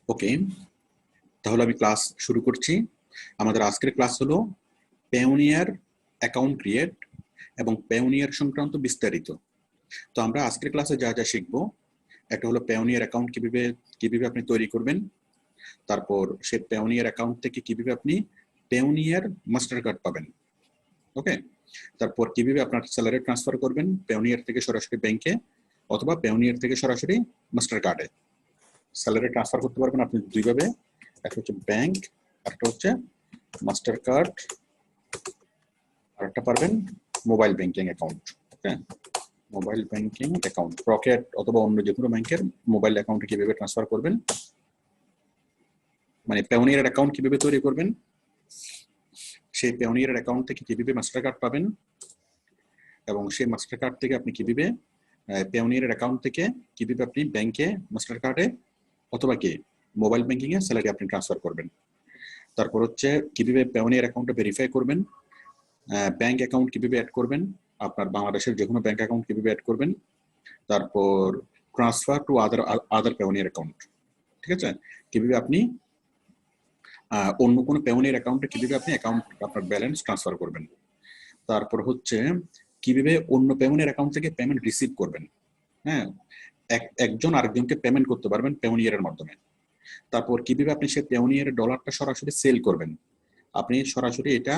ওকে, তাহলে আমি ক্লাস শুরু করছি। আমাদের আজকের ক্লাস হলো পেওনিয়ার অ্যাকাউন্ট ক্রিয়েট এবং পেওনিয়ার সংক্রান্ত বিস্তারিত। তো আমরা আজকের ক্লাসে যা যা শিখবো, একটা হলো পেওনিয়ার অ্যাকাউন্ট কিভাবে আপনি তৈরি করবেন, তারপর সেই পেওনিয়ার অ্যাকাউন্ট থেকে কিভাবে আপনি পেওনিয়ার মাস্টার কার্ড পাবেন। ওকে, তারপর কিভাবে আপনার স্যালারি ট্রান্সফার করবেন পেওনিয়ার থেকে সরাসরি ব্যাংকে অথবা পেওনিয়ার থেকে সরাসরি মাস্টার কার্ডে। স্যালারি ট্রান্সফার করতে পারবেন আপনি দুইভাবে, একটা হচ্ছে ব্যাংক, একটা হচ্ছে মাস্টার কার্ড, আর একটা পারবেন মোবাইল ব্যাংকিং অ্যাকাউন্ট। ওকে, মোবাইল ব্যাংকিং অ্যাকাউন্ট রকেট অথবা অন্য যে কোনো ব্যাংকের মোবাইল অ্যাকাউন্টে কিভাবে ট্রান্সফার করবেন, মানে পেওনিয়ার অ্যাকাউন্ট কিভাবে তৈরি করবেন, সেই পেওনিয়ার অ্যাকাউন্ট থেকে কিভাবে মাস্টার কার্ড পাবেন, এবং সেই মাস্টার কার্ড থেকে আপনি কিভাবে পেওনিয়ার অ্যাকাউন্ট থেকে কিভাবে আপনি ব্যাংকে মাস্টার কার্ডে অথবা কি মোবাইল ব্যাংকিং এ স্যালারি আপনি ট্রান্সফার করবেন। তারপর হচ্ছে কিভাবে পেওনিয়ার অ্যাকাউন্টটা ভেরিফাই করবেন, ব্যাংক অ্যাকাউন্ট কিভাবে অ্যাড করবেন, আপনার বাংলাদেশের যে কোনো ব্যাংক অ্যাকাউন্ট কিভাবে অ্যাড করবেন, তারপর transfer to other Payoneer account. ঠিক আছে, কিভাবে আপনি অন্য কোনো পেওনিয়ার অ্যাকাউন্টে কিভাবে আপনি অ্যাকাউন্ট আপনার ব্যালেন্স ট্রান্সফার করবেন। তারপর হচ্ছে কিভাবে অন্য পেওনিয়ার অ্যাকাউন্ট থেকে পেমেন্ট রিসিভ করবেন। হ্যাঁ, একজন আরেকজনকে পেমেন্ট করতে পারবেন পেওনিয়ারের মাধ্যমে। তারপর কিভাবে আপনি সেই পেওনিয়ারের ডলারটা সরাসরি সেল করবেন, আপনি সরাসরি এটা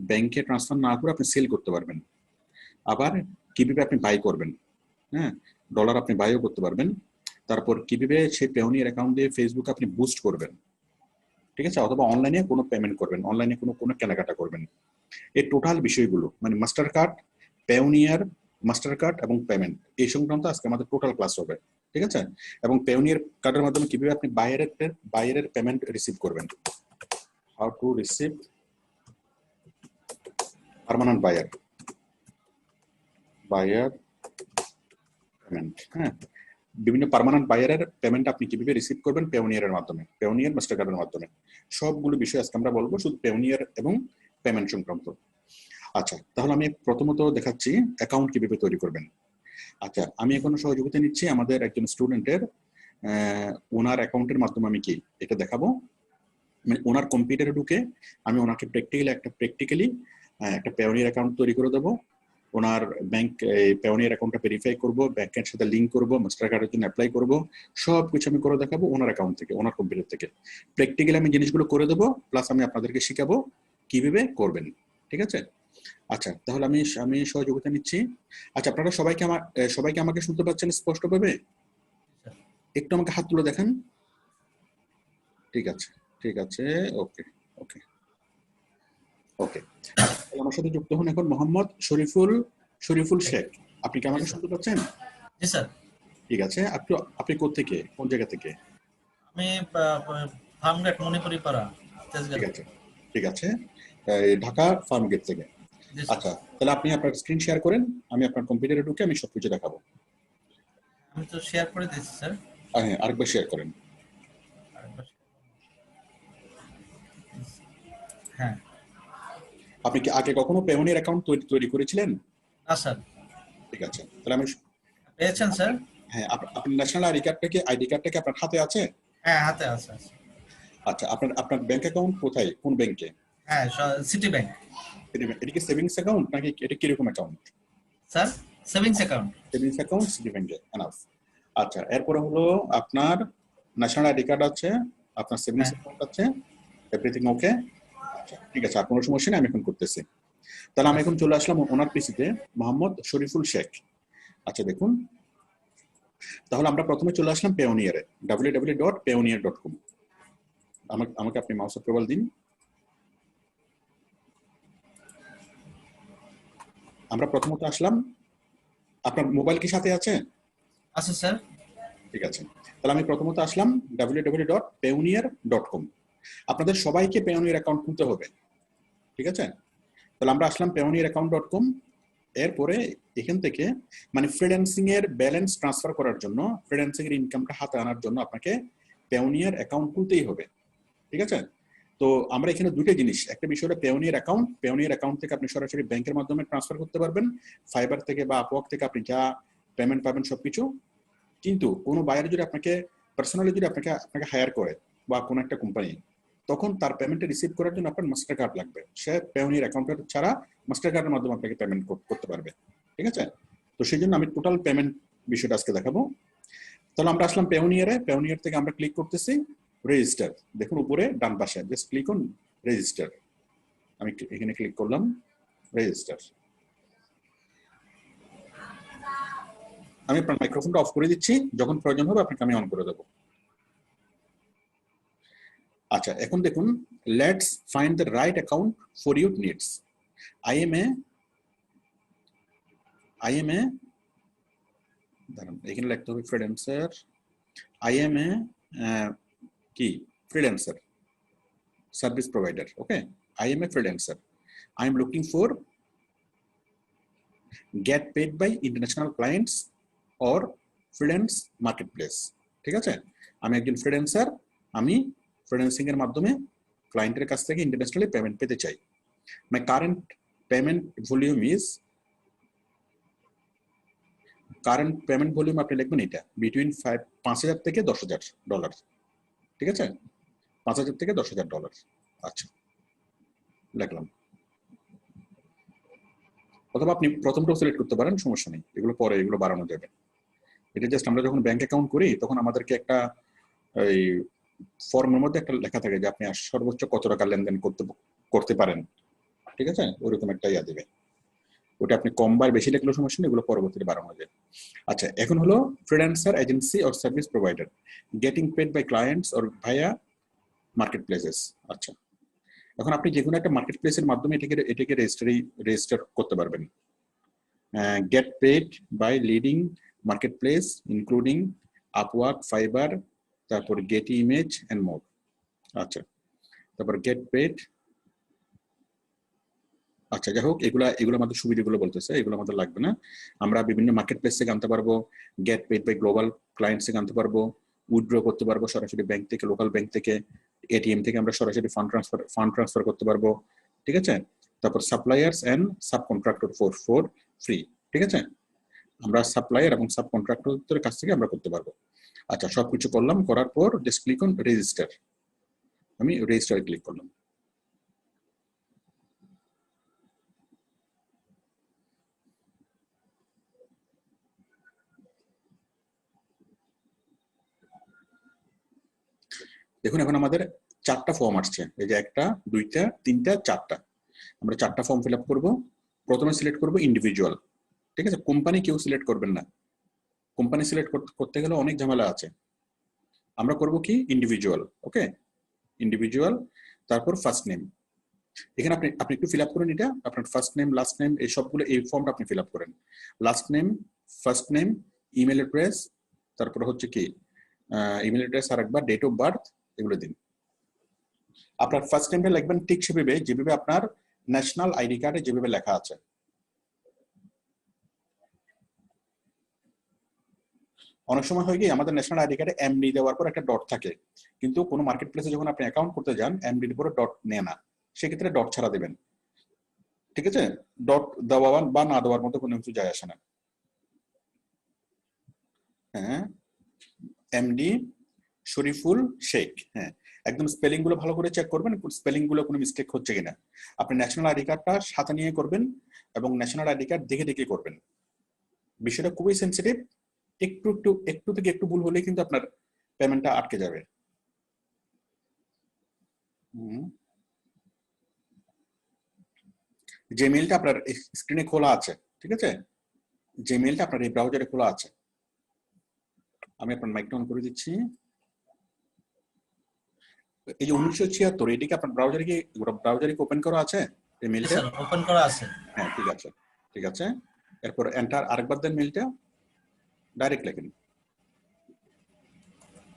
ব্যাংকে ট্রান্সফার না করে আপনি সেল করতে পারবেন। আবার কিভাবে আপনি বাই করবেন, হ্যাঁ, ডলার আপনি বাইও করতে পারবেন। তারপর কিভাবে সেই পেওনিয়ার অ্যাকাউন্ট দিয়ে ফেসবুক আপনি বুস্ট করবেন, ঠিক আছে, অথবা অনলাইনে কোনো পেমেন্ট করবেন, অনলাইনে কোনো কেনাকাটা করবেন। এই টোটাল বিষয়গুলো মানে master card, Payoneer, master card এবং পেমেন্ট, এই সংক্রান্ত আজকে আমাদের টোটাল ক্লাস হবে। ঠিক আছে, এবং পেওনিয়ার কার্ডের মাধ্যমে কিভাবে আপনি বাইরের পেমেন্ট রিসিভ করবেন, how to receive permanent buyer payment. হ্যাঁ, বিভিন্ন পার্মানেন্ট বায়ারের পেমেন্ট আপনি কিভাবে রিসিভ করবেন পেওনিয়ারের মাধ্যমে, পেওনিয়ার মাস্টার কার্ডের মাধ্যমে, সবগুলো বিষয় আজকে আমরা বলবো, শুধু পেওনিয়ার এবং পেমেন্ট সংক্রান্ত। আচ্ছা, তাহলে আমি প্রথমত দেখাচ্ছি অ্যাকাউন্ট কিভাবে তৈরি করবেন। আচ্ছা, আমি এখন সহযোগিতা নিচ্ছি আমাদের একজন স্টুডেন্টের, ওনার অ্যাকাউন্টের মাধ্যমে আমি কি এটা দেখাবো, মানে ওনার কম্পিউটারে ঢুকে আমি ওনাকে প্র্যাকটিক্যালি একটা পেওনিয়ার অ্যাকাউন্ট তৈরি করে দেবো। ওনার ব্যাংক পেওনিয়ার অ্যাকাউন্টটা ভেরিফাই করবো, ব্যাংকের সাথে লিঙ্ক করবো, মাস্টার কার্ডের জন্য অ্যাপ্লাই করবো, সব কিছু আমি করে দেখাবো ওনার অ্যাকাউন্ট থেকে, ওনার কম্পিউটার থেকে প্র্যাকটিক্যালি আমি জিনিসগুলো করে দেবো, প্লাস আমি আপনাদেরকে শিখাবো কিভাবে করবেন। ঠিক আছে, আচ্ছা তাহলে আমি সহযোগিতা নিচ্ছি। আচ্ছা, আপনারা সবাইকে আমাকে শুনতে পাচ্ছেন স্পষ্টভাবে? একটু আমাকে হাত তুলে দেখেন। ঠিক আছে, ঠিক আছে, ওকে ওকে ওকে। আমার সাথে যুক্ত হন এখন মোহাম্মদ শরীফুল শেখ। আপনি কি আমাকে শুনতে পাচ্ছেন? জি স্যার। ঠিক আছে, আপনি কোত্থেকে, কোন জায়গা থেকে? আমি ফার্মগেট মণিপুরি পাড়া ঠিক তেজগাঁও। আছে, ঠিক আছে, ঢাকা ফার্মগেট থেকে। জি স্যার। আচ্ছা, তাহলে আপনি আপনার স্ক্রিন শেয়ার করেন, আমি আপনার কম্পিউটারে ঢুকে আমি সবকিছু দেখাবো। আমি তো শেয়ার করে দিয়েছি স্যার। হ্যাঁ, আরেকবার শেয়ার করেন। আরেকবার হ্যাঁ। আপনি কি আগে কখনো পেওনিয়ার অ্যাকাউন্ট তৈরি করেছিলেন? না স্যার। ঠিক আছে, তাহলে আমি পেয়েছেন স্যার? হ্যাঁ, আপনার ন্যাশনাল আইডি কার্ডটা কি আপনার হাতে আছে? হ্যাঁ, হাতে আছে। আচ্ছা, আপনার ব্যাংক অ্যাকাউন্ট কোথায়, কোন ব্যাংকে? হ্যাঁ, সিটি ব্যাংক। এটা কি সেভিংস অ্যাকাউন্ট নাকি এটা কিরকম account? Sir, savings account. Savings account city ব্যাংকে, এনাফ। আচ্ছা, এরপরে হলো আপনার ন্যাশনাল আইডি কার্ড আছে, আপনার সেভিংস হ্যাঁ। অ্যাকাউন্ট আছে, এভরিথিং ওকে। আচ্ছা, ঠিক আছে, আর কোনো সমস্যা নেই, আমি এখন করতেছি। তাহলে আমি এখন চলে আসলাম ওনার পিসিতে, মোহাম্মদ শরীফুল শেখ। আচ্ছা দেখুন, তাহলে আমরা প্রথমে চলে আসলাম পেওনিয়ারে, www.payoneer.com। আমাকে আপনি মাউস অ্যাপ্রুভাল দিন। আমরা প্রথমত আসলাম, আপনার মোবাইল কি সাথে আছে? আছে স্যার। ঠিক আছে, তাহলে আমি প্রথমত আসলাম www.payoneer.com। আপনাদের সবাইকে পেওনিয়ার অ্যাকাউন্ট খুলতে হবে। ঠিক আছে, তাহলে আমরা আসলাম payoneer.com। এরপরে এখান থেকে মানে ফ্রিল্যান্সিং এর ব্যালেন্স ট্রান্সফার করার জন্য, ফ্রিল্যান্সিং এর ইনকামটা হাতে আনার জন্য আপনাকে পেওনিয়ার অ্যাকাউন্ট খুলতেই হবে। ঠিক আছে, তো আমরা এখানে দুটো জিনিস, একটা বিষয় হলো পেওনিয়ার অ্যাকাউন্ট থেকে আপনি সরাসরি ব্যাংকের মাধ্যমে ট্রান্সফার করতে পারবেন, ফাইবার থেকে বা আপওয়ার্ক থেকে আপনি যা পেমেন্ট পাবেন সবকিছু। কিন্তু কোনো বায়ার যদি আপনাকে পার্সোনালি যদি আপনাকে হায়ার করে বা কোনো একটা কোম্পানি, তখন তার পেমেন্টটা রিসিভ করার জন্য আপনার মাস্টার কার্ড লাগবে। সে পেওনির অ্যাকাউন্টের ছাড়া মাস্টার কার্ডের মাধ্যমে আপনাকে পেমেন্ট করতে পারবে। ঠিক আছে? তো সেই জন্য আমি টোটাল পেমেন্ট বিষয়টা আজকে দেখাবো। তাহলে আমরা আসলাম পেওনিয়ার থেকে আমরা ক্লিক করতেছি রেজিস্টার। দেখুন উপরে ডান পাশে, জাস্ট ক্লিক অন রেজিস্টার। আমি এখানে ক্লিক করলাম রেজিস্টার। আমি আপনার মাইক্রোফোনটা অফ করে দিচ্ছি, যখন প্রয়োজন হবে আপনাকে আমি অন করে দেবো। আচ্ছা, এখন দেখুন, let's find the right account for your needs. I am a দাঁড়ান, এখানে লিখতে হবে ফ্রিল্যান্সার। আই এম এ কি freelancer service provider. Okay, I am a freelancer. I am looking for get paid by international clients or freelance marketplace. ঠিক আছে? আমি একজন freelancer, আমি ফ্রিল্যান্সিং এর মাধ্যমে ক্লায়েন্টের কাছ থেকে ইন্টারন্যাশনালি পেমেন্ট পেতে চাই। মাই কারেন্ট পেমেন্ট ভলিউম আপনি লিখবেন এটা বিটুইন 5,000 থেকে $10,000। ঠিক আছে? 5,000 থেকে $10,000। আচ্ছা, লিখলাম। অথবা আপনি প্রথমটাও সিলেক্ট করতে পারেন, সমস্যা নেই, এগুলো পরে এগুলো বাড়ানো যাবে। এটা জাস্ট আমরা যখন ব্যাংক অ্যাকাউন্ট করি তখন আমাদেরকে একটা এই ফর্মের মধ্যে একটা লেখা থাকে যে আপনি সর্বোচ্চ কত টাকা লেনদেন করতে পারেন। ঠিক আছে? ওরকম একটা ইয়া দেবে। ওটা আপনি কম বা বেশি লিখলেও সমস্যা নেই, এগুলো পরবর্তীতে বাড়ানো যায়। আচ্ছা, এখন হলো freelancer agency or service provider getting paid by clients or via market places. আচ্ছা, এখন আপনি যে কোনো একটা মার্কেট প্লেসের মাধ্যমে এটাকে রেজিস্টার করতে পারবেন। Get paid by leading market place including Upwork, Fiverr, তারপর গেটি ইমেজ এন্ড মোর। আচ্ছা, তারপর গেট পেড। আচ্ছা, যাই হোক, এগুলো আমাদের সুবিধাগুলো বলতেছে, এগুলো আমাদের লাগবে না। আমরা বিভিন্ন মার্কেট প্লেস থেকে আনতে পারবো, get paid by global clients থেকে আনতে পারবো, উইথড্র করতে পারবো সরাসরি ব্যাংক থেকে, লোকাল ব্যাংক থেকে, এটিএম থেকে আমরা সরাসরি ফান্ড ট্রান্সফার করতে পারবো। ঠিক আছে? তারপর suppliers and subcontractor for free. ঠিক আছে? আমরা সাপ্লায়ার এবং সাবকন্ট্রাক্টরদের কাছ থেকে আমরা করতে পারবো। আচ্ছা, সবকিছু করলাম, করার পর জাস্ট ক্লিক অন রেজিস্টার। আমি রেজিস্টারে ক্লিক করলাম। দেখুন, এখন আমাদের 4টা ফর্ম আসছে। এই যে 1টা 2টা 3টা 4টা, আমরা 4টা ফর্ম ফিল আপ করবো। প্রথমে সিলেক্ট করবো ইন্ডিভিজুয়াল। ঠিক আছে? কোম্পানি কেউ সিলেক্ট করবেন না, কোম্পানি সিলেক্ট করতে গেলে অনেক ঝামেলা আছে। আমরা করব কি ইন্ডিভিজুয়াল। ওকে, ইন্ডিভিজুয়াল। তারপর ফার্স্ট নেম। এখানে আপনি একটু ফিল আপ করেন, এটা আপনার ফার্স্ট নেম, লাস্ট নেম, এই সবগুলো এই ফর্মটা আপনি ফিল আপ করেন। Last name, first name, email address, তারপর হচ্ছে কি ইমেল অ্যাড্রেস, আর একবার ডেট অফ বার্থ, এগুলো দিন। আপনার ফার্স্ট নেমটা লিখবেন ঠিক সেভাবে যেভাবে আপনার ন্যাশনাল আইডি কার্ডে যেভাবে লেখা আছে। অনেক সময় হয় কি, আমাদের ন্যাশনাল আইডি কার্ডে এমডি দেওয়ার পর একটা ডট থাকে, কিন্তু কোনো মার্কেট প্লেসে যখন আপনি অ্যাকাউন্ট করতে যান এমডির পরে ডট নেয় না, সেক্ষেত্রে ডট ছাড়া দেবেন। ঠিক আছে? ডট দেওয়া বা না দেওয়ার মতো কোনো কিছু যায় আসে না। হ্যাঁ, এমডি শরীফুল শেখ। হ্যাঁ, একদম স্পেলিং গুলো ভালো করে চেক করবেন, স্পেলিং গুলো কোনো মিস্টেক হচ্ছে কিনা। আপনি ন্যাশনাল আইডি কার্ডটা সাথে নিয়ে করবেন এবং ন্যাশনাল আইডি কার্ড দেখে দেখে করবেন। বিষয়টা খুবই সেন্সিটিভ, একটু থেকে একটু ভুল হলে কিন্তু আপনার পেমেন্টটা আটকে যাবে। যে মেইলটা আপনার স্ক্রিনে খোলা আছে, ঠিক আছে, যে মেইলটা আপনার এই ব্রাউজারে খোলা আছে, আমি আপনার মাইকটা অন করে দিচ্ছি। এই যে 1976, এটিকে আপনার ব্রাউজারে কি ওপেন করা আছে এই মেইলটা? স্যার ওপেন করা আছে। হ্যাঁ, ঠিক আছে, ঠিক আছে। এরপর এন্টার আরেকবার দেন মেইলটা, ডাইরেক্ট লেখেন।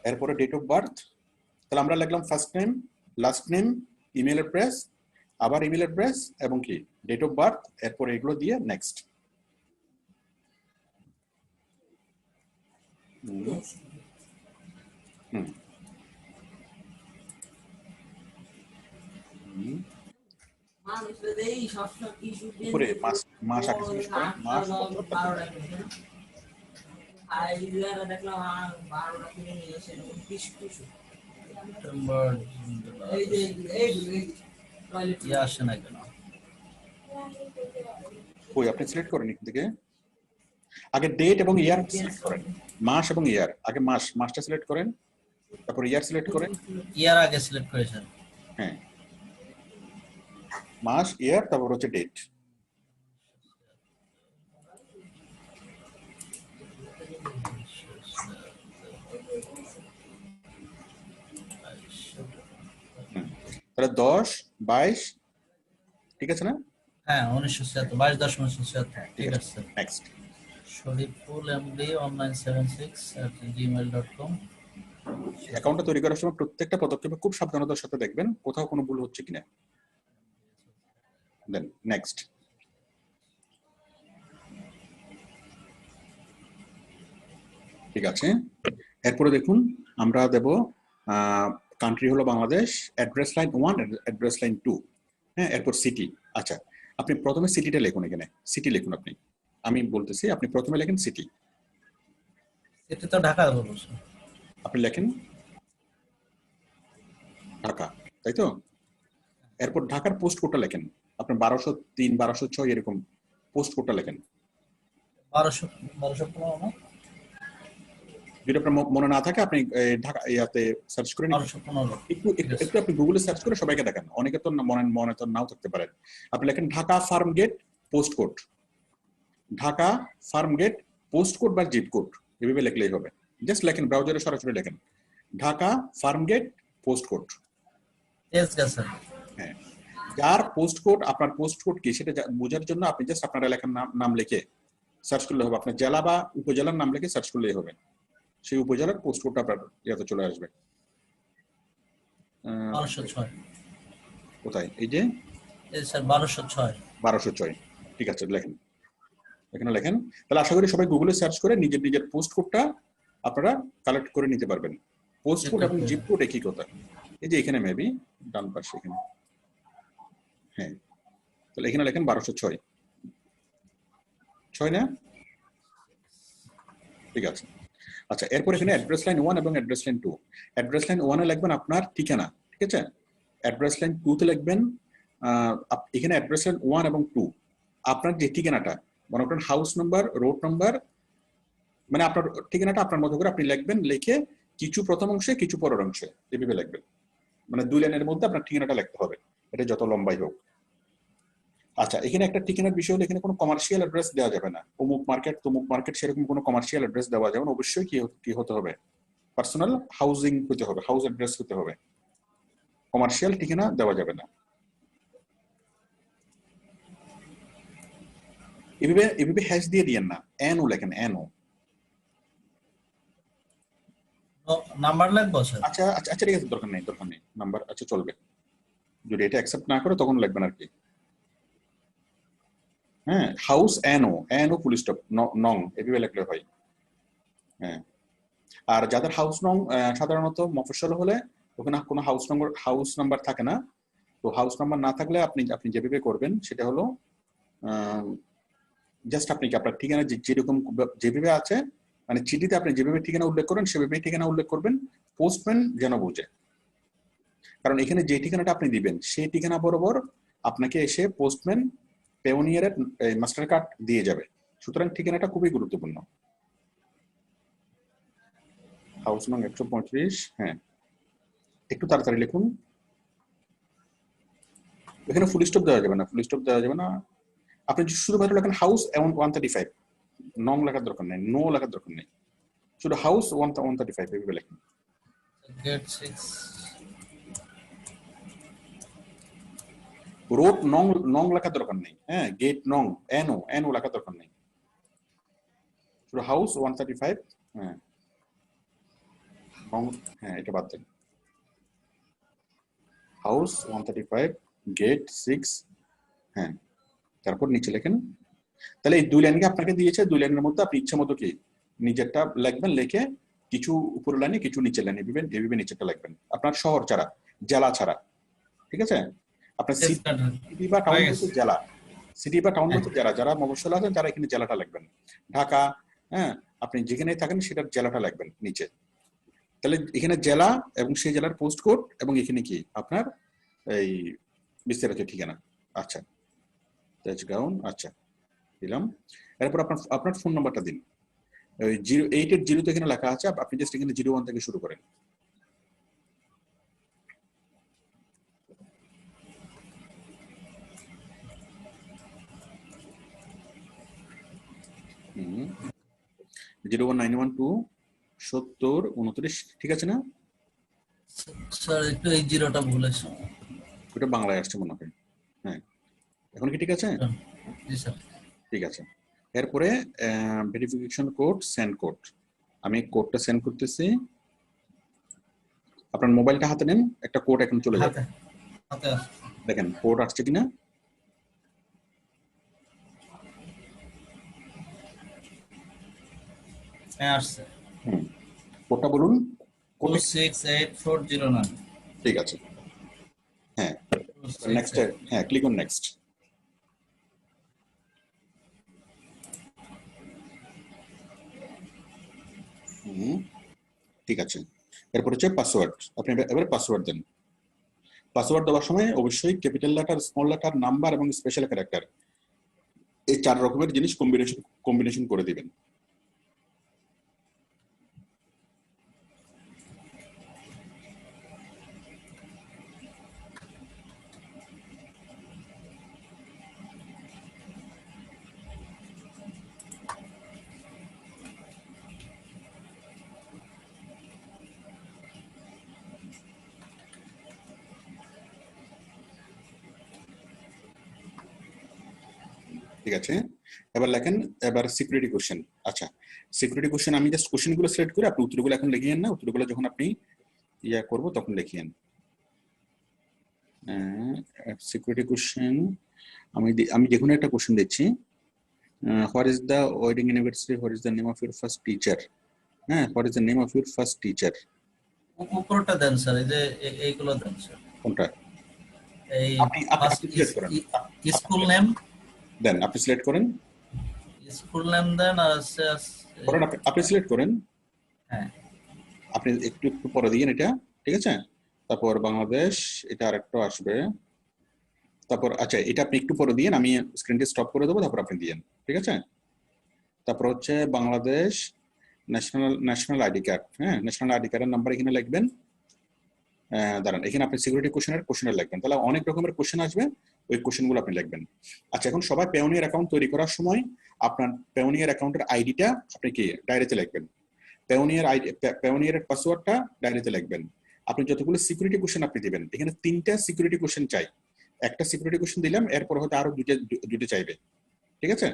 এরপরে ডেট অফ বার্থ, তাহলে আমরা লিখলাম first name, last name, email address, আবার ইমেল অ্যাড্রেস এবং কি ডেট অফ বার্থ, এরপর এগুলো দিয়ে নেক্সট। উপরে মাস আগে জিজ্ঞেস করেন, মাস বছর, সেপ্টেম্বর ইয়ে আসে না কেন? কই আপনি সিলেক্ট করেন এখান থেকে আগে ডেট এবং ইয়ার সিলেক্ট করেন, মাস এবং ইয়ার। আগে মাসটা সিলেক্ট করেন, তারপর ইয়ার সিলেক্ট করেন। ইয়ার আগে সিলেক্ট করেছেন? হ্যাঁ, মাস, ইয়ার, তারপর হচ্ছে ডেট। তাহলে 10, 22, ঠিক আছে না? হ্যাঁ 1976, 22/10/1976, ঠিক আছে sir. Next. Shariful MD 1976@gmail.com। অ্যাকাউন্টটা তৈরি করার সময় প্রত্যেকটা পদক্ষেপে খুব সাবধানতার সাথে দেখবেন কোথাও কোনো ভুল হচ্ছে কিনা। Then next. ঠিক আছে, এরপরে দেখুন আমরা দেব কান্ট্রি হলো Bangladesh, address line 1, address line 2। হ্যাঁ, এরপর সিটি। আচ্ছা, আপনি প্রথমে সিটিটা লিখুন, এখানে সিটি লিখুন। আমি বলতেছি, আপনি প্রথমে লেখেন সিটি। এটা তো ঢাকা বলবো স্যার। আপনি লেখেন ঢাকা, তাই তো? এরপর ঢাকার পোস্ট কোডটা লেখেন, আপনি 1203, 1206 এরকম পোস্ট কোডটা লেখেন। 1215 না? যদি আপনার মনে না থাকে আপনি ঢাকা ইয়াতে সার্চ করে 1215। একটু আপনি গুগলে সার্চ করে সবাইকে দেখান, অনেকে তো মনে তো নাও থাকতে পারে। আপনি লেখেন Dhaka Farmgate post code, Dhaka Farmgate post code বা জিপ কোড, এভাবে লিখলেই হবে। জাস্ট লেখেন, ব্রাউজারে সরাসরি লেখেন Dhaka Farmgate post code. হ্যাঁ, যার পোস্ট কোড, আপনার পোস্ট কোড কি সেটা বোঝার জন্য আপনি জাস্ট আপনার এলাকার নাম লিখে সার্চ করলে হবে। আপনার জেলা বা উপজেলার নাম লিখে সার্চ করলেই হবে, সেই উপজেলার পোস্ট কোডটা আপনার ইয়াতে চলে আসবে। 1206 কোথায়? এই যে স্যার 1206। 1206, ঠিক আছে, লেখেন, এখানে লেখেন। তাহলে আশা করি সবাই গুগলে সার্চ করে নিজের পোস্ট কোডটা আপনারা কালেক্ট করে নিতে পারবেন। পোস্ট কোড এবং জিপ কোড একই কথা। এই যে এখানে মেবি ডান পাশে এখানে, হ্যাঁ, তাহলে এখানে লেখেন 1206, 6 না? ঠিক আছে। আচ্ছা, এরপর এখানে অ্যাড্রেস লাইন 1 এবং অ্যাড্রেস লাইন 2। অ্যাড্রেস লাইন 1 এ লিখবেন আপনার ঠিকানা, ঠিক আছে? অ্যাড্রেস লাইন 2 তে লিখবেন এখানে অ্যাড্রেস লাইন 1 এবং 2 আপনার যে ঠিকানাটা, মনে করেন হাউস নাম্বার, রোড নাম্বার, মানে আপনার ঠিকানাটা আপনার মতো করে আপনি লিখবেন, লিখে কিছু প্রথম অংশে কিছু পরের অংশে এভাবে লিখবেন। মানে 2 লাইনের মধ্যে আপনার ঠিকানাটা লিখতে হবে, এটা যত লম্বাই হোক। আচ্ছা, এখানে একটা ঠিকানার বিষয় হলো এখানে কোনো কমার্শিয়াল অ্যাড্রেস দেওয়া যাবে না, অমুক মার্কেট তমুক মার্কেট সেরকম কোনো কমার্শিয়াল অ্যাড্রেস দেওয়া যাবে না। অবশ্যই কি হতে হবে, পার্সোনাল হাউজিং হতে হবে, হাউস অ্যাড্রেস হতে হবে, কমার্শিয়াল ঠিকানা দেওয়া যাবে না। এভাবে হ্যাশ দিয়ে দিয়েন না, এনও লেখেন, এনও। নাম্বার লাগবে স্যার? আচ্ছা আচ্ছা আচ্ছা, ঠিক আছে, দরকার নেই নাম্বার, আচ্ছা চলবে। যদি এটা অ্যাকসেপ্ট না করে তখন লিখবেন আর কি। হ্যাঁ, হাউস এনও ফুল স্টপ, নং এভাবে লিখলে হয়। হ্যাঁ, আর যাদের হাউস নং সাধারণত মফস্বল হলে ওখানে কোনো হাউস নাম্বার থাকে না। তো হাউস নাম্বার না থাকলে আপনি যেভাবে করবেন সেটা হলো জাস্ট আপনি আপনার ঠিকানা যেরকম যেভাবে আছে, মানে চিঠিতে আপনি যেভাবে ঠিকানা উল্লেখ করেন সেভাবে ঠিকানা উল্লেখ করবেন, পোস্টম্যান যেন বুঝে। কারণ এখানে যে ঠিকানাটা আপনি দিবেন সেই ঠিকানা বরাবর আপনাকে এসে পোস্টম্যান পেওনিয়ারের মাস্টার কার্ড দিয়ে যাবে। সুতরাং ঠিকানাটা খুবই গুরুত্বপূর্ণ। হাউস নং 135, হ্যাঁ, একটু তাড়াতাড়ি লিখুন। এখানে ফুল স্টপ দেওয়া যাবে না, আপনি শুধুমাত্র লেখেন হাউস 135, নং লেখার দরকার নেই, নো লেখার দরকার নেই, শুধু হাউস 135 এভাবে লেখেন। গেট 6 রোড নং লেখার দরকার নেই, হ্যাঁ, গেট নং এনও লেখার দরকার নেই, শুধু হাউস 135, হ্যাঁ, নং, হ্যাঁ, এটা বাদ দেন, হাউস 135 গেট 6, হ্যাঁ, তারপর নিচে লেখেন। তাহলে এই 2 লাইনকে আপনাকে দিয়েছে, 2 লাইনের মধ্যে আপনি ইচ্ছা মতো কি নিজেরটা লিখবেন, লিখে কিছু উপর লাইনে কিছু নিচের লাইনে দিবেন, এভাবে নিচেরটা লিখবেন আপনার শহর ছাড়া, জেলা ছাড়া, ঠিক আছে? আপনার সিটি বা টাউন বলতে জেলা, সিটি বা টাউন বলতে জেলা, যারা মফস্বল আছেন তারা এখানে জেলাটা লিখবেন। ঢাকা, হ্যাঁ, আপনি যেখানে থাকেন সেটার জেলাটা লিখবেন নিচে। তাহলে এখানে জেলা এবং সেই জেলার পোস্ট কোড এবং এখানে কি আপনার এই বিস্তারিত ঠিকানা। আচ্ছা, তেজগাঁও, আচ্ছা দিলাম। এরপর আপনার আপনার ফোন নাম্বারটা দিন। ওই 08 জিরো তো এখানে লেখা আছে, আপনি জাস্ট এখানে 01 থেকে শুরু করেন। হুম, 01912 70 29, ঠিক আছে না? স্যার একটু এই জিরোটা ভুল হয়েছে। ওটা বাংলায় আসছে মনে হয়। হ্যাঁ, এখন কি ঠিক আছে? জি স্যার। ঠিক আছে। এরপরে ভেরিফিকেশন কোড, সেন্ড কোড। আমি কোডটা সেন্ড করতেছি। আপনার মোবাইলটা হাতে নেন, একটা কোড এখন চলে যাবে। হাতে হাতে আছে। দেখেন কোড আসছে কিনা। হ্যাঁ আসছে। কোডটা বলুন। কোড 268409। ঠিক আছে। হ্যাঁ, নেক্সট, হ্যাঁ ক্লিক অন নেক্সট। ঠিক আছে। এরপর হচ্ছে পাসওয়ার্ড। আপনি এবারে পাসওয়ার্ড দেন। পাসওয়ার্ড দেওয়ার সময় অবশ্যই capital letter, small letter, number এবং স্পেশাল ক্যারেক্টার, এই 4 রকমের জিনিস কম্বিনেশন করে দিবেন। ঠিক আছে, এবার লেখেন এবার সিকিউরিটি কোশ্চেন। আচ্ছা, সিকিউরিটি কোশ্চেন আমি জাস্ট কোশ্চেনগুলো সিলেক্ট করে আপনি উত্তরগুলো এখন লিখিয়েন না, উত্তরগুলো যখন আপনি ইয়া করব তখন লিখিয়েন। সিকিউরিটি কোশ্চেন আমি যে কোনো একটা কোশ্চেন দিচ্ছি। What is the wedding university, what is the name of your first teacher. হ্যাঁ, what is the name of your first teacher. উপরটা দেন স্যার, এই যে এইগুলো দেন স্যার। কোনটা? এই আপনি ফার্স্ট সিলেক্ট করেন, স্কুল নেম দেন আপনি সিলেক্ট করেন। স্কুল নেম দেন আর করেন আপনি সিলেক্ট করেন। হ্যাঁ আপনি একটু একটু পরে দিয়েন এটা, ঠিক আছে। তারপর বাংলাদেশ, এটা আরেকটা আসবে। তারপর আচ্ছা, এটা আপনি একটু পরে দিয়েন, আমি স্ক্রিনটি স্টপ করে দেবো, তারপর আপনি দিয়েন, ঠিক আছে। তারপর হচ্ছে বাংলাদেশ ন্যাশনাল আইডি কার্ড। হ্যাঁ, ন্যাশনাল আইডি কার্ডের নাম্বার এখানে লিখবেন। দাঁড়ান, এখানে আপনি সিকিউরিটি কোশ্চেনের লিখবেন, তাহলে অনেক রকমের কোশ্চেন আসবে, ওই কোশ্চেনগুলো আপনি লিখবেন। আচ্ছা, এখন সবাই পেওনিয়ার অ্যাকাউন্ট তৈরি করার সময় আপনার পেওনিয়ার অ্যাকাউন্টের আইডিটা আপনি কি ডায়েরিতে লিখবেন। পেওনিয়ারের পাসওয়ার্ডটা ডায়েরিতে লিখবেন। আপনি যতগুলো সিকিউরিটি কোশ্চেন আপনি দিবেন, এখানে 3টা সিকিউরিটি কোশ্চেন চাই। একটা সিকিউরিটি কোশ্চেন দিলাম, এরপর হয়তো আরো দুইটা চাইবে, ঠিক আছে।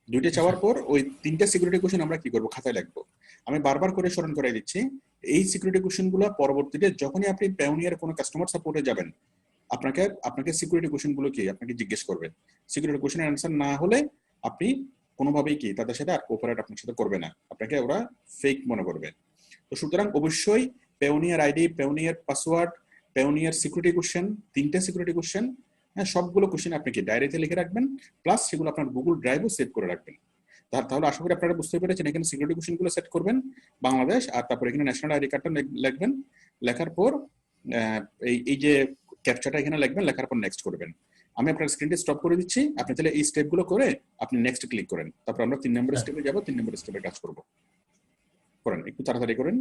দুইটা চাওয়ার পর ওই 3টা সিকিউরিটি কোশ্চেন আমরা কি করবো, খাতায় লিখবো। আমি বারবার করে স্মরণ করাই দিচ্ছি, এই সিকিউরিটি কোশ্চেন গুলো পরবর্তীতে যখনই আপনি পেওনিয়ার কোনো কাস্টমার সাপোর্টে যাবেন, আপনাকে সিকিউরিটি কোশ্চেন গুলো কি আপনাকে জিজ্ঞেস করবে। সিকিউরিটি কোশ্চেনের অ্যান্সার না হলে আপনি কোনোভাবেই কি তাদের সাথে আর কোঅপারেট আপনার সাথে করবে না, আপনাকে ওরা ফেক মনে করবে। তো সুতরাং অবশ্যই Payoneer ID, Payoneer password, Payoneer security question, 3টা সিকিউরিটি কোশ্চেন, হ্যাঁ সবগুলো কোশ্চেন আপনি কি ডায়েরিতে লিখে রাখবেন, প্লাস সেগুলো আপনার গুগল ড্রাইভও সেভ করে রাখবেন। তাহলে আশা করি আপনারা বুঝতে পেরেছেন। এখানে সিকিউরিটি কোশ্চেন গুলো সেট করবেন বাংলাদেশ, আর তারপর এখানে ন্যাশনাল আইডি কার্ডটা লিখবেন। লেখার পর এই যে ক্যাপচাটা এখানে লিখবেন, লেখার পর নেক্সট করবেন। আমি আপনার স্ক্রিনটি স্টপ করে দিচ্ছি, আপনি তাহলে এই স্টেপগুলো করে আপনি নেক্সট ক্লিক করেন, তারপর আমরা 3 নম্বর স্টেপে যাব, 3 নম্বর স্টেপে কাজ করব। করেন, একটু তাড়াতাড়ি করেন।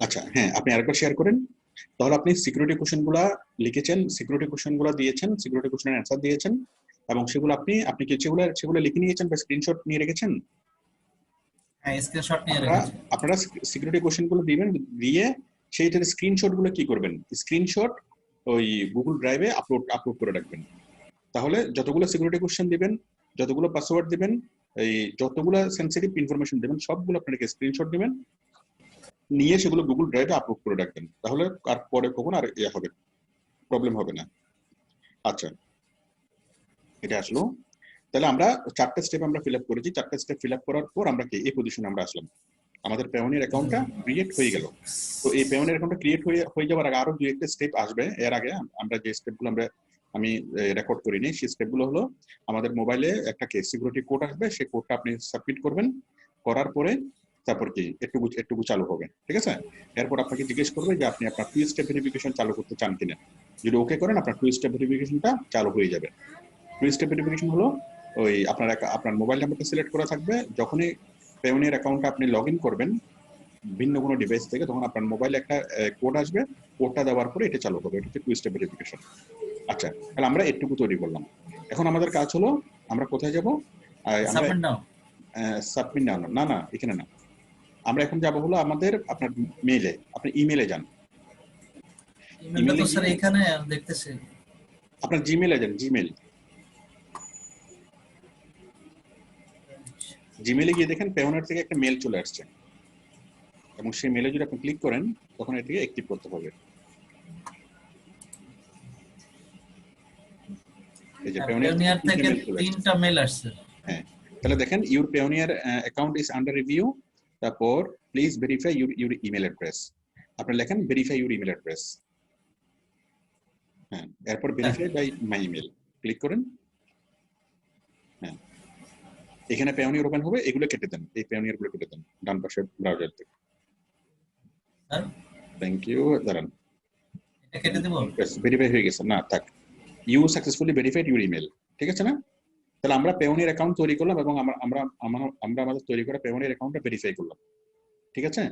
আচ্ছা, হ্যাঁ আপনি আরেকবার শেয়ার করেন। তাহলে আপনি সিকিউরিটি কোশ্চেনগুলো লিখেছেন, সিকিউরিটি কোশ্চেনগুলো দিয়েছেন, সিকিউরিটি কোশ্চেনের অ্যান্সার দিয়েছেন, এবং সেগুলো আপনি কি সেগুলো লিখে নিয়েছেন বা স্ক্রিনশট নিয়ে রেখেছেন? হ্যাঁ স্ক্রিনশট নিয়ে রেখেছি। আপনারা সিকিউরিটি কোশ্চেনগুলো দিবেন, দিয়ে সেইটার স্ক্রিনশটগুলো কি করবেন, স্ক্রিনশট ওই গুগল ড্রাইভে আপলোড করে রাখবেন। তাহলে যতগুলো সিকিউরিটি কোশ্চেন দিবেন, যতগুলো পাসওয়ার্ড দিবেন, এই যতগুলো সেনসিটিভ ইনফরমেশন দিবেন, সবগুলো আপনাকে স্ক্রিনশট দিবেন, নিয়ে সেগুলো গুগল ড্রাইভে আপলোড করে রাখবেন। তাহলে আর পরে কখনো আর হবে প্রবলেম হবে না। আচ্ছা, এটা আসলো। তাহলে আমরা 4টা স্টেপ আমরা ফিল আপ করেছি। 4টা স্টেপ ফিল আপ করার পর আমরা কি এই পজিশনে আমরা আসলাম, আমাদের পেওনিয়ার অ্যাকাউন্টটা ক্রিয়েট হয়ে গেল। তো এই পেওনিয়ার অ্যাকাউন্টটা ক্রিয়েট হয়ে যাওয়ার আগে আরো 2-1টা স্টেপ আসবে। এর আগে আমরা যে স্টেপগুলো আমরা আমি রেকর্ড করিনি। সেই স্টেপগুলো হলো আমাদের মোবাইলে একটা সিকিউরিটি কোড আসবে, সেই কোডটা আপনি সাবমিট করবেন, করার পরে তারপর কি একটু চালু হবে, ঠিক আছে। এরপর আপনাকে জিজ্ঞেস করবে যে আপনি আপনার 2 স্টেপ ভেরিফিকেশন চালু করতে চান কিনা। যদি ওকে করেন আপনার 2 স্টেপ ভেরিফিকেশনটা চালু হয়ে যাবে। 2 স্টেপ ভেরিফিকেশন হলো ওই আপনার মোবাইল নাম্বারটা সিলেক্ট করা থাকবে, যখনই পেওনিয়ার অ্যাকাউন্টটা আপনি লগ ইন করবেন ভিন্ন কোনো ডিভাইস থেকে, তখন আপনার মোবাইলে একটা কোড আসবে, কোডটা দেওয়ার পরে এটা চালু হবে। এটা হচ্ছে 2 স্টেপ ভেরিফিকেশন। আচ্ছা, তাহলে আমরা এটুকু তৈরি করলাম। এখন আমাদের কাজ হলো আমরা কোথায় যাব? আমরা সাবমিট নাও। সাবমিট না, এখানে না। আমরা এখন যাব হলো আমাদের আপনার মেইলে, আপনি ইমেইলে যান। ইমেলটা তো স্যার এখানে দেখতেছি। আপনার জিমেইলে যান, জিমেইলে গিয়ে দেখেন পেওনার থেকে একটা মেল চলে আসছে, এবং সেই মেলে যদি আপনি ক্লিক করেন তখন এটিকে অ্যাক্টিভ করতে হবে। এই যে পেওনিয়ার থেকে 3টা মেল আসছে। হ্যাঁ, তাহলে দেখেন your Payoneer account is under review, তারপর please verify your email address. আপনি লেখেন ভেরিফাই ইউর ইমেল অ্যাড্রেস। হ্যাঁ, এরপর verify by my email click করেন। হ্যাঁ, এখানে পেওনিয়ার ওপেন হবে, এগুলো কেটে দেন, এই পেওনিয়ার গুলো কেটে দেন ডান পাশে ব্রাউজার থেকে। Thank you. দাঁড়ান, এটা কেটে দেব। ভেরিফাই হয়ে গেছে না, থাক। You successfully verified your email, ঠিক আছে না? তাহলে আমরা পেওনিয়ার অ্যাকাউন্ট তৈরি করলাম এবং আমরা আমাদের তৈরি করা পেওনিয়ার অ্যাকাউন্টটা ভেরিফাই করলাম, ঠিক আছে।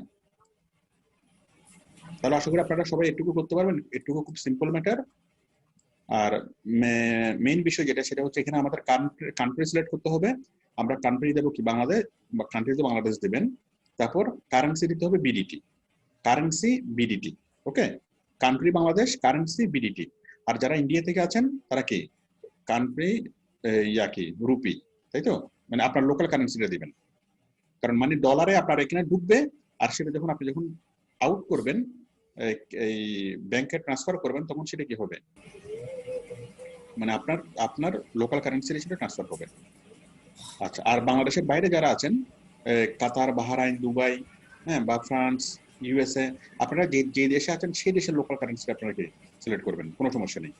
তাহলে আশা করি আপনারা সবাই এটুকু করতে পারবেন, এটুকু খুব সিম্পল ম্যাটার। আর মেইন বিষয় যেটা, সেটা হচ্ছে এখানে আমাদের কান্ট্রি সিলেক্ট করতে হবে। আমরা কান্ট্রি দেবো কি বাংলাদেশ, বা কান্ট্রি তো বাংলাদেশ দেবেন। তারপর কারেন্সি দিতে হবে BDT, currency BDT, okay. Country Bangladesh, currency BDT. আর যারা ইন্ডিয়া থেকে আছেন তারা কি কান্ট্রি কি রুপি, তাই তো, মানে আপনার লোকাল কারেন্সিটা দিবেন। কারণ মানে ডলারে আপনার এখানে ঢুকবে, আর সেটা যখন আপনি আউট করবেন, এই ব্যাংকে ট্রান্সফার করবেন, তখন সেটা কি হবে, মানে আপনার লোকাল কারেন্সি সেটা ট্রান্সফার হবে। আচ্ছা, আর বাংলাদেশের বাইরে যারা আছেন, কাতার, বাহরাইন, দুবাই, হ্যাঁ, বা ফ্রান্স, ইউএসএ, আপনারা যে দেশে আছেন সেই দেশের লোকাল কারেন্সি আপনারা কি সিলেক্ট করবেন, কোনো সমস্যা নেই।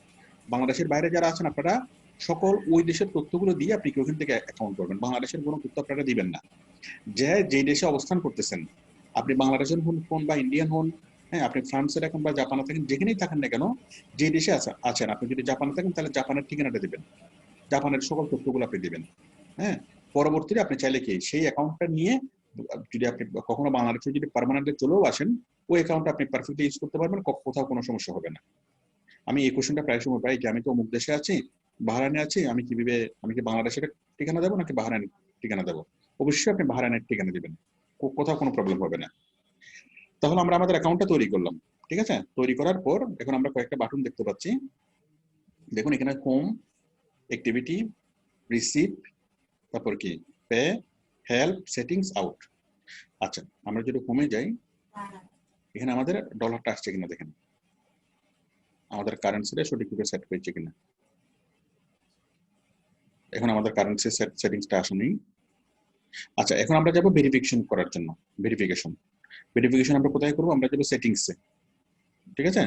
বাংলাদেশের বাইরে যারা আছেন আপনারা সকল ওই দেশের তথ্যগুলো দিয়ে আপনি ওখান থেকে অ্যাকাউন্ট করবেন, বাংলাদেশের কোনো তথ্য আপনারা দিবেন না। যে দেশে অবস্থান করতেছেন, আপনি বাংলাদেশের হন বা ইন্ডিয়ান হন, হ্যাঁ, আপনি ফ্রান্সের এখন বা জাপানে থাকেন, যেখানেই থাকেন না কেন, যে দেশে আছেন, আপনি যদি জাপানে থাকেন তাহলে জাপানের ঠিকানাটা দিবেন, জাপানের সকল তথ্যগুলো আপনি দিবেন। হ্যাঁ, পরবর্তীতে আপনি চাইলে কি সেই অ্যাকাউন্টটা নিয়ে যদি আপনি কখনো বাংলাদেশে যদি পার্মানেন্টলি চলেও আসেন, ওই অ্যাকাউন্টটা আপনি পারফেক্টলি ইউজ করতে পারবেন, কোথাও কোনো সমস্যা হবে না। আমি এই কোশ্চেনটা প্রায় সময় পাই যে আমি তো অমুক দেশে আছি, বাহরাইনে আছি, আমি কি বাংলাদেশের ঠিকানা দেবো নাকি বাহরাইনের ঠিকানা দেবো? অবশ্যই আপনি বাহরাইনের ঠিকানা দিবেন, কোথাও কোনো প্রবলেম হবে না। তাহলে আমরা আমাদের অ্যাকাউন্টটা তৈরি করলাম, ঠিক আছে। তৈরি করার পর এখন আমরা কয়েকটা বাটন দেখতে পাচ্ছি। দেখুন এখানে হোম, অ্যাক্টিভিটি, রিসিপ্ট, তারপর কি পে, হেল্প, সেটিংস, আউট। আচ্ছা, আমরা যদি হোমে যাই, এখানে আমাদের ডলারটা আসছে কিনা দেখেন, আমাদের কারেন্সিটা সঠিকভাবে সেট হয়েছে কিনা। এখন আমাদের কারেন্সি সেটিংসটা আসেনি। আচ্ছা, এখন আমরা যাব ভেরিফিকেশন করার জন্য। ভেরিফিকেশন আমরা কোথায় করবো? আমরা যাবো সেটিংসে, ঠিক আছে।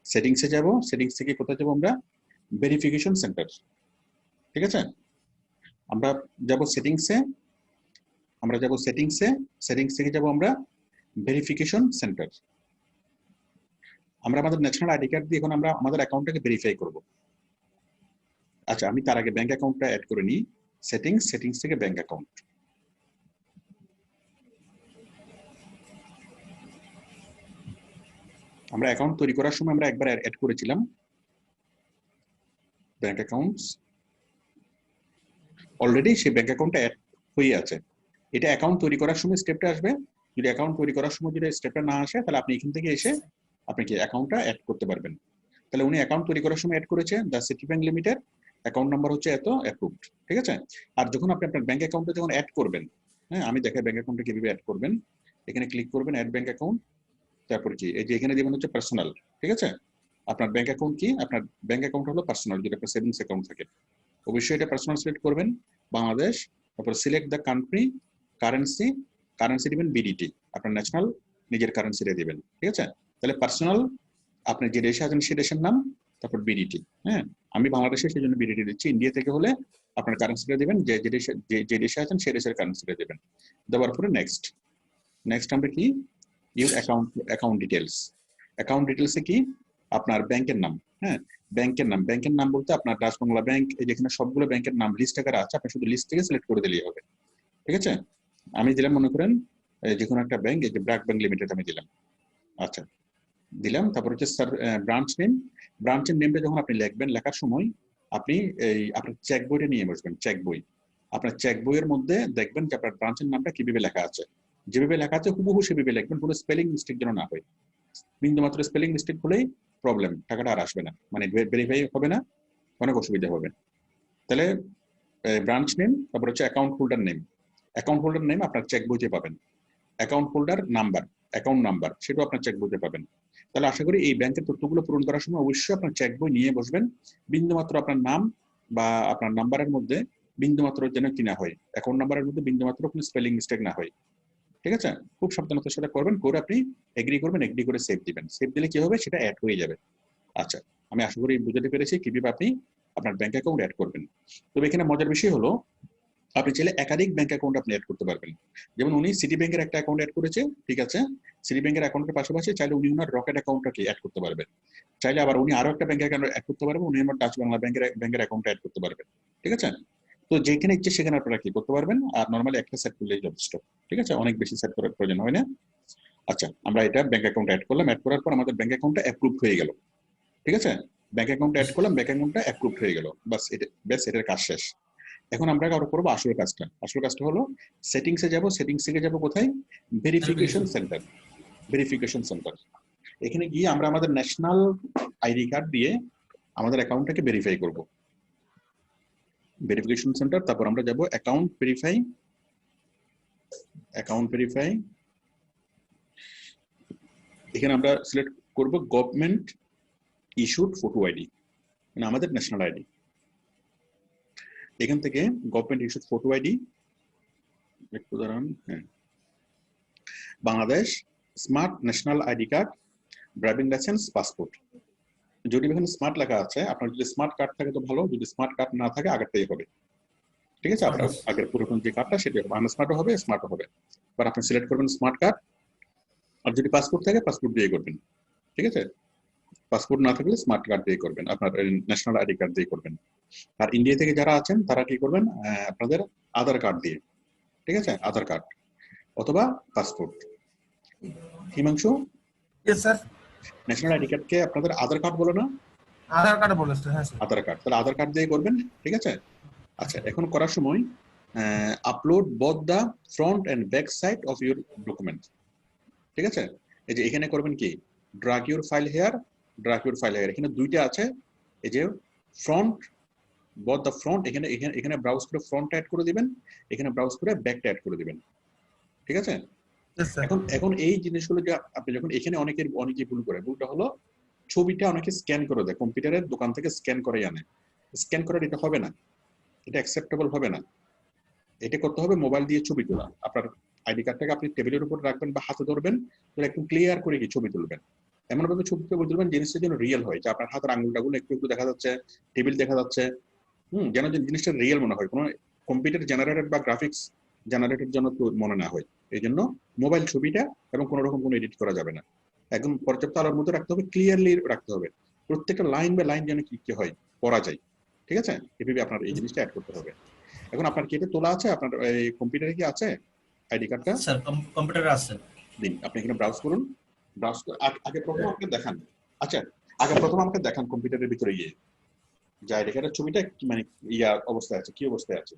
সেটিংসে যাব, সেটিংস থেকে কোথায় যাবো আমরা? ভেরিফিকেশন সেন্টার, ঠিক আছে। আমরা যাব সেটিংসে, সেটিংস থেকে যাব আমরা ভেরিফিকেশন সেন্টার। আমরা আমাদের ন্যাশনাল আইডি কার্ড দিয়ে এখন আমরা আমাদের অ্যাকাউন্টটাকে ভেরিফাই করব। আচ্ছা, আমি তার আগে ব্যাংক অ্যাকাউন্টটা অ্যাড করে নিই। সেটিংস থেকে ব্যাংক অ্যাকাউন্ট। আমরা অ্যাকাউন্ট তৈরি করার সময় আমরা একবার অ্যাড করেছিলাম ব্যাংক অ্যাকাউন্টস, অলরেডি সেই ব্যাংক অ্যাকাউন্টটা অ্যাড হয়ে আছে। এটা অ্যাকাউন্ট তৈরি করার সময় স্টেপটা আসবে। যদি অ্যাকাউন্ট তৈরি করার সময় যদি স্টেপটা না আসে, তাহলে আপনি এখান থেকে এসে আপনি কি অ্যাকাউন্টটা অ্যাড করতে পারবেন। তাহলে উনি অ্যাকাউন্ট তৈরি করার সময় অ্যাড করেছে the city bank limited, account number হচ্ছে এত, অ্যাপ্রুভড, ঠিক আছে। আর যখন আপনি আপনার ব্যাংক অ্যাকাউন্টে যখন অ্যাড করবেন, হ্যাঁ, আমি দেখাই ব্যাংক অ্যাকাউন্টে কিভাবে অ্যাড করবেন। এখানে ক্লিক করবেন অ্যাড ব্যাংক অ্যাকাউন্ট, তারপর কি এই যে এখানে দিবেন হচ্ছে পার্সোনাল, ঠিক আছে। আপনার ব্যাংক অ্যাকাউন্ট কি? আপনার ব্যাংক অ্যাকাউন্ট হলো পার্সোনাল, যেটা আপনার সেভিংস অ্যাকাউন্ট থাকে, অবশ্যই এটা পার্সোনাল সিলেক্ট করবেন, বাংলাদেশ। তারপর সিলেক্ট দ্য কান্ট্রি, কারেন্সি দিবেন বিডিটি, আপনার ন্যাশনাল নিজের কারেন্সিটা দিবেন, ঠিক আছে। তাহলে পার্সোনাল, আপনি যে দেশে আছেন সেই দেশের নাম, তারপর বিডিটি, হ্যাঁ। আমি বাংলাদেশে সেই জন্য বিডিটি দিচ্ছি। ইন্ডিয়া থেকে হলে আপনার কারেন্সিটা দিবেন, যে দেশে আছেন সেই দেশের কারেন্সিটা দিবেন। দেওয়ার পরে নেক্সট আমরা কি ইউর অ্যাকাউন্ট ডিটেলস। অ্যাকাউন্ট ডিটেলসে কি আপনার ব্যাংকের নাম, হ্যাঁ ব্যাংকের নাম বলতে আপনার ডাচ বাংলা ব্যাংক, যেখানে সবগুলো ব্যাংকের নাম লিস্ট আকারে আছে, আপনি শুধু লিস্ট থেকে সিলেক্ট করে দিলেই হবে। ঠিক আছে, আমি দিলাম মনে করেন যে কোনো একটা ব্যাংক, এই যে ব্র্যাক ব্যাংক লিমিটেড আমি দিলাম। আচ্ছা দিলাম, তারপর হচ্ছে স্যার ব্রাঞ্চের নেমটা যখন আপনি লিখবেন, লেখার সময় আপনি আপনার চেক বইটা নিয়ে বসবেন। চেক বই, আপনার চেক বইয়ের মধ্যে দেখবেন যে আপনার ব্রাঞ্চের নামটা কিভাবে লেখা আছে, যেভাবে লেখা আছে হুবহু সেভাবে লিখবেন, কোনো স্পেলিং মিস্টেক যেন না হয়। বিন্দুমাত্র স্পেলিং মিস্টেক হলেই প্রবলেম, টাকাটা আর আসবে না, মানে ভেরিফাই হবে না, অনেক অসুবিধা হবে। তাহলে ব্রাঞ্চ নেম, তারপর হচ্ছে অ্যাকাউন্ট হোল্ডার নেম আপনার চেক বইতে পাবেন। Account holder number, account number, সেটাও আপনার চেক বইতে পাবেন। তাহলে আশা করি এই ব্যাংকের তথ্যগুলো পূরণ করার সময় অবশ্যই আপনার চেক বই নিয়ে বসবেন। বিন্দুমাত্র আপনার নাম বা আপনার নাম্বারের মধ্যে বিন্দুমাত্র যেন কি না হয়, অ্যাকাউন্ট নাম্বারের মধ্যে বিন্দুমাত্র কোনো স্পেলিং মিস্টেক না হয়। ঠিক আছে, খুব সাবধানতার সাথে করবেন, করে আপনি এগ্রি করবেন, এগ্রি করে সেভ দিবেন। সেভ দিলে কি হবে, সেটা অ্যাড হয়ে যাবে। আচ্ছা, আমি আশা করি বুঝতে পেরেছি কিভাবে আপনি আপনার ব্যাংক অ্যাকাউন্ট অ্যাড করবেন। তবে এখানে মজার বিষয় হলো, আপনি চাইলে একাধিক ব্যাংক অ্যাকাউন্ট আপনি অ্যাড করতে পারবেন। যেমন উনি সিটি ব্যাংকের একটা অ্যাকাউন্ট অ্যাড করেছে, ঠিক আছে, সিটি ব্যাংকের অ্যাকাউন্টের পাশাপাশি চাইলে উনি ওনার রকেট অ্যাকাউন্টটাকে অ্যাড করতে পারবেন। চাইলে আবার উনি আরো একটা ব্যাংক অ্যাকাউন্ট অ্যাড করতে পারবেন, উনি আমার ডাচ বাংলা ব্যাংকের অ্যাকাউন্ট অ্যাড করতে পারবেন। ঠিক আছে, তো যেখানে ইচ্ছে সেখানে আপনারা কি করতে পারবেন, আর নর্মালি একটা সেট করলেই যথেষ্ট। ঠিক আছে, অনেক বেশি সেট করার প্রয়োজন হয় না। আচ্ছা, আমরা এটা ব্যাংক অ্যাকাউন্ট অ্যাড করলাম, অ্যাড করার পর আমাদের ব্যাংক অ্যাকাউন্টটা অ্যাপ্রুভ হয়ে গেল। ঠিক আছে, ব্যাংক অ্যাকাউন্ট অ্যাড করলাম, ব্যাংক অ্যাকাউন্টটা অ্যাপ্রুভ হয়ে গেল, ব্যাস এটার কাজ শেষ। এখন আমরা আরো করবো আসল কাজটা হলো সেটিংসে যাব, সেটিংস থেকে যাব কোথায়, ভেরিফিকেশন সেন্টার। এখানে গিয়ে আমরা আমাদের ন্যাশনাল আইডি কার্ড দিয়ে আমাদের অ্যাকাউন্টটাকে ভেরিফাই করব। ভেরিফিকেশন সেন্টার, তারপর আমরা যাব অ্যাকাউন্ট ভেরিফাই। এখানে আমরা সিলেক্ট করব গভর্নমেন্ট ইস্যুড ফটো আইডি, মানে আমাদের ন্যাশনাল আইডি। এখান থেকে গভর্নমেন্ট ইস্যুড ফটো আইডি, একটু দাঁড়ান, হ্যাঁ, Bangladesh smart national ID card, driving licence, passport. যদি এখানে স্মার্ট লেখা আছে, আপনার যদি স্মার্ট কার্ড থাকে তো ভালো, যদি স্মার্ট কার্ড না থাকে আগেরটাই হবে। ঠিক আছে, আপনার আগের পুরাতন যে কার্ডটা সেটা হবে, আনস্মার্টও হবে, স্মার্টও হবে। এবার আপনি সিলেক্ট করবেন স্মার্ট কার্ড, আর যদি পাসপোর্ট থাকে পাসপোর্ট দিয়ে করবেন। ঠিক আছে, পাসপোর্ট না থাকলে স্মার্ট কার্ড দিয়ে করবেন, আপনার ন্যাশনাল আইডি কার্ড দিয়ে করবেন। আর ইন্ডিয়া থেকে যারা আছেন তারা কি করবেন, আপনাদের আধার কার্ড দিয়ে। ঠিক আছে, আধার কার্ড অথবা passport. Himanshu, sir, national ID কার্ডকে আপনাদের আধার কার্ড বলে না? আধার কার্ড বলেছে, হ্যাঁ স্যার। আধার কার্ড, তাহলে আধার কার্ড দিয়ে করবেন। ঠিক আছে, আচ্ছা, এখন করার সময় upload both the front and back side of your document. ঠিক আছে, এই যে এখানে করবেন কি, ড্রাগ ইউর ফাইল হেয়ার, এখানে দুইটা আছে, এই যে ফ্রন্ট, বোথ দা ফ্রন্ট, এখানে ব্রাউজ করে ফ্রন্ট অ্যাড করে দিবেন, এখানে ব্রাউজ করে ব্যাকটা অ্যাড করে দিবেন। ঠিক আছে, এখন এই জিনিসগুলো যে আপনি যখন এখানে অনেকে ভুল করে, ভুলটা হলো ছবিটা অনেকে স্ক্যান করে দেয়, কম্পিউটারের দোকান থেকে স্ক্যান করে আনে। স্ক্যান করার এটা হবে না, এটা অ্যাকসেপ্টেবল হবে না। এটা করতে হবে মোবাইল দিয়ে ছবি তোলা। আপনার আইডি কার্ডটাকে আপনি টেবিলের উপর রাখবেন বা হাতে ধরবেন, তাহলে একদম ক্লিয়ার করে কি ছবি তুলবেন, এমন ভাবে ছবি তুলবেন জিনিসটা যেন রিয়েল হয়, যে আপনার হাতের আঙুলটাগুলো একটু একটু দেখা যাচ্ছে, টেবিল দেখা যাচ্ছে, যেন জিনিসটা রিয়েল মনে হয়, কোনো কম্পিউটার জেনারেটেড বা গ্রাফিক্স জেনারেটেড যেন মনে না হয়। এই জন্য মোবাইল ছবিটা এবং কোনো রকম কোনো এডিট করা যাবে না, একদম পর্যাপ্ত আলোর মধ্যে রাখতে হবে, ক্লিয়ারলি রাখতে হবে, প্রত্যেকটা লাইন বাই লাইন যেন কি হয় পড়া যায়। ঠিক আছে, এভাবে আপনার এই জিনিসটা অ্যাড করতে হবে। এখন আপনার কি এটা তোলা আছে, আপনার এই কম্পিউটারে কি আছে আইডি কার্ডটা? স্যার কম্পিউটারে আছে। দিন, আপনি এখানে ব্রাউজ করুন, ব্রাউজ আগে প্রথম আমাকে দেখান। আচ্ছা, আগে প্রথম আমাকে দেখান কম্পিউটারের ভিতরে গিয়ে যে আইডি কার্ডের ছবিটা মানে অবস্থায় আছে, কি অবস্থায় আছে।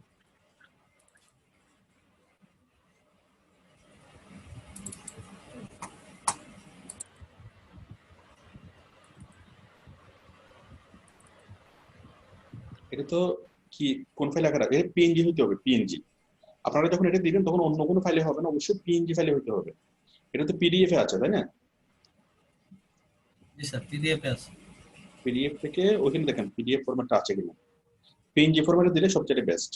এটা তো কি কোন ফাইল আকারে, এটা পিএনজি হতে হবে, পিএনজি। আপনারা যখন এটা দিবেন তখন অন্য কোনো ফাইলে হবে না, অবশ্যই পিএনজি ফাইলে হতে হবে। এটা তো পিডিএফ এ আছে, তাই না? জি স্যার, পিডিএফ এ আছে। পিডিএফ থেকে ওখানে দেখেন পিডিএফ ফরম্যাটটা আছে কিনা, পিএনজি ফরম্যাটে দিলে সবচেয়ে বেস্ট।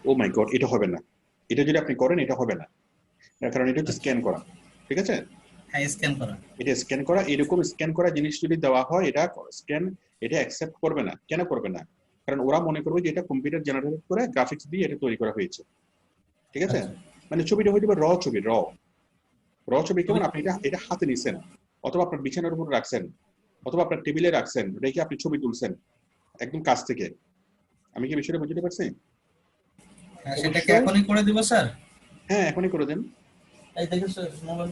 ও মাই গড, এটা হবে না, এটা যদি আপনি করেন এটা হবে না। কারণ এটা হচ্ছে স্ক্যান করা, ঠিক আছে? হ্যাঁ, স্ক্যান করা। এটা স্ক্যান করা, এরকম স্ক্যান করা জিনিস যদি দেওয়া হয়, এটা স্ক্যান, এটা অ্যাকসেপ্ট করবে না। কেন করবে না? কারণ ওরা মনে করবে যে এটা কম্পিউটার জেনারেট করে গ্রাফিক্স দিয়ে এটা তৈরি করা হয়েছে, ঠিক আছে? আচ্ছা। মানে ছবিটা হয়ে যাবে র ছবি, র ছবি। কেমন আপনি এটা এটা হাতে নিছেন, অথবা আপনার বিছানার উপর রাখছেন, অথবা আপনার টেবিলে রাখছেন, রেখে আপনি ছবি তুলছেন একদম কাছ থেকে। আমি কি বিষয়টা বুঝতে পারছি? হ্যাঁ, সেটা কি অবশ্যই। এখনই করে দিব স্যার? হ্যাঁ, এখনই করে দেন। এই দেখুন স্যার, মোবাইল।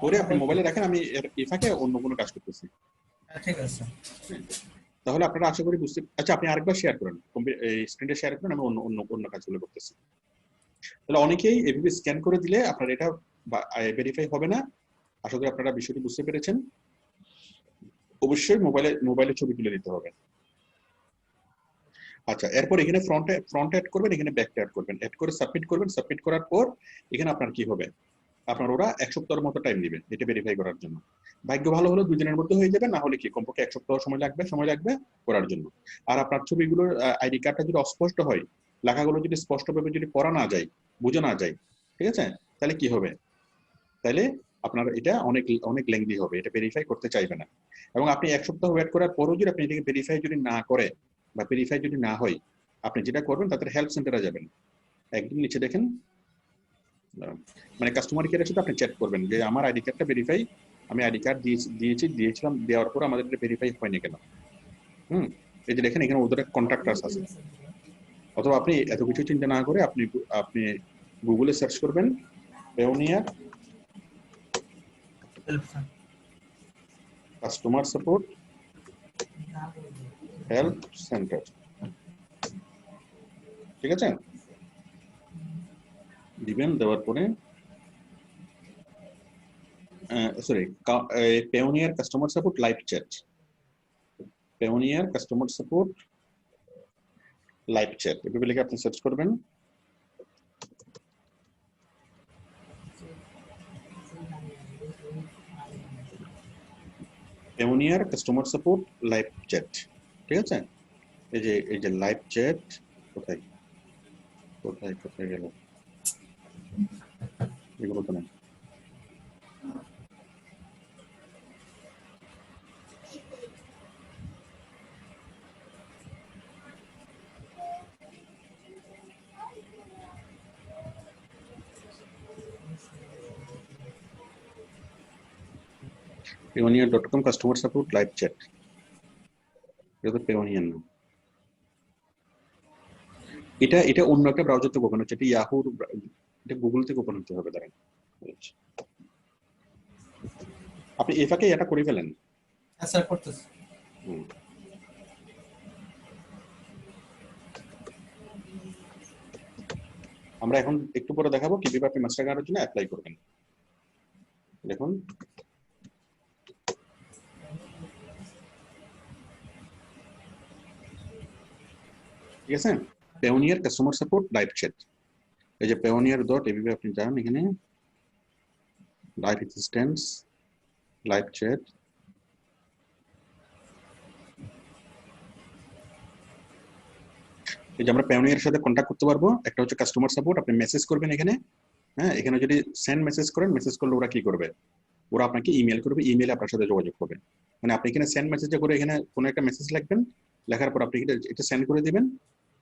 করে আপনি মোবাইলে রাখেন, আমি এই ফাঁকে অন্য কোনো কাজ করতেছি। হ্যাঁ, ঠিক আছে। তাহলে আপনারা আশা করি বুঝতে, আচ্ছা আপনি আরেকবার শেয়ার করেন, স্ক্রিনটা শেয়ার করেন, আমি অন্য অন্য অন্য কাজগুলো করতেছি। তাহলে অনেকেই এভাবে স্ক্যান করে দিলে আপনার এটা ভেরিফাই হবে না। আশা করি আপনারা বিষয়টি বুঝতে পেরেছেন। অবশ্যই মোবাইলে ছবি তুলে দিতে হবে। আচ্ছা, এরপর এখানে ফ্রন্ট অ্যাড করবেন, এখানে ব্যাক অ্যাড করবেন, অ্যাড করে সাবমিট করবেন। সাবমিট করার পর এখানে আপনার কি হবে, আপনার ওরা 1 সপ্তাহের মতো টাইম দিবে এটা ভেরিফাই করার জন্য। ভাগ্য ভালো হলে 2 দিনের মধ্যে হয়ে যাবে, না হলে কি কমপক্ষে 1 সপ্তাহ সময় লাগবে করার জন্য। আর আপনার ছবিগুলোর আইডি কার্ডটা যদি অস্পষ্ট হয়, লেখাগুলো যদি স্পষ্টভাবে যদি পড়া না যায়, বোঝা না যায়, ঠিক আছে, তাহলে কি হবে? তাহলে আপনার এটা অনেক অনেক লেংদি হবে, এটা ভেরিফাই করতে চাইবে না। এবং আপনি 1 সপ্তাহ ওয়েট করার পরও যদি আপনি এটাকে ভেরিফাই যদি না করে বা ভেরিফাই যদি না হয়, আপনি যেটা করবেন তাদের হেল্প সেন্টারে যাবেন। একদম নিচে দেখেন, মানে কাস্টমার কেয়ারের সাথে আপনি চ্যাট করবেন যে আমার আইডি কার্ডটা ভেরিফাই, আমি আইডি কার্ড দিয়েছিলাম, দেওয়ার পর আমাদের এটা ভেরিফাই হয়নি কেন। এই যে দেখেন এখানে ওদের কন্ট্রাক্টার্স আছে। অথবা আপনি এত কিছু চিন্তা না করে আপনি আপনি গুগলে সার্চ করবেন Payoneer customer support help centre, ঠিক আছে? দিবেন, দেওয়ার পরে sorry, Payoneer customer support live chat, Payoneer customer support live chat, এভাবে লিখে আপনি সার্চ করবেন। Payoneer customer support live chat, ঠিক আছে? এই যে লাইভ চ্যাট, কোথায় কোথায় কোথায় গেল এগুলো তো না। পেওনিয়ার.com কাস্টমার সাপোর্ট লাইভ চ্যাট, এটা তো পেওনিয়ার না। এটা এটা অন্য একটা ব্রাউজার থেকে ওপেন হচ্ছে, এটা ইয়াহুর, এটা গুগল থেকে ওপেন হতে হবে। দাঁড়ান, আপনি এই ফাঁকে এটা করে ফেলেন। হ্যাঁ স্যার, করতেছি। আমরা এখন একটু পরে দেখাবো কিভাবে আপনি মাস্টার কার্ডের জন্য অ্যাপ্লাই করবেন। দেখুন, ঠিক আছে? Payoneer customer support live chat, এই যে payoneer.abb আপনি যান, এখানে লাইভ অ্যাসিস্ট্যান্স লাইভ চ্যাট, এই যে আমরা পেওনিয়ারের সাথে কন্ট্যাক্ট করতে পারবো। একটা হচ্ছে কাস্টমার সাপোর্ট, আপনি মেসেজ করবেন এখানে। হ্যাঁ, এখানে যদি সেন্ড মেসেজ করেন, মেসেজ করলে ওরা কি করবে, ওরা আপনাকে ইমেল করবে, ইমেলে আপনার সাথে যোগাযোগ করবে। মানে আপনি এখানে সেন্ড মেসেজে করে এখানে কোনো একটা মেসেজ লিখবেন, লেখার পর আপনি এটা সেন্ড করে দিবেন,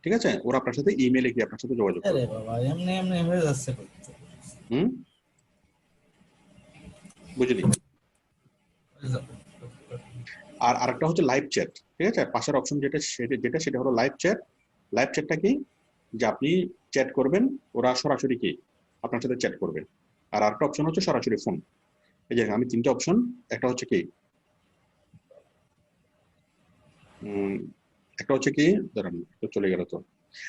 ঠিক আছে? ওরা আপনার সাথে ইমেলে গিয়ে আপনার সাথে যোগাযোগ আরে করবে। বাবা, এমনি এমনি হয়ে যাচ্ছে করতে। বুঝলি? আর আরেকটা হচ্ছে লাইভ চ্যাট, ঠিক আছে? পাশের অপশন সেটা হলো লাইভ চ্যাট। লাইভ চ্যাটটা কি, যে আপনি চ্যাট করবেন, ওরা সরাসরি কি আপনার সাথে চ্যাট করবে। আর আরেকটা অপশন হচ্ছে সরাসরি ফোন। এই যে আমি 3টে অপশন, একটা হচ্ছে কি একটা হচ্ছে কি, দাঁড়ান তো চলে গেল তো।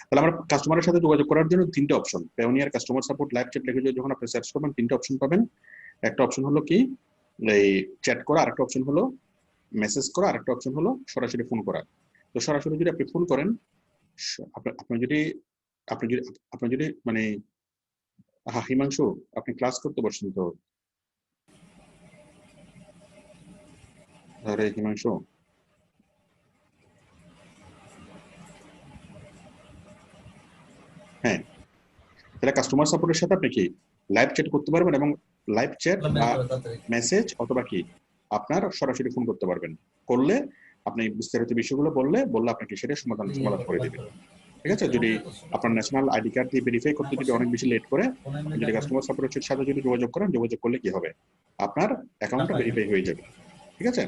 তাহলে আমরা কাস্টমারের সাথে যোগাযোগ করার জন্য 3টে option, Payoneer customer support live chat লিখে যখন আপনি সার্চ করবেন 3টে অপশন পাবেন। একটা অপশন হলো কি এই চ্যাট করা, আরেকটা অপশন হলো মেসেজ করা, আরেকটা অপশন হলো সরাসরি ফোন করা। তো সরাসরি যদি আপনি ফোন করেন, আপনি যদি আপনি যদি আপনি যদি মানে হিমাংশু, আপনি ক্লাস করতে বসছেন তো? আরে হিমাংশু, হ্যাঁ, তাহলে কাস্টমার সাপোর্টের সাথে আপনি কি লাইভ চ্যাট করতে পারবেন এবং লাইভ চ্যাট তাহলে বা mail করো তাড়াতাড়ি। মেসেজ অথবা কি আপনার সরাসরি ফোন করতে পারবেন। করলে আপনি বিস্তারিত বিষয়গুলো বললে আপনাকে সেটা সমাধান করে দিবে। ঠিক আছে? যদি আপনার ন্যাশনাল আইডি কার্ড দিয়ে ভেরিফাই করতে যদি অনেক বেশি লেট করে, আপনি যদি কাস্টমার সাপোর্টের সাথে যদি যোগাযোগ করেন, যোগাযোগ করলে কি হবে, আপনার অ্যাকাউন্টটা ভেরিফাই হয়ে যাবে। ঠিক আছে?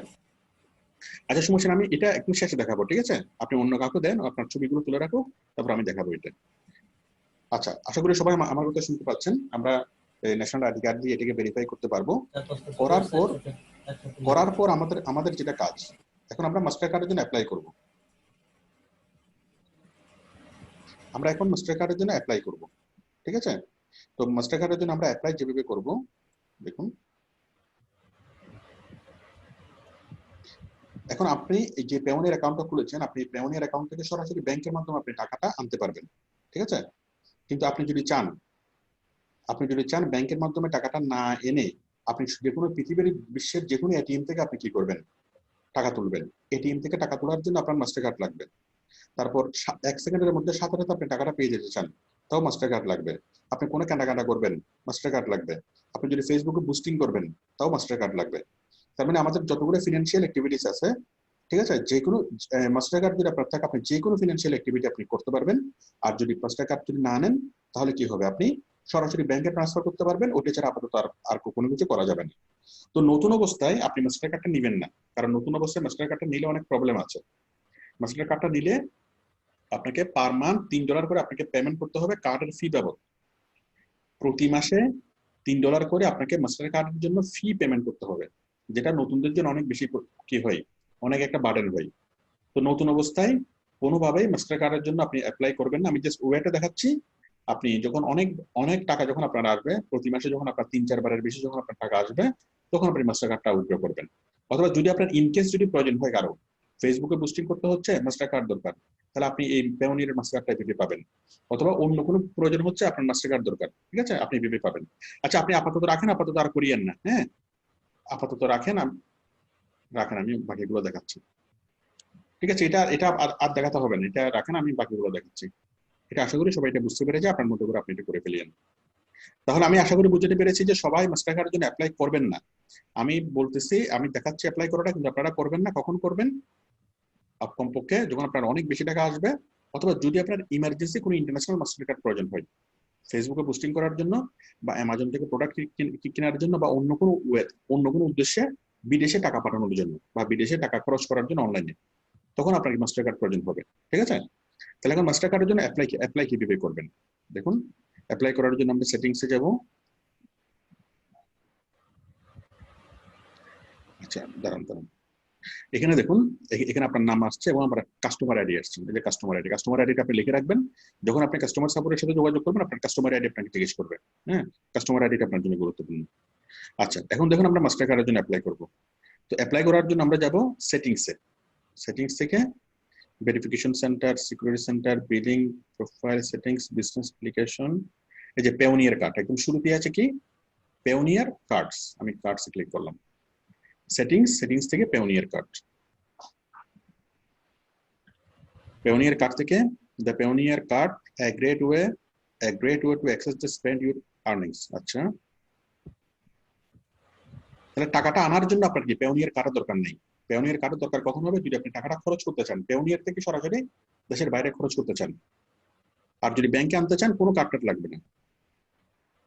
আচ্ছা সমস্যা না, আমি এটা একটু শেষে দেখাবো। ঠিক আছে? আপনি অন্য কাউকে দেন, আপনার ছবিগুলো তুলে রাখো, তারপর আমি দেখাবো এটা। আচ্ছা, আশা করি সবাই আমার কথা শুনতে পাচ্ছেন। আমরা ন্যাশনাল আইডি কার্ড দিয়ে এটাকে ভেরিফাই করতে পারবো। করার পর আমাদের যেটা কাজ, এখন আমরা মাস্টার কার্ডের জন্য অ্যাপ্লাই করব। আমরা এখন মাস্টার কার্ডের জন্য অ্যাপ্লাই করব। ঠিক আছে? তো মাস্টার কার্ডের জন্য আমরা অ্যাপ্লাই যেভাবে করব, দেখুন এখন আপনি এই যে পেওনিয়ার অ্যাকাউন্টটা খুলেছেন, আপনি পেওনিয়ার অ্যাকাউন্ট থেকে সরাসরি ব্যাংকের মাধ্যমে আপনি টাকাটা আনতে পারবেন। ঠিক আছে? কিন্তু আপনি যদি চান ব্যাংকের মাধ্যমে টাকাটা না এনে আপনি যে কোনো পৃথিবীর বিশ্বের যে কোনো এটিএম থেকে আপনি কি করবেন, টাকা তুলবেন। এটিএম থেকে টাকা তোলার জন্য আপনার মাস্টার কার্ড লাগবে। তারপর 1 সেকেন্ডের মধ্যে সাথে আপনি টাকাটা পেয়ে যেতে চান, তাও মাস্টার কার্ড লাগবে। আপনি কোনো কেনাকাটা করবেন, মাস্টার কার্ড লাগবে। আপনি যদি ফেসবুকে বুস্টিং করবেন, তাও মাস্টার কার্ড লাগবে। তার মানে আমাদের যতগুলো ফিনান্সিয়াল অ্যাক্টিভিটিস আছে, ঠিক আছে, যে কোনো মাস্টার কার্ড যদি আপনার থাকে, আপনি যে কোনো ফিনান্সিয়াল অ্যাক্টিভিটি আপনি করতে পারবেন। আর যদি মাস্টার কার্ড যদি না নেন, তাহলে কি হবে, আপনি সরাসরি ব্যাংকে ট্রান্সফার করতে পারবেন। ওটা ছাড়া আপাতত আর কোনো কিছু করা যাবে না। তো নতুন অবস্থায় আপনি মাস্টার কার্ডটা নেবেন না, কারণ নতুন অবস্থায় মাস্টার কার্ডটা নিলে অনেক প্রবলেম আছে। মাস্টার কার্ডটা নিলে আপনাকে পার মান্থ $3 করে আপনাকে পেমেন্ট করতে হবে কার্ডের ফি বাবদ। প্রতি মাসে $3 করে আপনাকে মাস্টার কার্ডের জন্য ফি পেমেন্ট করতে হবে, যেটা নতুনদের জন্য অনেক বেশি কি হয়, অনেক একটা বার্ডেন হয়। তো নতুন অবস্থায় কোনোভাবেই মাস্টার কার্ডের জন্য আপনি অ্যাপ্লাই করবেন না। আমি জাস্ট ওয়েটা দেখাচ্ছি। আপনি যখন অনেক টাকা যখন আপনার আসবে, প্রতি মাসে যখন আপনার 3-4 বারের বেশি যখন আপনার টাকা আসবে, তখন আপনি মাস্টার কার্ডটা উইথড্র করবেন। অথবা যদি আপনার ইনকেস যদি প্রয়োজন হয়, কারো ফেসবুকে বুস্টিং করতে হচ্ছে, মাস্টার কার্ড দরকার, তাহলে আপনি এই পেওনিয়ার মাস্টার কার্ডটা এভাবে পাবেন। অথবা অন্য কোনো প্রয়োজন হচ্ছে, আপনার মাস্টার কার্ড দরকার, ঠিক আছে, আপনি এভাবে পাবেন। আচ্ছা, আপনি আপাতত রাখেন, আপাতত আর করিয়েন না। হ্যাঁ, আপাতত রাখেন, আমি বাকিগুলো দেখাচ্ছি। ঠিক আছে? এটা আর দেখাতে হবে না, এটা রাখেন, আমি বাকিগুলো দেখাচ্ছি। এটা আশা করি সবাই এটা বুঝতে পেরেছে, আপনার মতো করে আপনি এটা করে ফেলেন। তাহলে আমি আশা করি বুঝতে পেরেছি যে সবাই মাস্টার কার্ডের জন্য অ্যাপ্লাই করবেন না। আমি বলতেছি, আমি দেখাচ্ছি অ্যাপ্লাই করাটা, কিন্তু আপনারা করবেন না। কখন করবেন? কমপক্ষে যখন আপনার অনেক বেশি টাকা আসবে, অথবা যদি আপনার ইমার্জেন্সি কোনো ইন্টারন্যাশনাল মাস্টার কার্ড প্রয়োজন হয়, ফেসবুকে পোস্টিং করার জন্য বা অ্যামাজন থেকে প্রোডাক্ট কেনার জন্য বা অন্য কোনো উদ্দেশ্যে বিদেশে টাকা পাঠানোর জন্য বা বিদেশে টাকা খরচ করার জন্য অনলাইনে, তখন আপনার মাস্টার কার্ড প্রয়োজন হবে। ঠিক আছে? তাহলে এখন মাস্টার কার্ডের জন্য অ্যাপ্লাই কিভাবে করবেন দেখুন। অ্যাপ্লাই করার জন্য আমরা সেটিংসে যাব। আচ্ছা, দাঁড়ান। এখানে দেখুন, এখানে আপনার নাম আসছে এবং আপনার কাস্টমার আইডি আসছে। এই যে কাস্টমার আইডিটা আপনি লিখে রাখবেন। যখন আপনি কাস্টমার সাপোর্টের সাথে যোগাযোগ করবেন, আপনার কাস্টমার আইডি আপনাকে জিজ্ঞেস করবে। হ্যাঁ, কাস্টমার আইডিটা আপনার জন্য গুরুত্বপূর্ণ। আচ্ছা, এখন দেখুন আমরা মাস্টার কার্ডের জন্য অ্যাপ্লাই করব। তো অ্যাপ্লাই করার জন্য আমরা যাব সেটিংস থেকে verification centre, security centre, billing, profile settings, business application, এই যে পেওনিয়ার কার্ড একদম শুরুতে আছে কি, পেওনিয়ার কার্ডস। আমি কার্ডস ক্লিক করলাম। সেটিংস থেকে পেওনিয়ার কার্ড থেকে the Payoneer card, a great way to access the spend your earnings. আচ্ছা, তাহলে টাকাটা আনার জন্য আপনার কি পেওনিয়ার কার্ডের দরকার নেই। পেওনিয়ার কার্ডের দরকার কখন হবে? যদি আপনি টাকাটা খরচ করতে চান, পেওনিয়ার থেকে সরাসরি দেশের বাইরে খরচ করতে চান। আর যদি ব্যাংকে আনতে চান, কোনো কার্ড লাগবে না।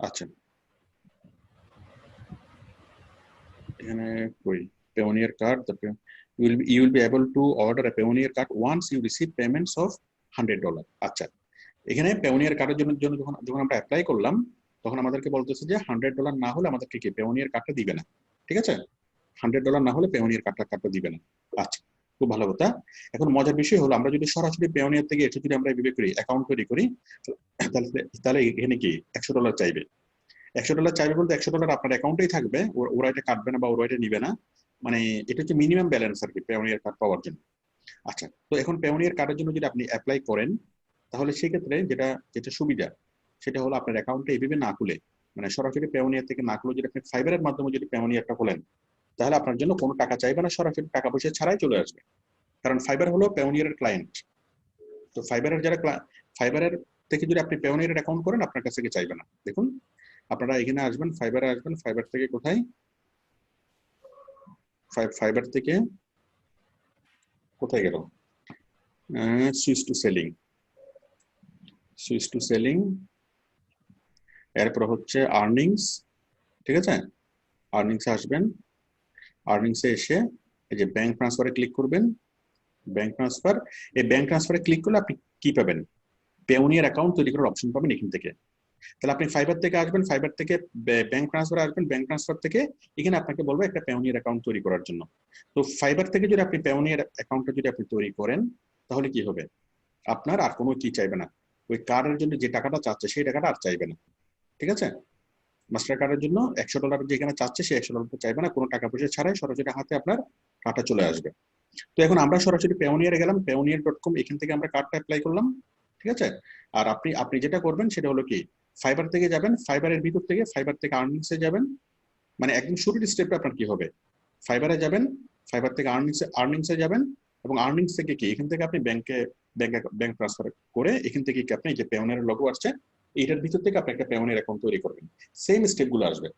আচ্ছা, এখানে কই Payoneer card, you will be able to order a Payoneer card once you receive payments of $100. আচ্ছা, এখানে Payoneer কার্ডের জন্য যখন আমরা অ্যাপ্লাই করলাম, তখন আমাদেরকে বলতেছে যে $100 না হলে আমাদেরকে কি Payoneer কার্ডটা দিবে না। ঠিক আছে? $100 না হলে Payoneer কার্ডটা দিবে না। আচ্ছা, খুব ভালো কথা। এখন মজার বিষয় হলো, আমরা যদি সরাসরি Payoneer থেকে এসে যদি আমরা এইভাবে করি, অ্যাকাউন্ট তৈরি করি, তাহলে এখানে কি $100 চাইবে। $100 চাইবে বলতে $100 আপনার অ্যাকাউন্টেই থাকবে, ওরা এটা কাটবে না বা ওরা এটা নিবে না। মানে এটা হচ্ছে মিনিমাম ব্যালেন্স আর কি Payoneer কার্ড পাওয়ার জন্য। আচ্ছা, তো এখন Payoneer কার্ডের জন্য যদি আপনি অ্যাপ্লাই করেন, তাহলে সেক্ষেত্রে যেটা সুবিধা, সেটা হলো আপনার অ্যাকাউন্টে এইভাবে না খুলে, মানে সরাসরি Payoneer থেকে না খুলে যদি আপনি ফাইবারের মাধ্যমে যদি Payoneerটা খোলেন, তাহলে আপনার জন্য কোনো টাকা চাইবে না, সরাসরি টাকা পয়সা ছাড়াই চলে আসবে। কারণ ফাইবার হলো Payoneer এর ক্লায়েন্ট। তো ফাইবারের থেকে যদি আপনি Payoneer অ্যাকাউন্ট করেন, আপনার কাছ থেকে চাইবে না। দেখুন, আপনারা এখানে আসবেন, ফাইবারে আসবেন। ফাইবার থেকে কোথায়, ফাইবার থেকে কোথায় গেল, switch to selling, switch to selling, এরপর হচ্ছে আর্নিংস। ঠিক আছে, আর্নিংসে আসবেন। আর্নিংসে এসে এই যে ব্যাংক ট্রান্সফারে ক্লিক করবেন। ব্যাংক ট্রান্সফার, এই ব্যাংক ট্রান্সফারে ক্লিক করলে আপনি কি পাবেন, পেওনিয়ার অ্যাকাউন্ট তৈরি করার অপশন পাবেন এখান থেকে। তাহলে আপনি ফাইবার থেকে আসবেন, ফাইবার থেকে ব্যাংক ট্রান্সফারে আসবেন, ব্যাংক ট্রান্সফার থেকে এখানে আপনাকে বলবো একটা পেওনিয়ার অ্যাকাউন্ট তৈরি করার জন্য। তো ফাইবার থেকে যদি আপনি পেওনিয়ার অ্যাকাউন্টটা যদি আপনি তৈরি করেন, তাহলে কি হবে, আপনার আর কোনো কি চাইবে না, ওই কার্ডের জন্য যে টাকাটা চাচ্ছে সেই টাকাটা আর চাইবে না। ঠিক আছে, মাস্টার কার্ডের জন্য $100 যেখানে চাচ্ছে সেই $100 চাইবে না, কোনো টাকা পয়সা ছাড়াই সরাসরি হাতে আপনার টাকা চলে আসবে। তো এখন আমরা সরাসরি পেওনিয়ারে গেলাম, payoneer.com, এখান থেকে আমরা কার্ডটা অ্যাপ্লাই করলাম। ঠিক আছে, আর আপনি আপনি যেটা করবেন সেটা হলো কি, ফাইবার থেকে যাবেন, ফাইবারের ভিতর থেকে ফাইবার থেকে আর্নিংসে যাবেন। মানে একদম শুরুর স্টেপটা আপনার কি হবে, ফাইবারে যাবেন, ফাইবার থেকে আর্নিংসে যাবেন, এবং আর্নিংস থেকে কি এখান থেকে আপনি ব্যাংক ট্রান্সফার করে এখান থেকে কি আপনি যে পেওনিয়ার লোগো আসছে এইটার ভিতর থেকে আপনি একটা পেওনিয়ার অ্যাকাউন্ট তৈরি করবেন। সেম স্টেপগুলো আসবে,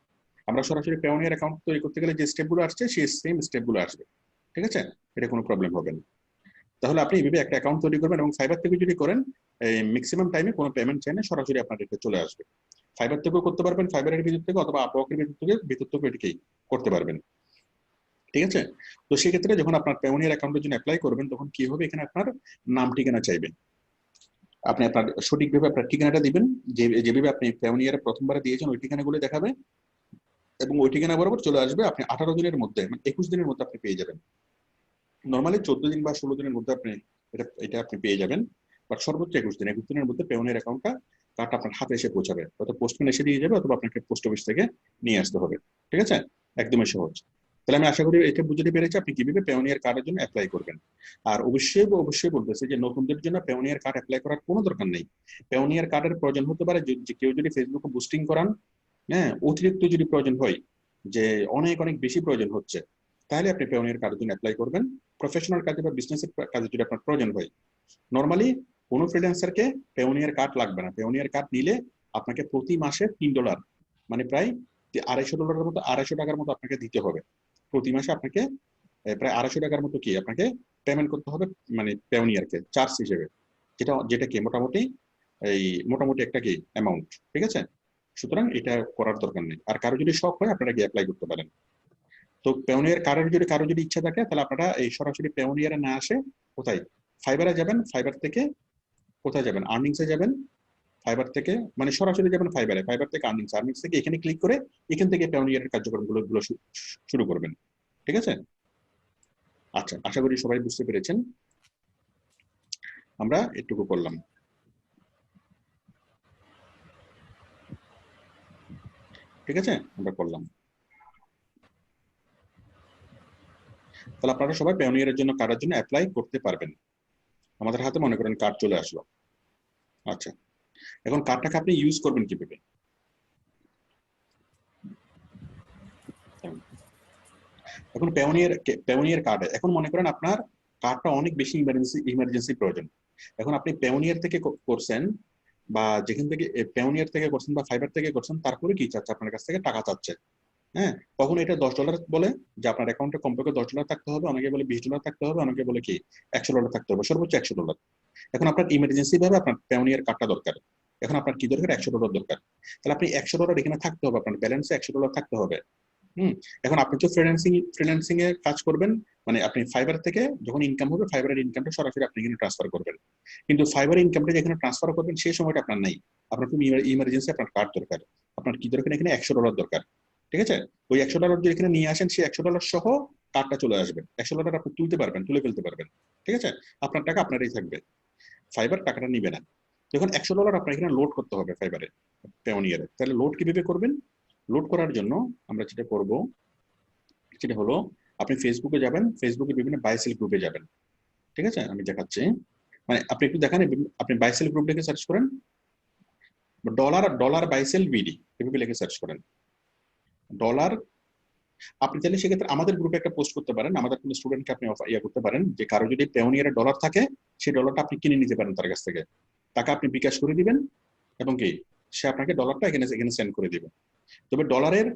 আমরা সরাসরি পেওনিয়ার অ্যাকাউন্ট তৈরি করতে গেলে যে স্টেপগুলো আসছে সেই সেম স্টেপগুলো আসবে। ঠিক আছে, এটা কোনো প্রবলেম হবে না। তাহলে আপনি এইভাবে একটা অ্যাকাউন্ট তৈরি করবেন, এবং ফাইবার থেকে যদি করেন ম্যাক্সিমাম টাইমে কোনো পেমেন্ট চাই না, সরাসরি আপনার এটা চলে আসবে। ফাইবার থেকেও করতে পারবেন, ফাইবারের ভিতর থেকে, অথবা আপওয়ার্কের ভিতর থেকে এটাকেই করতে পারবেন। ঠিক আছে, তো সেক্ষেত্রে যখন আপনার পেওনিয়ার অ্যাকাউন্টের জন্য অ্যাপ্লাই করবেন, তখন কি হবে, এখানে আপনার নাম ঠিকানা চাইবেন। আপনি আপনার সঠিকভাবে আপনার ঠিকানাটা দিবেন, যেভাবে আপনি পেওনিয়ারে প্রথমবার দিয়েছেন ওই ঠিকানাগুলো দেখাবে, এবং ওই ঠিকানা বরাবর চলে আসবে। আপনি 18 দিনের মধ্যে, মানে 21 দিনের মধ্যে আপনি পেয়ে যাবেন। নর্মালি 14 দিন বা 16 দিনের মধ্যে আপনি এটা আপনি পেয়ে যাবেন, বাট সর্বোচ্চ 21 দিনের মধ্যে পেওনিয়ার অ্যাকাউন্টটা কার্ডটা আপনার হাতে এসে পৌঁছাবে, হয়তো পোস্টম্যান এসে দিয়ে যাবে, অথবা আপনাকে পোস্ট অফিস থেকে নিয়ে আসতে হবে। ঠিক আছে, একদমই সহজ। তাহলে আমি আশা করি এটা বুঝতে পেরেছি আপনি কিভাবে পেওনিয়ার কার্ডের জন্য অ্যাপ্লাই করবেন। আর অবশ্যই বলতেছে যে নতুনদের জন্য পেওনিয়ার কার্ড অ্যাপ্লাই করার কোনো দরকার নেই। পেওনিয়ার কার্ডের প্রয়োজন হতে পারে যে কেউ যদি ফেসবুকে বুস্টিং করান, হ্যাঁ, অতিরিক্ত যদি প্রয়োজন হয়, যে অনেক অনেক বেশি প্রয়োজন হচ্ছে, তাহলে আপনি পেওনিয়ার কার্ডের জন্য অ্যাপ্লাই করবেন। প্রফেশনাল কাজে বা বিজনেসের কাজে যদি আপনার প্রয়োজন হয়, নর্মালি কোনো ফ্রিল্যান্সারকে পেওনিয়ার কার্ড লাগবে না। পেওনিয়ার কার্ড নিলে আপনাকে প্রতি মাসে $3, মানে প্রায় $250 মতো, $250 মতো আপনাকে দিতে হবে প্রতি মাসে। আপনাকে প্রায় $250 মতো কি আপনাকে পেমেন্ট করতে হবে, মানে পেওনিয়ারকে চার্জ হিসেবে, যেটা কি মোটামুটি একটা কি অ্যামাউন্ট। ঠিক আছে, সুতরাং এটা করার দরকার নেই। আর কারো যদি শখ হয় আপনারা কি অ্যাপ্লাই করতে পারেন। তো পেওনিয়ার কারো যদি ইচ্ছা থাকে, তাহলে আপনারা এই সরাসরি পেওনিয়ারে না আসে কোথায়, ফাইবারে যাবেন, ফাইবার থেকে কোথায় যাবেন, আর্নিংসে যাবেন। ফাইবার থেকে মানে সরাসরি যাবেন ফাইবারে, ফাইবার থেকে আর্নিংস থেকে এখানে ক্লিক করে এখান থেকে পেওনিয়ারের কার্যক্রমগুলো শুরু করবেন। ঠিক আছে, আচ্ছা, আশা করি সবাই বুঝতে পেরেছেন। আমরা এটুকু করলাম। ঠিক আছে, আমরা করলাম। তাহলে আপনারা সবাই পেওনিয়ারের জন্য কার্ডের জন্য অ্যাপ্লাই করতে পারবেন। আমাদের হাতে মনে করেন কার্ড চলে আসলো। আচ্ছা, এখন কার্ডটাকে আপনি ইউজ করবেন কিভাবে। এখন পেওনিয়ার কার্ড, এখন মনে করেন আপনার কার্ডটা অনেক বেশি ইমার্জেন্সি প্রয়োজন। এখন আপনি পেওনিয়ার থেকে করছেন, বা যেখান থেকে পেওনিয়ার থেকে করছেন বা ফাইবার থেকে করছেন, তারপরে কি চাচ্ছে, আপনার কাছ থেকে টাকা চাচ্ছে। হ্যাঁ, কখন এটা $10 বলে যে আপনার অ্যাকাউন্টে কমপক্ষে $10 থাকতে হবে, অনেকে বলে $20 থাকতে হবে, অনেকে বলে কি $100 থাকতে হবে, সর্বোচ্চ $100। এখন আপনার ইমার্জেন্সি ভাবে আপনার পেওনিয়ার কার্ডটা দরকার, এখন আপনার কি দরকার, $100 দরকার। তাহলে আপনি $100 এখানে থাকতে হবে, আপনার ব্যালেন্সে $100 থাকতে হবে। এখন আপনি তো ফ্রিল্যান্সিং এ কাজ করবেন, মানে আপনি ফাইবার থেকে যখন ইনকাম হবে, ফাইবারের ইনকামটা সরাসরি আপনি এখানে ট্রান্সফার করবেন। কিন্তু ফাইবারের ইনকামটা যেখানে ট্রান্সফার করবেন সেই সময়টা আপনার নাই, আপনার খুব ইমার্জেন্সি আপনার কার্ড দরকার। আপনার কি দরকার, এখানে $100 দরকার। ঠিক আছে, ওই $100 যদি এখানে নিয়ে আসেন, সেই $100 সহ কার্ডটা চলে আসবে। $100 আপনি তুলে ফেলতে পারবেন। ঠিক আছে, আপনার টাকা আপনারই থাকবে, ফাইবার টাকাটা নিবে না। যখন $100 আপনার এখানে লোড করতে হবে ফাইবারে, পেওনিয়ারে, তাহলে লোড কিভাবে করবেন। লোড করার জন্য আমরা যেটা করব সেটা হলো, আপনি ফেসবুকে যাবেন, ফেসবুকে বিভিন্ন বাইসেল গ্রুপে যাবেন। ঠিক আছে, আমি দেখাচ্ছি, মানে আপনি একটু দেখান, আপনি বাইসেল গ্রুপ লিখে সার্চ করেন, $বাইসেল বিডি এভাবে লিখে সার্চ করেন ডলার। আপনি চাইলে সেক্ষেত্রে আমাদের গ্রুপে একটা পোস্ট করতে পারেন, আমাদের কোনো স্টুডেন্টকে আপনি করতে পারেন যে কারো যদি পেওনিয়ারে $, থাকে সেই $টা আপনি কিনে নিতে পারেন তার কাছ থেকে, টাকা আপনি বিকাশ করে দিবেন, এবং কি সে আপনাকে ডলারটা এখানে এখানে সেন্ড করে দিবে। তবে ডলারের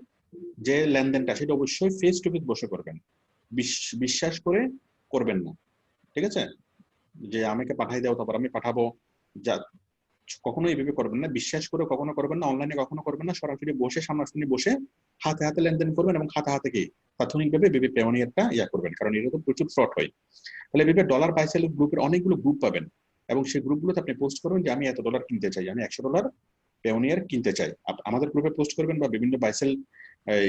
যে লেনদেনটা সেটা অবশ্যই ফেস টু ফেস বসে করবেন, বিশ্বাস করে করবেন না, ঠিক আছে? যে আমাকে পাঠাই দাও তারপর আমি পাঠাবো, যা কখনো এইভাবে করবেন না, বিশ্বাস করে কখনো করবেন না, অনলাইনে কখনো করবেন না। সরাসরি বসে সামনাসামনি বসে হাতে হাতে লেনদেন করবেন এবং হাতে হাতে কি তাৎক্ষণিকভাবে বিবি পেওনিয়ারটা করবেন, কারণ এটা তো প্রচুর ফ্রড হয়। তাহলে বিবি ডলার বাই সেল গ্রুপের অনেকগুলো গ্রুপ পাবেন এবং সেই গ্রুপগুলোতে আপনি পোস্ট করবেন যে আমি এত ডলার কিনতে চাই, আমি $100 পেওনিয়ার কিনতে চাই। আমাদের গ্রুপে পোস্ট করবেন বা বিভিন্ন বাইসেল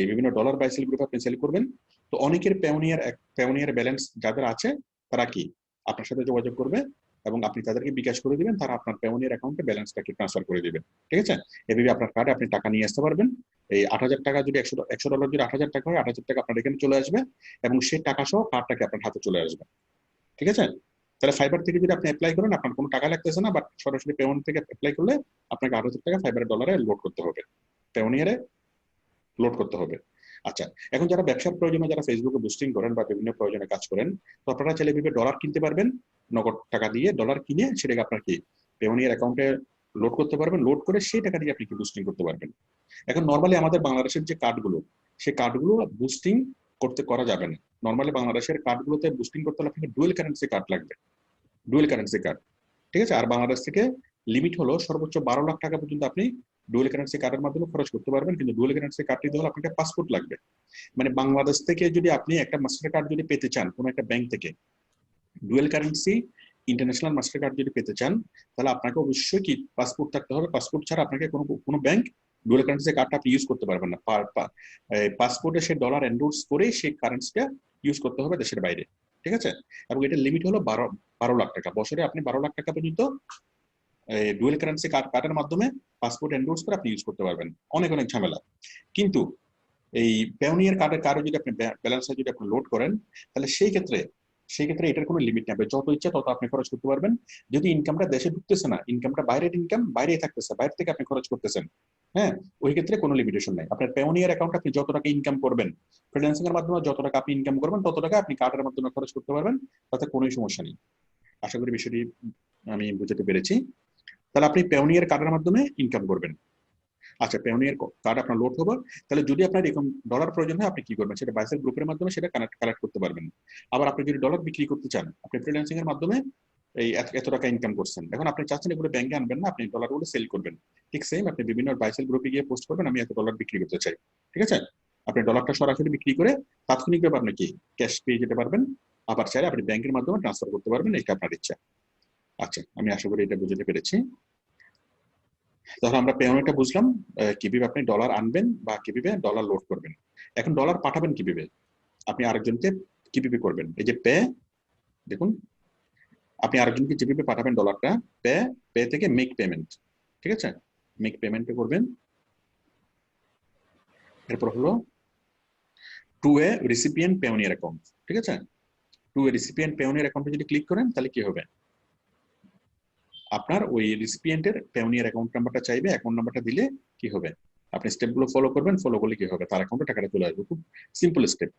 বিভিন্ন ডলার বাইসেল গ্রুপে আপনি সেল করবেন। তো অনেকের পেওনিয়ার ব্যালেন্স যাদের আছে তারা কি আপনার সাথে যোগাযোগ করবে এবং আপনি তাদেরকে বিকাশ করে দিবেন, তারা আপনার পেওনিয়ার অ্যাকাউন্টে ব্যালেন্সটাকে ট্রান্সফার করে দিবেন, ঠিক আছে? এভাবে আপনার কার্ডে আপনি টাকা নিয়ে আসতে পারবেন। এই $8,000 যদি $100 যদি $8,000 হয়, $8,000 আপনার এখানে চলে আসবে এবং সেই টাকা সহ কার্ডটাকে আপনার হাতে চলে আসবে, ঠিক আছে? তাহলে ফাইবার থেকে যদি আপনি অ্যাপ্লাই করেন আপনার কোনো টাকা লাগতেছে না, বাট সরাসরি পেওনিয়ার থেকে অ্যাপ্লাই করলে আপনাকে $8,000 ফাইবারের ডলারে লোড করতে হবে, পেওনিয়ারে লোড করতে হবে। আচ্ছা, এখন যারা ব্যবসার প্রয়োজনে যারা ফেসবুকে বুস্টিং করেন বা বিভিন্ন প্রয়োজনে কাজ করেন, তো আপনারা চাইলে এভাবে ডলার কিনতে পারবেন, নগদ টাকা দিয়ে ডলার কিনে সেটাকে আপনার কি পেওনিয়ার অ্যাকাউন্টে লোড করতে পারবেন, লোড করে সেই টাকা দিয়ে আপনি কি বুস্টিং করতে পারবেন। এখন নর্মালি আমাদের বাংলাদেশের যে কার্ডগুলো, সেই কার্ডগুলো বুস্টিং করা যাবে না। নর্মালি বাংলাদেশের কার্ডগুলোতে বুস্টিং করতে হলে আপনাকে ডুয়েল কারেন্সি কার্ড লাগবে, ডুয়েল কারেন্সি কার্ড, ঠিক আছে? আর বাংলাদেশ থেকে লিমিট হলো সর্বোচ্চ 12 লাখ টাকা পর্যন্ত আপনি ডুয়েল কারেন্সি কার্ডের মাধ্যমে খরচ করতে পারবেন, কিন্তু ডুয়েল কারেন্সি কার্ড নিতে হলে আপনাকে পাসপোর্ট লাগবে। মানে বাংলাদেশ থেকে যদি আপনি একটা মাস্টার কার্ড যদি পেতে চান কোনো একটা ব্যাংক থেকে, dual currency international master card যদি পেতে চান, তাহলে আপনাকে অবশ্যই কি পাসপোর্ট থাকতে হবে। পাসপোর্ট ছাড়া আপনাকে কোনো ব্যাংক ডুয়েল কারেন্সি কার্ডটা আপনি ইউজ করতে পারবেন না। পাসপোর্টে সে ডলার এন্ডোর্স করে সেই কারেন্সিটা ইউজ করতে হবে দেশের বাইরে, ঠিক আছে? এবং এটার লিমিট হলো 12 লাখ টাকা। বছরে আপনি 12 লাখ টাকা পর্যন্ত ডুয়েল কারেন্সি কার্ডের মাধ্যমে পাসপোর্ট এন্ডোর্স করে আপনি ইউজ করতে পারবেন। অনেক অনেক ঝামেলা। কিন্তু এই পেওনিয়ার কার্ডে যদি আপনি ব্যালেন্স যদি আপনি লোড করেন, তাহলে সেই ক্ষেত্রে এটার কোনো লিমিট নেই, যত ইচ্ছা তত আপনি খরচ করতে পারবেন। যদি ইনকামটা দেশে ঢুকতেছে না, ইনকামটা বাইরের ইনকাম বাইরেই থাকতেছে, বাইরে থেকে আপনি খরচ করতেছেন, হ্যাঁ, ওই ক্ষেত্রে কোনো লিমিটেশন নাই। আপনার পেওনিয়ার অ্যাকাউন্টে আপনি যত টাকা ইনকাম করবেন, ফ্রিল্যান্সিং এর মাধ্যমে যত টাকা আপনি ইনকাম করবেন তত টাকা আপনি কার্ডের মাধ্যমে খরচ করতে পারবেন, তাতে কোনো সমস্যা নেই। আশা করি বিষয়টি আমি বুঝতে পেরেছি। তাহলে আপনি পেওনিয়ার কার্ডের মাধ্যমে ইনকাম করবেন। আচ্ছা, পেওনিয়ার কার্ড আপনার লোড হবে, তাহলে যদি আপনার এরকম ডলার প্রয়োজন হয় আপনি কি করবেন, সেটা বাইসেল গ্রুপের মাধ্যমে সেটা কালেক্ট করতে পারবেন। আবার আপনি যদি ডলার বিক্রি করতে চান, আপনি ফ্রিল্যান্সিং এর মাধ্যমে এই এত টাকা ইনকাম করছেন, এখন আপনি চাচ্ছেন এগুলো ব্যাংকে আনবেন না, আপনি ডলারগুলো সেল করবেন। ঠিক সেম আপনি বিভিন্ন বাইসেল গ্রুপে গিয়ে পোস্ট করবেন আমি এত ডলার বিক্রি করতে চাই, ঠিক আছে? আপনি ডলারটা সরাসরি বিক্রি করে তাৎক্ষণিকভাবে আপনি কি ক্যাশ পেয়ে যেতে পারবেন। আবার চাইলে আপনি ব্যাংকের মাধ্যমে ট্রান্সফার করতে পারবেন, এটা আপনার ইচ্ছা। আচ্ছা, আমি আশা করি এটা বুঝতে পেরেছি। তাহলে আমরা পেওনিয়ারটা বুঝলাম, কিভাবে আপনি ডলার আনবেন বা কিভাবে ডলার লোড করবেন। এখন ডলার পাঠাবেন কিভাবে, আপনি আরেকজনকে কিভাবে করবেন, এই যে পে, দেখুন আপনি আরেকজনকে যেভাবে পাঠাবেন ডলারটা, পে থেকে মেক পেমেন্ট, ঠিক আছে? মেক পেমেন্টে করবেন। এরপর হলো টু এ রিসিপিয়েন্ট পেওনিয়ার অ্যাকাউন্ট, ঠিক আছে? টু এ রিসিপিয়েন্ট পেওনিয়ার অ্যাকাউন্টে যদি ক্লিক করেন তাহলে কি হবে, আপনার ওই রিসিপিয়েন্টের পেওনিয়ার অ্যাকাউন্ট নাম্বারটা চাইবে, অ্যাকাউন্ট নাম্বারটা দিলে কি হবে, আপনি স্টেপগুলো ফলো করবেন, ফলো করলে কি হবে তার অ্যাকাউন্টে টাকাটা চলে আসবে। খুব সিম্পল স্টেপ।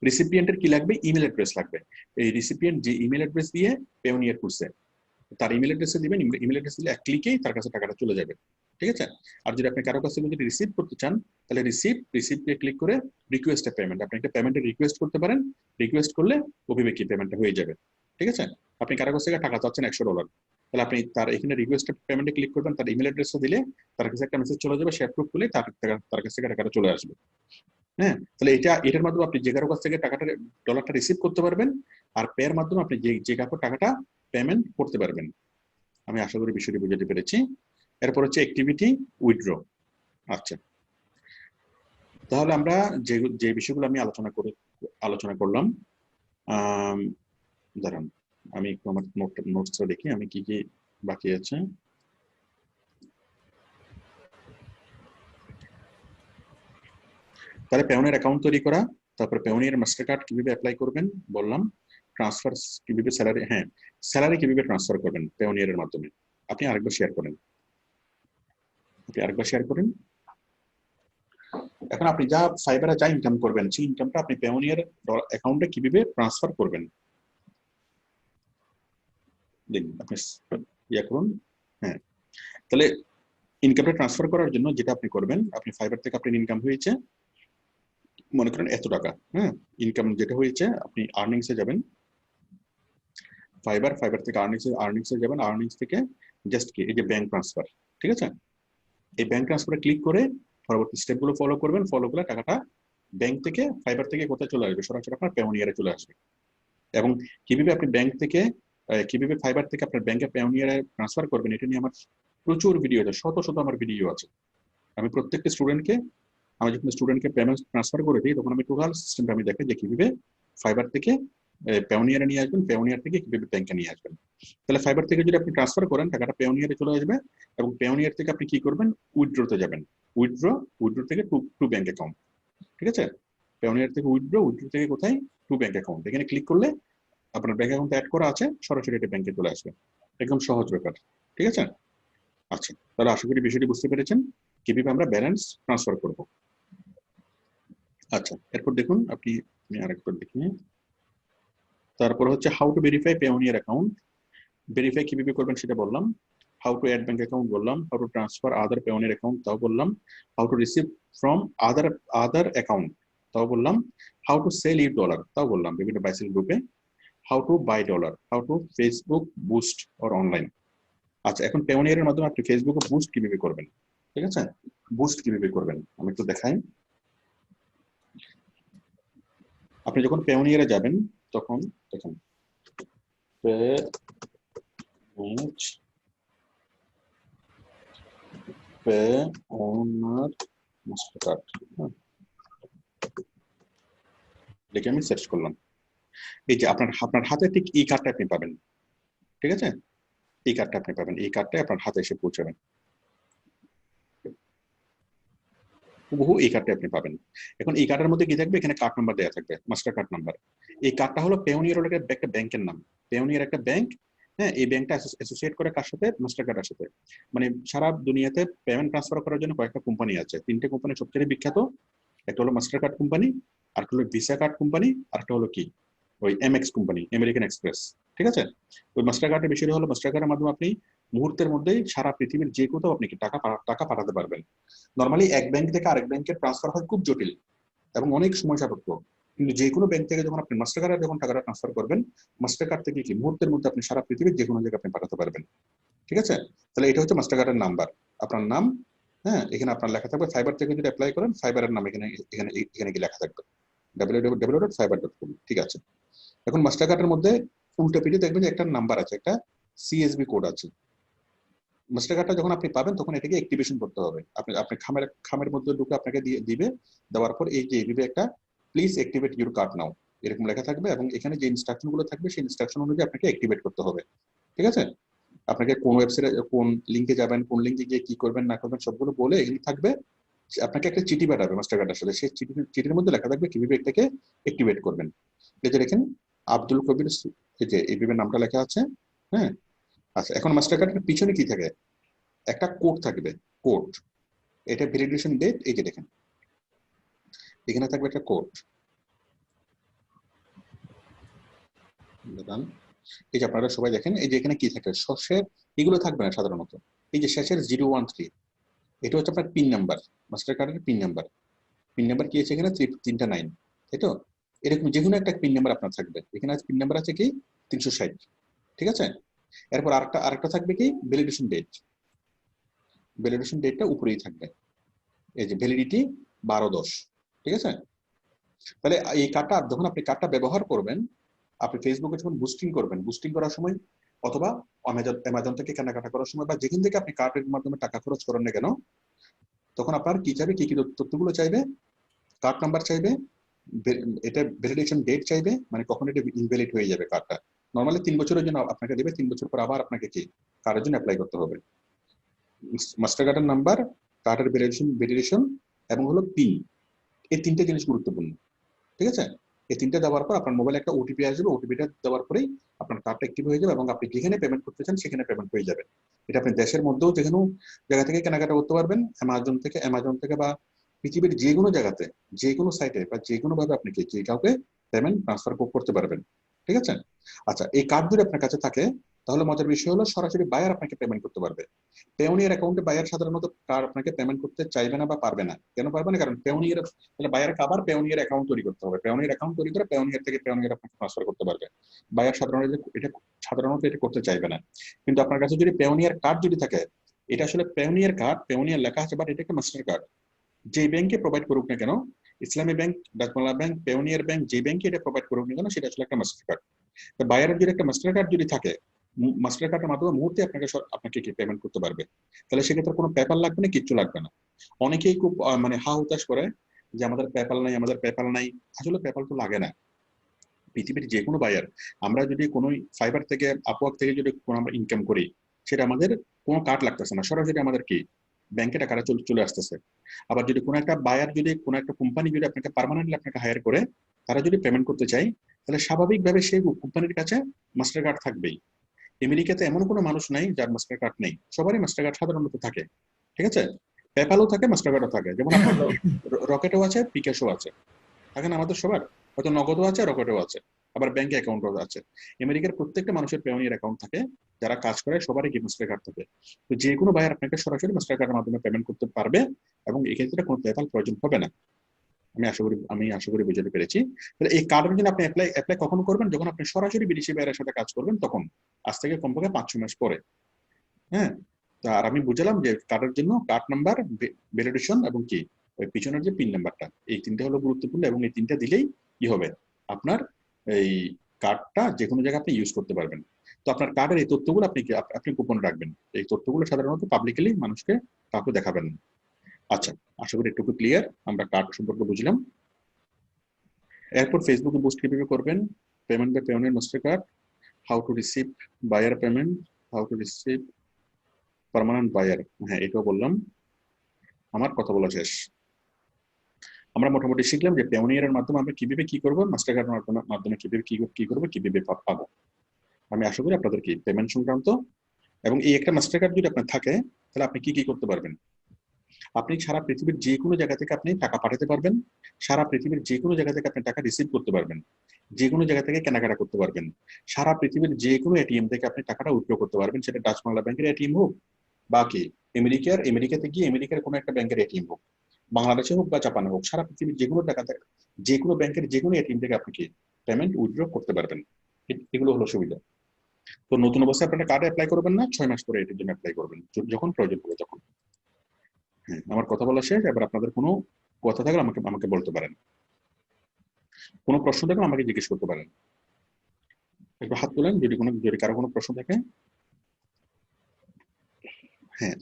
রিসিপিয়েন্টের কি লাগবে, ইমেল অ্যাড্রেস লাগবে। এই রিসিপিয়েন্ট যে ইমেল অ্যাড্রেস দিয়ে পেওনিয়ার করছে তার ইমেল অ্যাড্রেসে দিবেন, ইমেল অ্যাড্রেস দিলে এক ক্লিকেই তার কাছে টাকাটা চলে যাবে, ঠিক আছে? আর যদি আপনি কারো কাছ থেকে যদি রিসিভ করতে চান তাহলে রিসিপ্টে ক্লিক করে রিকোয়েস্ট এ পেমেন্ট, আপনি একটা পেমেন্টের রিকোয়েস্ট করতে পারেন, রিকোয়েস্ট করলে ওভাবে কি পেমেন্টটা হয়ে যাবে, ঠিক আছে? আপনি কারো কাছ থেকে টাকা চাচ্ছেন $100, তাহলে আপনি তার এখানে রিকোয়েস্ট পেমেন্টে ক্লিক করবেন, তার ইমেল অ্যাড্রেসটা দিলে তার কাছে একটা মেসেজ চলে যাবে, সে অ্যাপ্রুভ করলে তার কাছ থেকে টাকাটা চলে আসবে। হ্যাঁ, তাহলে এটার মাধ্যমে আপনি যে কারো কাছ থেকে ডলারটা রিসিভ করতে পারবেন, আর পের মাধ্যমে আপনি যে কারো টাকাটা পেমেন্ট করতে পারবেন। আমি আশা করি বিষয়টি বুঝতে পেরেছি। এরপর হচ্ছে অ্যাক্টিভিটি উইথড্র। আচ্ছা, তাহলে আমরা যে বিষয়গুলো আমি আলোচনা করলাম, দাঁড়ান আমি একটু আমার নোটসটা দেখি আমি কি কি বাকি আছে। তাহলে পেওনিয়ার অ্যাকাউন্ট তৈরি করা, তারপর পেওনিয়ার মাস্টার কার্ড কিভাবে অ্যাপ্লাই করবেন বললাম, ট্রান্সফার কিভাবে স্যালারি, হ্যাঁ স্যালারি কিভাবে ট্রান্সফার করবেন পেওনিয়ারের মাধ্যমে। আপনি আরেকবার শেয়ার করেন, এখন আপনি যা ফাইবারে যা ইনকাম করবেন সেই ইনকামটা আপনি পেওনিয়ার অ্যাকাউন্টে কিভাবে ট্রান্সফার করবেন দেখুন, আপনি ইয়া করুন। হ্যাঁ, তাহলে ইনকামটা ট্রান্সফার করার জন্য যেটা আপনি করবেন, আপনি ফাইবার থেকে আপনার ইনকাম হয়েছে মনে করেন এত টাকা, হ্যাঁ, ইনকাম যেটা হয়েছে আপনি আর্নিংসে যাবেন, ফাইবার থেকে আর্নিংসে যাবেন, আর্নিংস থেকে জাস্ট কি এই যে ব্যাংক ট্রান্সফার, ঠিক আছে, এই ব্যাংক ট্রান্সফারে ক্লিক করে পরবর্তী স্টেপগুলো ফলো করবেন, ফলো করে টাকাটা ব্যাংক থেকে ফাইবার থেকে কোথায় চলে আসবে, সরাসরি আপনার পেওনিয়ারে চলে আসবে। এবং কিভাবে আপনি ব্যাংক থেকে কিভাবে ফাইবার থেকে আপনার ব্যাংকে পেওনিয়ারে ট্রান্সফার করবেন, এটা নিয়ে আমার প্রচুর ভিডিও আছে, শত শত আমার ভিডিও আছে। আমি প্রত্যেকটা স্টুডেন্টকে, আমি যখন স্টুডেন্টকে পেমেন্ট ট্রান্সফার করে দিই তখন আমি টোটাল সিস্টেমটা আমি দেখাই যে কিভাবে ফাইবার থেকে পেওনিয়ারে নিয়ে আসবেন, পেওনিয়ার থেকে কিভাবে ব্যাংকে নিয়ে আসবেন। তাহলে ফাইবার থেকে যদি আপনি ট্রান্সফার করেন টাকাটা পেওনিয়ারে চলে আসবে, এবং পেওনিয়ার থেকে আপনি কি করবেন, উইথড্রতে যাবেন, উইথড্র থেকে টু ব্যাংক অ্যাকাউন্ট, ঠিক আছে, পেওনিয়ার থেকে উইথড্র থেকে কোথায়, টু ব্যাংক অ্যাকাউন্ট, এখানে ক্লিক করলে আপনার ব্যাংক অ্যাকাউন্ট অ্যাড করা আছে, সরাসরি এটা ব্যাংকে চলে আসবে, একদম সহজ ব্যাপার, ঠিক আছে। আচ্ছা, তাহলে আশা করি বিষয়টি বুঝতে পেরেছেন কিভাবে আমরা ব্যালেন্স ট্রান্সফার করব। আচ্ছা, এরপর দেখুন আপনি, আমি আরেকবার দেখি, তারপর হচ্ছে how to verify Payoneer account, verify কিভাবে করবেন সেটা বললাম, how to add bank account বললাম, how to transfer other Payoneer account তাও বললাম, how to receive from other account তাও বললাম, how to sell you dollar তাও বললাম বিভিন্ন বাইসেল গ্রুপে, how to buy dollar, how to Facebook boost or online. আচ্ছা, এখন পেওনিয়ারের মাধ্যমে আপনি ফেসবুকে বুস্ট কিভাবে করবেন, ঠিক আছে, বুস্ট কিভাবে করবেন আমি একটু দেখাই। আপনি যখন পেওনিয়ারে যাবেন তখন দেখেন পেওনার মাস্টারকার্ড, দেখে আমি সার্চ করলাম, এই যে আপনার আপনার হাতে ঠিক এই কার্ডটা আপনি পাবেন, ঠিক আছে, এই কার্ডটা আপনি পাবেন, এই কার্ডটা আপনার হাতে এসে পৌঁছাবেন, হুবহু এই কার্ডটা আপনি পাবেন। এখন এই কার্ডের মধ্যে কি থাকবে, এখানে কার্ড নাম্বার দেওয়া থাকবে, মাস্টার কার্ড নাম্বার। এই কার্ডটা হলো পেওনিয়ার একটা ব্যাংকের নাম, পেওনিয়ার একটা ব্যাংক, হ্যাঁ, এই ব্যাংকটা অ্যাসোসিয়েট করে কার সাথে, মাস্টার কার্ডের সাথে। মানে সারা দুনিয়াতে পেমেন্ট ট্রান্সফার করার জন্য কয়েকটা কোম্পানি আছে, তিনটে কোম্পানি সবচেয়ে বিখ্যাত, একটা হলো মাস্টার কার্ড কোম্পানি, আরেকটা হলো ভিসা কার্ড কোম্পানি, আরেকটা হলো কি ওই এমএক্স কোম্পানি, আমেরিকান এক্সপ্রেস, ঠিক আছে। ওই মাস্টার কার্ডের বিষয়টা হলো মাস্টার কার্ডের মাধ্যমে আপনি মুহূর্তের মধ্যেই সারা পৃথিবীর যে কোথাও আপনি টাকা পাঠাতে পারবেন। নর্মালি এক ব্যাংক থেকে আরেক ব্যাংকে ট্রান্সফার হয় খুব জটিল এবং অনেক সময় সাপেক্ষ, কিন্তু যে কোনো ব্যাংক থেকে যখন আপনি মাস্টার কার্ডে যখন টাকাটা ট্রান্সফার করবেন, মাস্টার কার্ড থেকে কি মুহূর্তের মধ্যে আপনি সারা পৃথিবীর যে কোনো জায়গায় আপনি পাঠাতে পারবেন, ঠিক আছে। তাহলে এটা হচ্ছে মাস্টার কার্ডের নাম্বার, আপনার নাম, হ্যাঁ, এখানে আপনার লেখা থাকবে, ফাইবার থেকে যদি অ্যাপ্লাই করেন ফাইবারের নাম এখানে এখানে এখানে কি লেখা থাকবে, www.fiber.com, ঠিক আছে। এখন মাস্টার কার্ডের মধ্যে উল্টো পিঠে দেখবেন যে একটা নাম্বার আছে, একটা সিএসবি কোড আছে। মাস্টার কার্ডটা যখন আপনি পাবেন তখন এটাকে অ্যাক্টিভেশন করতে হবে, আপনি আপনি খামের মধ্যে ঢুকে আপনাকে দিবে, দেওয়ার পর এই যে দিবে একটা প্লিজ অ্যাক্টিভেট ইউর কার্ড নাও এরকম লেখা থাকবে, এবং এখানে যে ইনস্ট্রাকশন গুলো থাকবে সেই ইনস্ট্রাকশন অনুযায়ী আপনাকে অ্যাক্টিভেট করতে হবে, ঠিক আছে। আপনাকে কোন ওয়েবসাইটে কোন লিঙ্কে যাবেন, কোন লিঙ্কে গিয়ে কি করবেন না করবেন সবগুলো বলে এখানে থাকবে। আপনাকে একটা চিঠি পাঠাবে মাস্টার কার্ডের সাথে, সেই চিঠির মধ্যে লেখা থাকবে কিভাবে এটাকে অ্যাক্টিভেট করবেন। এই যে দেখেন আব্দুল কবির, এই যে এইভাবে নামটা লেখা আছে, হ্যাঁ। আচ্ছা, এখন মাস্টার কার্ডের পিছনে কি থাকে, একটা কোড থাকবে, কোড, এটা ভ্যালিডেশন ডেট, এই যে দেখেন এখানে থাকবে একটা কোড, এই যে আপনারা সবাই দেখেন, এই যে এখানে কি থাকে, শেষের এগুলো থাকবে না সাধারণত, এই যে শেষের 013 এটা হচ্ছে আপনার পিন নাম্বার, মাস্টার কার্ডের পিন নাম্বার। পিন নাম্বার কি আছে এখানে, 3টা 9, তাই তো। এরকম যে কোনো একটা পিন নাম্বার আপনার থাকবে, এখানে পিন নাম্বার আছে কি 360, ঠিক আছে। এরপর আরেকটা থাকবে কি ভ্যালিডেশন ডেট, ভ্যালিডেশন ডেটটা উপরেই থাকবে, এই যে ভ্যালিডিটি 12/10, ঠিক আছে। তাহলে এই কার্ডটা যখন আপনি কার্ডটা ব্যবহার করবেন, আপনি ফেসবুকে যখন বুস্টিং করবেন, বুস্টিং করার সময় অথবা অ্যামাজন থেকে কেনাকাটা করার সময় বা যেখান থেকে আপনি কার্ডের মাধ্যমে টাকা খরচ করেন না কেন, তখন আপনার কি চাইবে, কি কি তথ্যগুলো চাইবে, কার্ড নাম্বার চাইবে, এটা ভ্যালিডেশন ডেট চাইবে, মানে কখন এটা ইনভ্যালিড হয়ে যাবে কার্ডটা। নর্মালি 3 বছরের জন্য আপনাকে দেবে, 3 বছর পর আবার আপনাকে কি কার্ডের জন্য অ্যাপ্লাই করতে হবে। মাস্টার কার্ডের নাম্বার, কার্ডের ভ্যালিডেশন এবং হলো পিন, এই 3টে জিনিস গুরুত্বপূর্ণ, ঠিক আছে। এই 3টে দেওয়ার পর আপনার মোবাইলে একটা ওটিপি আসবে, ওটিপিটা দেওয়ার পরেই আপনার কার্ডটা অ্যাক্টিভ হয়ে যাবে এবং আপনি যেখানে পেমেন্ট করতে চান সেখানে পেমেন্ট হয়ে যাবে। এটা আপনি দেশের মধ্যেও যে কোনো জায়গা থেকে কেনাকাটা করতে পারবেন, অ্যামাজন থেকে বা পৃথিবীর যে কোনো জায়গাতে যে কোনো সাইটে বা যে কোনো ভাবে আপনি যে কাউকে পেমেন্ট ট্রান্সফার করতে পারবেন, ঠিক আছে। আচ্ছা, এই কার্ড যদি আপনার কাছে থাকে তাহলে মজার বিষয় হলো সরাসরি বায়ার আপনাকে পেমেন্ট করতে পারবে। পেওনিয়ার অ্যাকাউন্টে বায়ার সাধারণত কার আপনাকে পেমেন্ট করতে চাইবে না বা পারবে না। কেন পারবে না? কারণ পেওনিয়ার তাহলে বায়ারকে আবার পেওনিয়ার অ্যাকাউন্ট তৈরি করতে হবে। পেওনিয়ার অ্যাকাউন্ট তৈরি করে পেওনিয়ার থেকে পেওনিয়ার আপনাকে ট্রান্সফার করতে পারবে। বায়ার সাধারণত এটা করতে চাইবে না। কিন্তু আপনার কাছে যদি পেওনিয়ার কার্ড যদি থাকে, এটা আসলে পেওনিয়ার কার্ড, পেওনিয়ার লেখা আছে, বাট এটা একটা মাস্টার কার্ড। যে ব্যাংকে প্রোভাইড করুক না কেন, ইসলামী bank, Dutch Bangla bank, Payoneer bank, যে ব্যাংকে এটা প্রোভাইড করুক না কেন, সেটা আসলে একটা মাস্টার কার্ড। তো বায়ারের যদি একটা মাস্টার কার্ড যদি থাকে, মাস্টার কার্ডের মাধ্যমে মুহূর্তে আপনাকে কি পেমেন্ট করতে পারবে। তাহলে সেক্ষেত্রে কোনো পেপার লাগবে না, কিচ্ছু লাগবে না। অনেকেই খুব মানে হা হুতাশ করে যে আমাদের পেপাল নাই, আমাদের পেপাল নাই। আসলে পেপাল তো লাগে না। পৃথিবীর যে কোনো বায়ার, আমরা যদি কোনো ফাইবার থেকে, আপওয়ার্ক থেকে যদি কোনো আমরা ইনকাম করি, সেটা আমাদের কোনো কার্ড লাগতেছে না, সরাসরি আমাদের কি ব্যাংকে টাকাটা চলে আসতেছে। আবার যদি কোনো একটা বায়ার, যদি কোনো একটা কোম্পানি যদি আপনাকে পার্মানেন্টলি আপনাকে হায়ার করে, তারা যদি পেমেন্ট করতে চায়, তাহলে স্বাভাবিকভাবে সেই কোম্পানির কাছে মাস্টার কার্ড থাকবেই। আমেরিকাতে এমন কোনো মানুষ নাই যার মাস্টার কার্ড নেই, সবারই মাস্টার কার্ড সাধারণত থাকে। ঠিক আছে, পেপালও থাকে, মাস্টার কার্ডও থাকে। যেমন আপনার রকেটও আছে, বিকাশও আছে, থাকে না আমাদের সবার? হয়তো নগদও আছে, রকেটও আছে, আবার ব্যাংক অ্যাকাউন্টও আছে। আমেরিকার প্রত্যেকটা মানুষের পেওনিয়ার অ্যাকাউন্ট থাকে, যারা কাজ করে সবারই কি মাস্টার কার্ড থাকে। তো যে কোনো বায়ার আপনাকে সরাসরি মাস্টার কার্ডের মাধ্যমে পেমেন্ট করতে পারবে, এবং এক্ষেত্রে কোনো পেপাল প্রয়োজন হবে না। আমি আশা করি বুঝতে পেরেছি। তাহলে এই কার্ডের জন্য আপনি অ্যাপ্লাই কখন করবেন? যখন আপনি সরাসরি বিদেশি বায়ারের সাথে কাজ করবেন, তখন। আজ থেকে কমপক্ষে 5-6 মাস পরে। হ্যাঁ, আর আমি বুঝলাম যে কার্ডের জন্য কার্ড নাম্বার, ভ্যালিডেশন এবং কি ওই পিছনের যে পিন নাম্বারটা, এই তিনটা হলো গুরুত্বপূর্ণ, এবং এই তিনটা দিলেই কি হবে, আপনার এই কার্ডটা যে কোনো জায়গায় আপনি ইউজ করতে পারবেন। তো আপনার কার্ডের এই তথ্যগুলো আপনি গোপনে রাখবেন। এই তথ্যগুলো সাধারণত পাবলিকলি মানুষকে কাউকে দেখাবেন না। আচ্ছা, আশা করি এটুকু ক্লিয়ার, আমরা কার্ড সম্পর্কে বুঝলাম। এরপর ফেসবুকে পোস্ট কিভাবে করবেন, payment by Payoneer Mastercard, how to receive buyer payment, how to receive permanent buyer. হ্যাঁ, এটাও বললাম। আমার কথা বলা শেষ। আমরা মোটামুটি শিখলাম যে পেওনিয়ারের মাধ্যমে আমরা কিভাবে কি করবো, মাস্টার কার্ডের মাধ্যমে কিভাবে কি করবো, কিভাবে পাবো। আমি আশা করি আপনাদের কি পেমেন্ট সংক্রান্ত, এবং এই একটা মাস্টার কার্ড যদি আপনার থাকে, তাহলে আপনি কি করতে পারবেন। আপনি সারা পৃথিবীর যে কোনো জায়গা থেকে আপনি টাকা পাঠাতে পারবেন, সারা পৃথিবীর যে কোনো জায়গা থেকে আপনি টাকা রিসিভ করতে পারবেন, যে কোনো জায়গা থেকে কেনাকাটা করতে পারবেন, সারা পৃথিবীর যে কোনো এটিএম থেকে আপনি টাকাটা উইথড্র করতে পারবেন, সেটা ডাচ বাংলা ব্যাংকের এটিএম হোক, বা কি আমেরিকাতে গিয়ে আমেরিকার কোনো একটা ব্যাংকের এটিএম হোক, বাংলাদেশে হোক বা জাপানে হোক, সারা পৃথিবীর যে কোনো টাকা থেকে, যে কোনো ব্যাংকের যে কোনো এটিএম থেকে আপনি কি পেমেন্ট উইথড্র করতে পারবেন। এগুলো হলো সুবিধা। তো নতুন অবস্থায় আপনারা কার্ডে অ্যাপ্লাই করবেন না, 6 মাস পরে এটির জন্য অ্যাপ্লাই করবেন, যখন প্রয়োজন হবে তখন। হ্যাঁ, আমার কথা বলা শেষ। এবার আপনাদের কোনো কথা থাকলে আমাকে আমাকে বলতে পারেন, কোনো প্রশ্ন থাকলে আমাকে জিজ্ঞেস করতে পারেন। একটু হাত তোলেন যদি কারো কোনো প্রশ্ন থাকে। হ্যাঁ,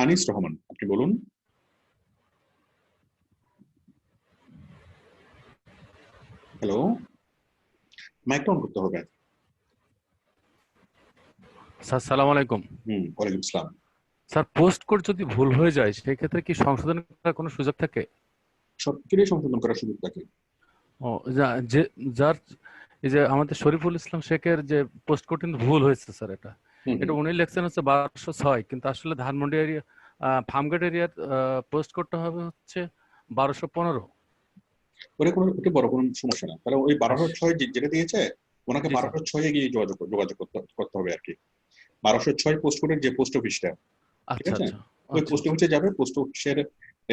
আনিস রহমান, আপনি বলুন। হ্যালো, মাইকটা অন করতে হবে। স্যার সালাম আলাইকুম। ওয়ালাইকুম আসসালাম। স্যার, পোস্ট কোড যদি ভুল হয়ে যায় সেক্ষেত্রে কি সংশোধন করার কোনো সুযোগ থাকে? সবকিছু সংশোধন করার সুযোগ থাকে। ও, যার এই যে আমাদের শরীফুল ইসলাম শেখের যে পোস্ট কোড কিন্তু ভুল হয়েছে স্যার, এটা উনি লিখছেন হচ্ছে 1206, কিন্তু আসলে ধানমন্ডি এরিয়া ফার্মগেট এরিয়ার পোস্ট কোডটা হবে হচ্ছে 1215। ওটা বড় কোনো সমস্যা না। তাহলে ওই 1206 যেটা দিয়েছে, ওনাকে 1206 গিয়ে যোগাযোগ করতে হবে আর কি। 1206 পোস্ট কোডের যে পোস্ট অফিসটা, ঠিক আচ্ছা আছে, আচ্ছা ওই পোস্ট অফিসে যাবে। পোস্ট অফিসের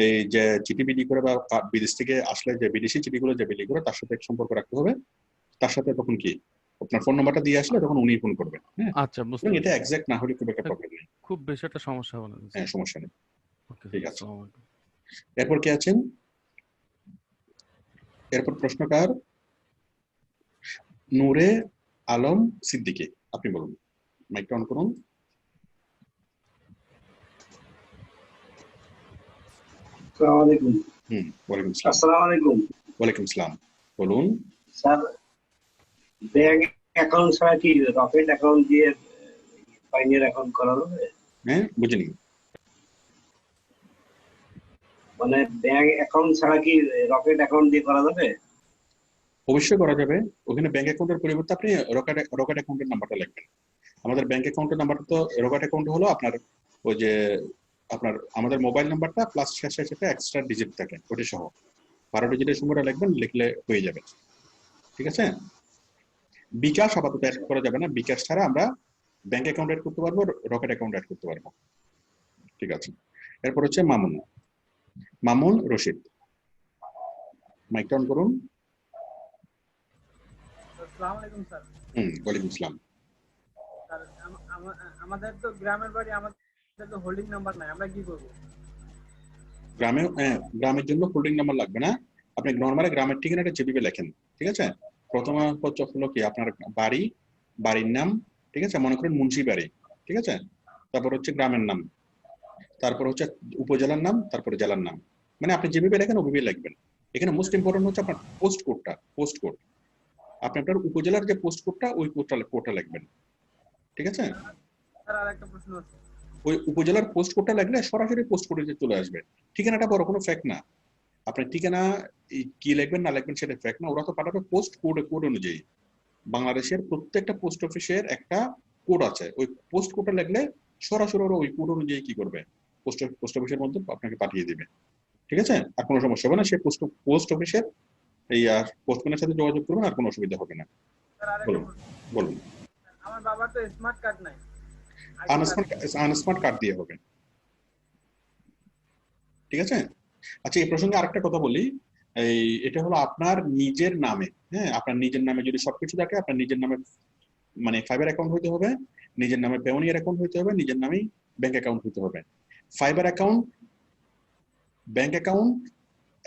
এই যে চিঠি বিলি করে বা বিদেশ থেকে আসলে যে বিদেশি চিঠিগুলো যে বিলি করে, তার সাথে সম্পর্ক রাখতে হবে। তার সাথে তখন কি আপনার ফোন নাম্বারটা দিয়ে আসলে তখন উনি ফোন করবেন। হ্যাঁ, আচ্ছা, বুঝতে এবং এটা পেরেছি। এক্সাক্ট না হলে খুব একটা প্রবলেম নেই। খুব বেশি একটা সমস্যা হবে না। হ্যাঁ, সমস্যা নেই। ওকে, ঠিক আছে। আসসালামু আলাইকুম। এরপর কে আছেন? এরপর প্রশ্নকার নূরে আলম সিদ্দিকী, আপনি বলুন, মাইকটা অন করুন। আসসালামু আলাইকুম। ওয়ালাইকুম আসসালাম। আসসালামু আলাইকুম। ওয়ালাইকুম আসসালাম, বলুন। স্যার, ব্যাংক অ্যাকাউন্ট ছাড়া কি রকেট অ্যাকাউন্ট দিয়ে পাইনিয়ার অ্যাকাউন্ট করা যাবে? হ্যাঁ, বুঝিনি। মানে ব্যাংক অ্যাকাউন্ট ছাড়া কি রকেট অ্যাকাউন্ট দিয়ে করা যাবে? অবশ্যই করা যাবে। ওখানে ব্যাংক অ্যাকাউন্টের পরিবর্তে আপনি রকেট অ্যাকাউন্টের নাম্বারটা লিখবেন। আমাদের ব্যাংক অ্যাকাউন্টের নাম্বারটা তো, রকেট অ্যাকাউন্ট হলো আপনার ওই যে আমাদের মোবাইল নাম্বারটা প্লাস শেষে একটা এক্সট্রা ডিজিট থাকে, ওটা সহ 12 ডিজিটের সংখ্যাটা লিখবেন, লিখলে হয়ে যাবে। ঠিক আছে। বিকাশ আপাতত অ্যাড করা যাবে না। বিকাশ ছাড়া আমরা ব্যাংক অ্যাকাউন্ট অ্যাড করতে পারবো, রকেট অ্যাকাউন্ট অ্যাড করতে পারবো। ঠিক আছে, এরপর হচ্ছে মামুন। মামুন রশিদ, মাইকটা অন করুন। আসসালামু আলাইকুম স্যার। ওয়ালাইকুম আসসালাম। স্যার আমাদের তো গ্রামের বাড়ি, আমাদের তো হোল্ডিং নাম্বার নাই, আমরা কি করব? গ্রামের জন্য হোল্ডিং নাম্বার লাগবে না, আপনি নর্মালি গ্রামের ঠিকানাটা জিপিতে লেখেন। ঠিক আছে, প্রথমে হলো কি আপনার বাড়ি, বাড়ির নাম, ঠিক আছে, মনে করেন মুন্সি বাড়ি, ঠিক আছে, তারপর হচ্ছে গ্রামের নাম, তারপর হচ্ছে উপজেলার নাম, তারপরে জেলার নাম, মানে আপনি যেভাবে লেখেন ওভাবেই লিখবেন। এখানে মোস্ট ইম্পর্টেন্ট হচ্ছে আপনার পোস্ট কোডটা, পোস্ট কোড। আপনি আপনার উপজেলার যে পোস্ট কোডটা ওই কোডটা লিখবেন। ঠিক আছে, স্যার আরেকটা প্রশ্ন আছে। ওই উপজেলার পোস্ট কোডটা লাগলে সরাসরি পোস্ট কোডে চলে আসবে। ঠিকানাটা বড় কোনো ফ্যাক্ট না, আপনার ঠিকানা কি লিখবেন না লিখবেন সেটা ফ্যাক্ট না, ওরা তো পাঠাবে পোস্ট কোড অনুযায়ী। বাংলাদেশের প্রত্যেকটা পোস্ট অফিসের একটা কোড আছে, ওই পোস্ট কোডটা লিখলে সরাসরি ওরা ওই কোড অনুযায়ী কি করবে, পোস্ট অফিসের মধ্যে আপনাকে পাঠিয়ে দিবে। ঠিক আছে, আর কোনো সমস্যা হবে না, সে পোস্ট অফিসের এই পোস্টম্যানের সাথে যোগাযোগ করবেন, আর কোনো অসুবিধা হবে না। স্যার আরেকটা বলুন প্রশ্ন। বলুন। আমার বাবার তো স্মার্ট কার্ড নাই। আনস্মার্ট কার্ড দিয়ে হবে। ঠিক আছে, আচ্ছা এই প্রসঙ্গে আরেকটা কথা বলি, এই এটা হলো আপনার নিজের নামে। হ্যাঁ, আপনার নিজের নামে যদি সবকিছু থাকে, আপনার নিজের নামে মানে ফাইবার অ্যাকাউন্ট হইতে হবে, নিজের নামে পেওনিয়ার অ্যাকাউন্ট হইতে হবে, নিজের নামেই ব্যাংক অ্যাকাউন্ট হইতে হবে। ফাইবার অ্যাকাউন্ট, ব্যাংক অ্যাকাউন্ট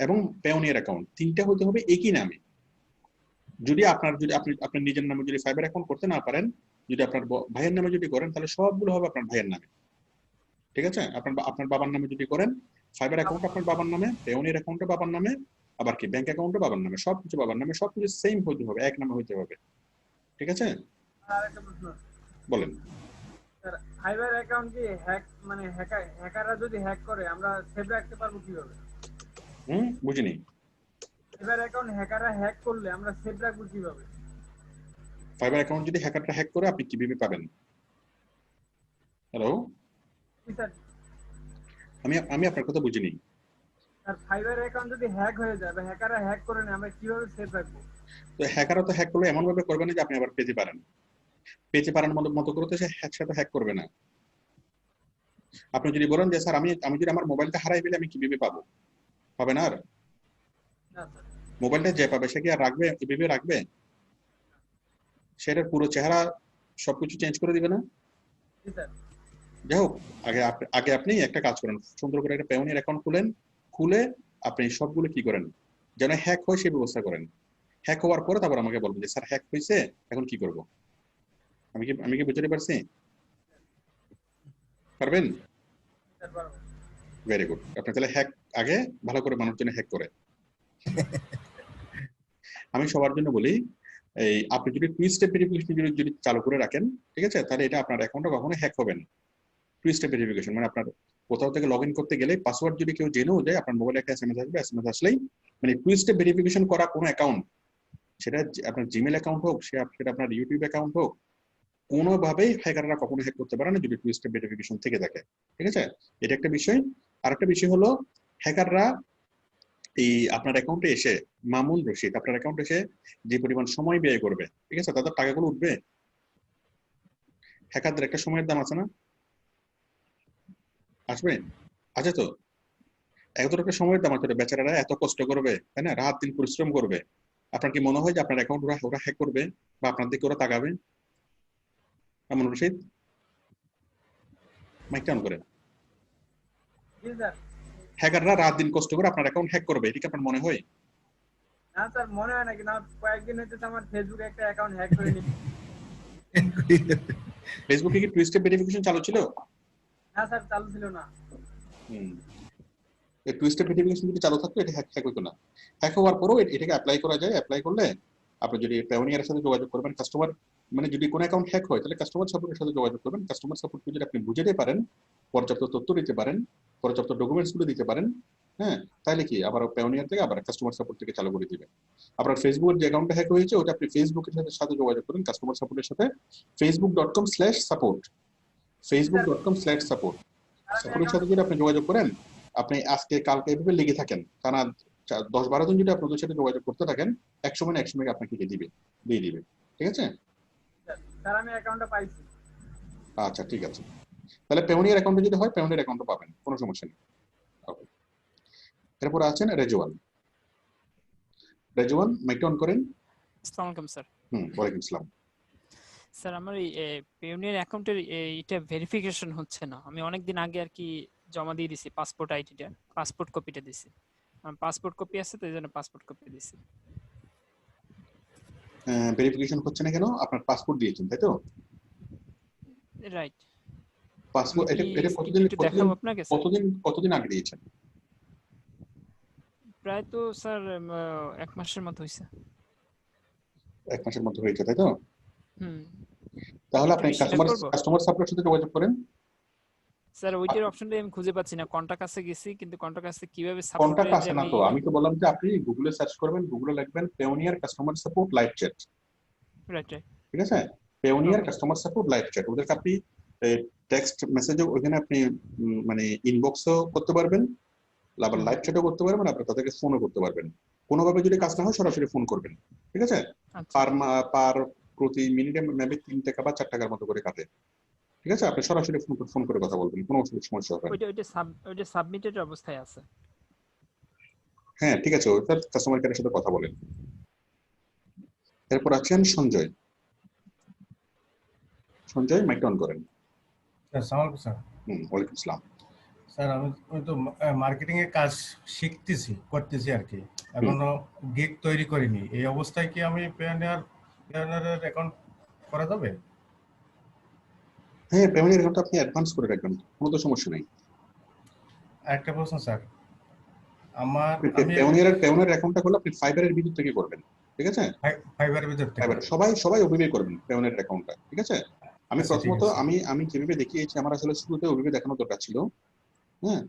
এবং পেওনিয়ার অ্যাকাউন্ট তিনটা হইতে হবে একই নামে। যদি আপনার নিজের নামে যদি ফাইবার অ্যাকাউন্ট করতে না পারেন, যদি আপনার ভাইয়ের নামে যদি করেন, তাহলে সবগুলো হবে আপনার ভাইয়ের নামে। ঠিক আছে, আপনার বাবার নামে যদি করেন, ফাইবার অ্যাকাউন্ট আপনার বাবার নামে, পেওনিয়ার অ্যাকাউন্টও বাবার নামে, আবার কি ব্যাংক অ্যাকাউন্টও বাবার নামে, সবকিছু বাবার নামে, সবকিছু সেম হইতে হবে, এক নামে হইতে হবে। ঠিক আছে, স্যার আরেকটা প্রশ্ন আছে। বলেন। স্যার ফাইবার অ্যাকাউন্ট কি হ্যাক, মানে হ্যাকাররা যদি হ্যাক করে আমরা সেভ রাখতে পারবো কিভাবে? বুঝিনি। ফাইবার অ্যাকাউন্ট হ্যাকাররা হ্যাক করলে আমরা সেভ রাখবো কিভাবে? ফাইবার অ্যাকাউন্ট যদি হ্যাকারটা হ্যাক করে আপনি কিভাবে পাবেন? হ্যালো, কি স্যার? আমি আপনার কথা বুঝিনি। স্যার ফাইবার অ্যাকাউন্ট যদি হ্যাক হয়ে যায় বা হ্যাকাররা হ্যাক করে নেয়, আমরা কিভাবে সেভ রাখবো? তো হ্যাকাররা তো হ্যাক করলে এমন ভাবে করবে না যে আপনি আবার পেতে পারেন মতো করে তো সে সাথে হ্যাক করবে না। আপনি যদি বলেন যে স্যার আমি যদি আমার মোবাইলটা হারাই ফেলে আমি কিভাবে পাবো, পাবে না। আর না স্যার। মোবাইলটা যে পাবে সে কি আর রাখবে, এভাবে রাখবে? সেটার পুরো চেহারা সবকিছু চেঞ্জ করে দিবে না? জি স্যার। যাই হোক, আগে আপনি একটা কাজ করেন, সুন্দর করে একটা পেওনিয়ার অ্যাকাউন্ট খুলে আপনি সবগুলো কি করেন, যেন হ্যাক হয় সেই ব্যবস্থা করেন। হ্যাক হওয়ার পরে তারপর আমাকে বলবেন যে স্যার হ্যাক হয়েছে, এখন কি করব। আমি কি বুঝতে পারছি? পারবেন? স্যার পারবো। Very good. আপনি তাহলে হ্যাক আগে ভালো করে মানুষজনে হ্যাক করে। আমি সবার জন্য বলি, এই আপনি যদি টু স্টেপ ভেরিফিকেশন যদি চালু করে রাখেন, ঠিক আছে, তাহলে এটা আপনার অ্যাকাউন্টটা কখনো হ্যাক হবে না। টু স্টেপ ভেরিফিকেশন মানে আপনার কোথাও থেকে লগ ইন করতে গেলে পাসওয়ার্ড যদি কেউ জেনেও যায়, আপনার মোবাইলে একটা এসএমএস আসবে, এসএমএস আসলেই মানে টু স্টেপ ভেরিফিকেশন করা কোনো অ্যাকাউন্ট, সেটা আপনার জিমেল অ্যাকাউন্ট হোক, সেটা আপনার ইউটিউব অ্যাকাউন্ট হোক, কোনোভাবেই হ্যাকাররা কখনো হ্যাক করতে পারে না যদি টু স্টেপ ভেরিফিকেশন থেকে থাকে। ঠিক আছে, এটা একটা বিষয়। আর একটা বিষয় হলো, হ্যাকাররা এই আপনার অ্যাকাউন্টে এসে, মামুন রশিদ আপনার অ্যাকাউন্টে এসে যে পরিমাণ সময় ব্যয় করবে, ঠিক আছে, তাদের টাকাগুলো উঠবে। হ্যাকারদের একটা সময়ের দাম আছে না, আসবে, আছে তো। এত একটা সময়ের দাম আছে, বেচারারা এত কষ্ট করবে, তাই না, রাত দিন পরিশ্রম করবে। আপনার কি মনে হয় যে আপনার অ্যাকাউন্ট ওরা হ্যাক করবে বা আপনার দিকে ওরা তাকাবে? মামুন রশিদ, মাইকটা অন করেন। জি স্যার। হ্যাকাররা রাত দিন কষ্ট করে আপনার অ্যাকাউন্ট হ্যাক করবে, এটা কি আপনার মনে হয়? না স্যার, মনে হয় না, কিন্তু কয়েকদিন হচ্ছে আমার ফেসবুকে একটা অ্যাকাউন্ট হ্যাক করে নিয়েছি। ফেসবুকে কি টু স্টেপ ভেরিফিকেশন চালু ছিল? না স্যার, চালু ছিল না। এই টু স্টেপ ভেরিফিকেশন যদি চালু থাকতো এটা হ্যাক হতো না। হ্যাক হওয়ার পরেও এটাকে অ্যাপ্লাই করা যায়। অ্যাপ্লাই করলে আপনি যদি পেওনিয়ারের সাথে যোগাযোগ করবেন, কাস্টমার মানে যদি কোনো অ্যাকাউন্ট হ্যাক হয় তাহলে কাস্টমার সাপোর্টের সাথে যোগাযোগ করবেন। কাস্টমার সাপোর্টকে যদি আপনি বুঝাতে পারেন, পর্যাপ্ত তথ্য দিতে পারেন, পর্যাপ্ত ডকুমেন্টস গুলো দিতে পারেন, হ্যাঁ, তাহলে কি আবার পেওনিয়ার থেকে আবার কাস্টমার সাপোর্ট থেকে চালু করে দিবে। আপনার ফেসবুকের যে অ্যাকাউন্টটা হ্যাক হয়েছে ওটা আপনি ফেসবুকের সাথে যোগাযোগ করেন কাস্টমার সাপোর্টের সাথে, facebook.com/support, facebook.com/support সাপোর্টের সাথে যদি আপনি যোগাযোগ করেন, আপনি আজকে কালকে এভাবে লেগে থাকেন, টানা 10-12 দিন যদি আপনাদের সাথে যোগাযোগ করতে থাকেন, এক সময় আপনাকে দিয়ে দিবে। ঠিক আছে স্যার আমি অ্যাকাউন্টটা পাইছি। আচ্ছা ঠিক আছে, তাহলে পেওনিয়ার অ্যাকাউন্টে যদি হয় পেওনিয়ার অ্যাকাউন্টও পাবেন, কোনো সমস্যা নেই। Okay. এরপর আছেন রেজওয়ান। রেজওয়ান মাইক অন করেন। আসসালামু আলাইকুম স্যার। ওয়ালাইকুম আসসালাম। স্যার আমার এই পেওনিয়ার অ্যাকাউন্টের এটা ভেরিফিকেশন হচ্ছে না। আমি অনেকদিন আগে আর কি জমা দিয়ে দিছি পাসপোর্ট আইডিটা, পাসপোর্ট কপিটা দিছি। পাসপোর্ট কপি আছে তো এই জন্য পাসপোর্ট কপি দিছি। ভেরিফিকেশন হচ্ছে না কেন? আপনার পাসপোর্ট দিয়েছেন তাই তো? রাইট। পাসপোর্ট আমি কি এটা কতদিন একটু দেখাবো আপনাকে স্যার? কতদিন আগে দিয়েছেন? প্রায় তো স্যার 1 মাসের মতো হইছে। 1 মাসের মধ্যে হয়েছে তাই তো? হুম। তাহলে একটু আপনি কি সেটা করব? কাস্টমার সাপোর্টের সাথে যোগাযোগ করেন। স্যার ওইটার অপশনটাই আমি খুঁজে পাচ্ছি না। কন্টাক্ট কাছে গেছি কিন্তু কন্টাক্ট কাছে কিভাবে সাপোর্টে কন্টাক্ট যে আছে না আমি তো, আমি তো বললাম যে আপনি গুগলে সার্চ করবেন, গুগলে লিখবেন Payoneer customer support live chat, right right. ঠিক আছে? পেওনিয়ার ওকে। কাস্টমার সাপোর্ট লাইভ চ্যাট, ওদেরকে আপনি টেক্সট মেসেজও ওখানে আপনি মানে ইনবক্সও করতে পারবেন, আবার লাইভ চ্যাটও করতে পারবেন, আবার তাদেরকে ফোনও করতে পারবেন। কোনোভাবে যদি কাজ না হয় সরাসরি ফোন করবেন, ঠিক আছে? আচ্ছা। পার প্রতি মিনিটে মেবি 3 টাকা বা 4 টাকার মতো করে কাটে, ঠিক আছে? আপনি সরাসরি ফোন করে কথা বলবেন, কোনো সমস্যা হবে না। ওইটা সাবমিটেড অবস্থায় আছে। হ্যাঁ ঠিক আছে, ওইটার কাস্টমার কেয়ারের সাথে কথা বলেন। এরপর আছেন সঞ্জয়। সঞ্জয় মাইক অন করেন। স্যার সালাম আলাইকুম স্যার। ওয়ালাইকুম আসসালাম। স্যার আমি তো মার্কেটিং এর কাজ করতেছি আর কি, এখনো গিগ তৈরি করিনি। এই অবস্থায় কি আমি পেওনিয়ারের অ্যাকাউন্ট করা যাবে? হ্যাঁ, পেমেন্টের অ্যাকাউন্ট আপনি অ্যাডভান্স করে রাখবেন, কোনো তো সমস্যা নেই। আরেকটা প্রশ্ন স্যার, আমি পেওনিয়ার অ্যাকাউন্টটা করলে আপনি ফাইবারের ভিতর থেকে করবেন, ঠিক আছে? ফাইবারের ভিতর থেকে। ফাইবার সবাই ওভাবে করবেন পেওনিয়ার অ্যাকাউন্টটা, ঠিক আছে? আমি আচ্ছা, ঠিক প্রথমত আছে। আমি যেভাবে দেখিয়েছি, আমার আসলে শুরুতে ওভাবে দেখানো দরকার ছিল। হ্যাঁ,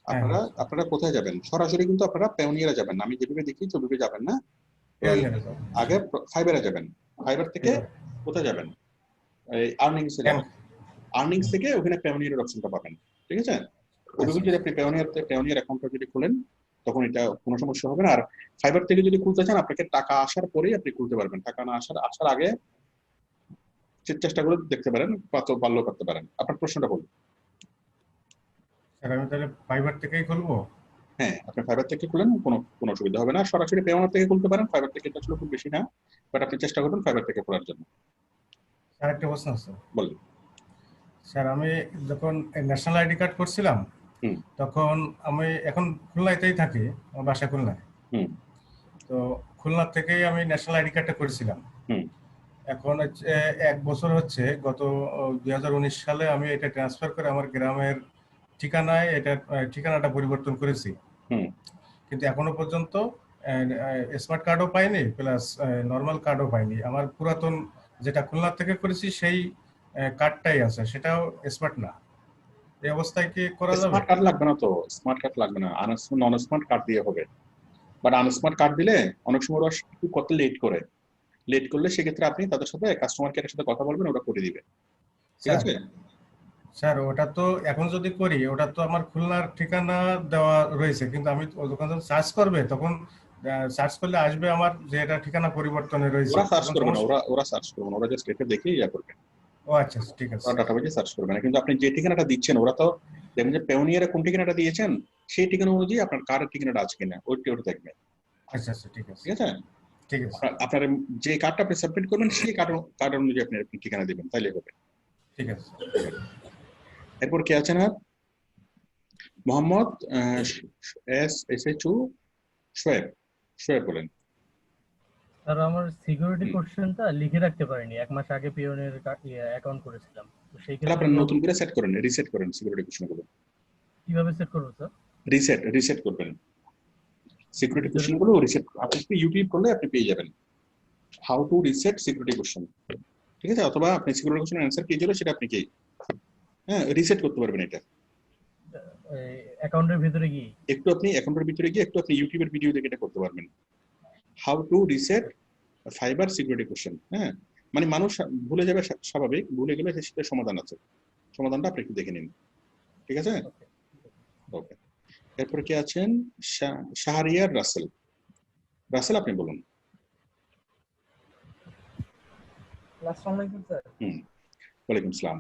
হ্যাঁ, আপনারা কোথায় যাবেন? সরাসরি কিন্তু আপনারা পেওনিয়ারে যাবেন না, আমি যেভাবে দেখিয়েছি ওভাবে যাবেন না। পেওনিয়ারে যাবো। আগে ফাইবারে যাবেন, ফাইবার থেকে কোথায় যাবেন? এই আর্নিংস থেকে ওখানে পেওনিয়ারের অপশনটা পাবেন, ঠিক আছে? ওইভাবে যদি আপনি পেওনিয়ার অ্যাকাউন্টটা যদি খোলেন তখন এটা কোনো সমস্যা হবে না। আর ফাইবার থেকে যদি খুলতে চান আপনাকে টাকা আসার পরেই আপনি খুলতে পারবেন, টাকা না আসার আগে চেষ্টা করে দেখতে পারেন, পারলেও করতে পারেন। আপনার প্রশ্নটা বলুন। স্যার আমি তাহলে ফাইবার থেকেই খুলবো? হ্যাঁ, আপনি ফাইবার থেকে খুলেন, কোনো অসুবিধা হবে না। সরাসরি পেওনিয়ার থেকে খুলতে পারেন, ফাইবার থেকে এটা আসলে খুব বেশি না, বাট আপনি চেষ্টা করবেন ফাইবার থেকে খোলার জন্য। স্যার একটা প্রশ্ন আছে। বলুন। স্যার আমি যখন ন্যাশনাল আইডি কার্ড করছিলাম তখন আমি এখন খুলনাতেই থাকি, আমার বাসা খুলনায়। তো খুলনা থেকেই আমি ন্যাশনাল আইডি কার্ডটা করেছিলাম। এখন হচ্ছে 1 বছর হচ্ছে, গত 2019 সালে আমি এটা ট্রান্সফার করে আমার গ্রামের ঠিকানায় ঠিকানাটা পরিবর্তন করেছি। কিন্তু এখনো পর্যন্ত স্মার্ট কার্ডও পাইনি, প্লাস নর্মাল কার্ডও পাইনি। আমার পুরাতন যেটা খুলনা থেকে করেছি সেই কার্ডটাই আছে, সেটাও স্মার্ট না। এই অবস্থায় কি করা যাবে? স্মার্ট কার্ড লাগবে না তো, স্মার্ট কার্ড লাগবে না, নন স্মার্ট কার্ড দিয়ে হবে। বাট আনস্মার্ট কার্ড দিলে অনেক সময় ওরা একটু কত লেট করলে সেক্ষেত্রে আপনি তাদের সাথে কাস্টমার কেয়ারের সাথে কথা বলবেন, ওরা করে দিবে, ঠিক আছে? স্যার ওটা তো এখন যদি করি, ওটা তো আমার খুলনার ঠিকানা দেওয়া রয়েছে, কিন্তু আমি যখন সার্চ করবে তখন সার্চ করলে আসবে আমার যে এটা ঠিকানা পরিবর্তনে রয়েছে। ওরা সার্চ করবে না, ওরা সার্চ করবে না, ওরা জাস্ট এটা দেখে ইয়া করবে। ও আচ্ছা, ঠিক আছে। ওরা ডাটাবেজে সার্চ করবে না, কিন্তু আপনি যে ঠিকানাটা দিচ্ছেন ওরা তো দেখবেন যে পেওনিয়ারে কোন ঠিকানাটা দিয়েছেন সেই ঠিকানা অনুযায়ী আপনার কার্ডের ঠিকানাটা আছে কিনা ওটা দেখবে। আচ্ছা, ঠিক আছে, ঠিক আছে? ঠিক আছে। আপনার যে কার্ডটা আপনি সাবমিট করবেন সেই কার্ড অনুযায়ী আপনি ঠিকানা দিবেন, তাইলে হবে। ঠিক আছে। এরপর কে আছেন আর? মোহাম্মদ SHU শোয়েব বলেন। স্যার আমার সিকিউরিটি কোশ্চেনটা লিখে রাখতে পারিনি, 1 মাস আগে পিওনের অ্যাকাউন্ট করেছিলাম, তো সেই ক্ষেত্রে আপনি নতুন করে রিসেট করেন সিকিউরিটি কোশ্চেনগুলো। কিভাবে সেট করব স্যার? রিসেট করবেন সিকিউরিটি কোশ্চেনগুলো, রিসেট। আপনি ইউটিউব করলে আপনি পেয়ে যাবেন how to reset security question, ঠিক আছে? অথবা আপনি সিকিউরিটি কোশ্চেনের অ্যানসার পেয়ে যাবেন, সেটা আপনি কি রিসেট করতে পারবেন। এটা অ্যাকাউন্টের ভিতরে গিয়ে আপনি অ্যাকাউন্টের ভিতরে গিয়ে একটু আপনি ইউটিউবের ভিডিও দেখে এটা করতে পারবেন, how to reset fibre security question. হ্যাঁ, মানে মানুষ ভুলে যাবে, স্বাভাবিক, ভুলে গেলে সেটার সমাধান আছে, সমাধানটা আপনি একটু দেখে নিন, ঠিক আছে? ওকে। এরপর কি আছেন? শাহরিয়ার রাসেল, আপনি বলুন। আসসালামু আলাইকুম স্যার। ওয়ালাইকুম আসসালাম।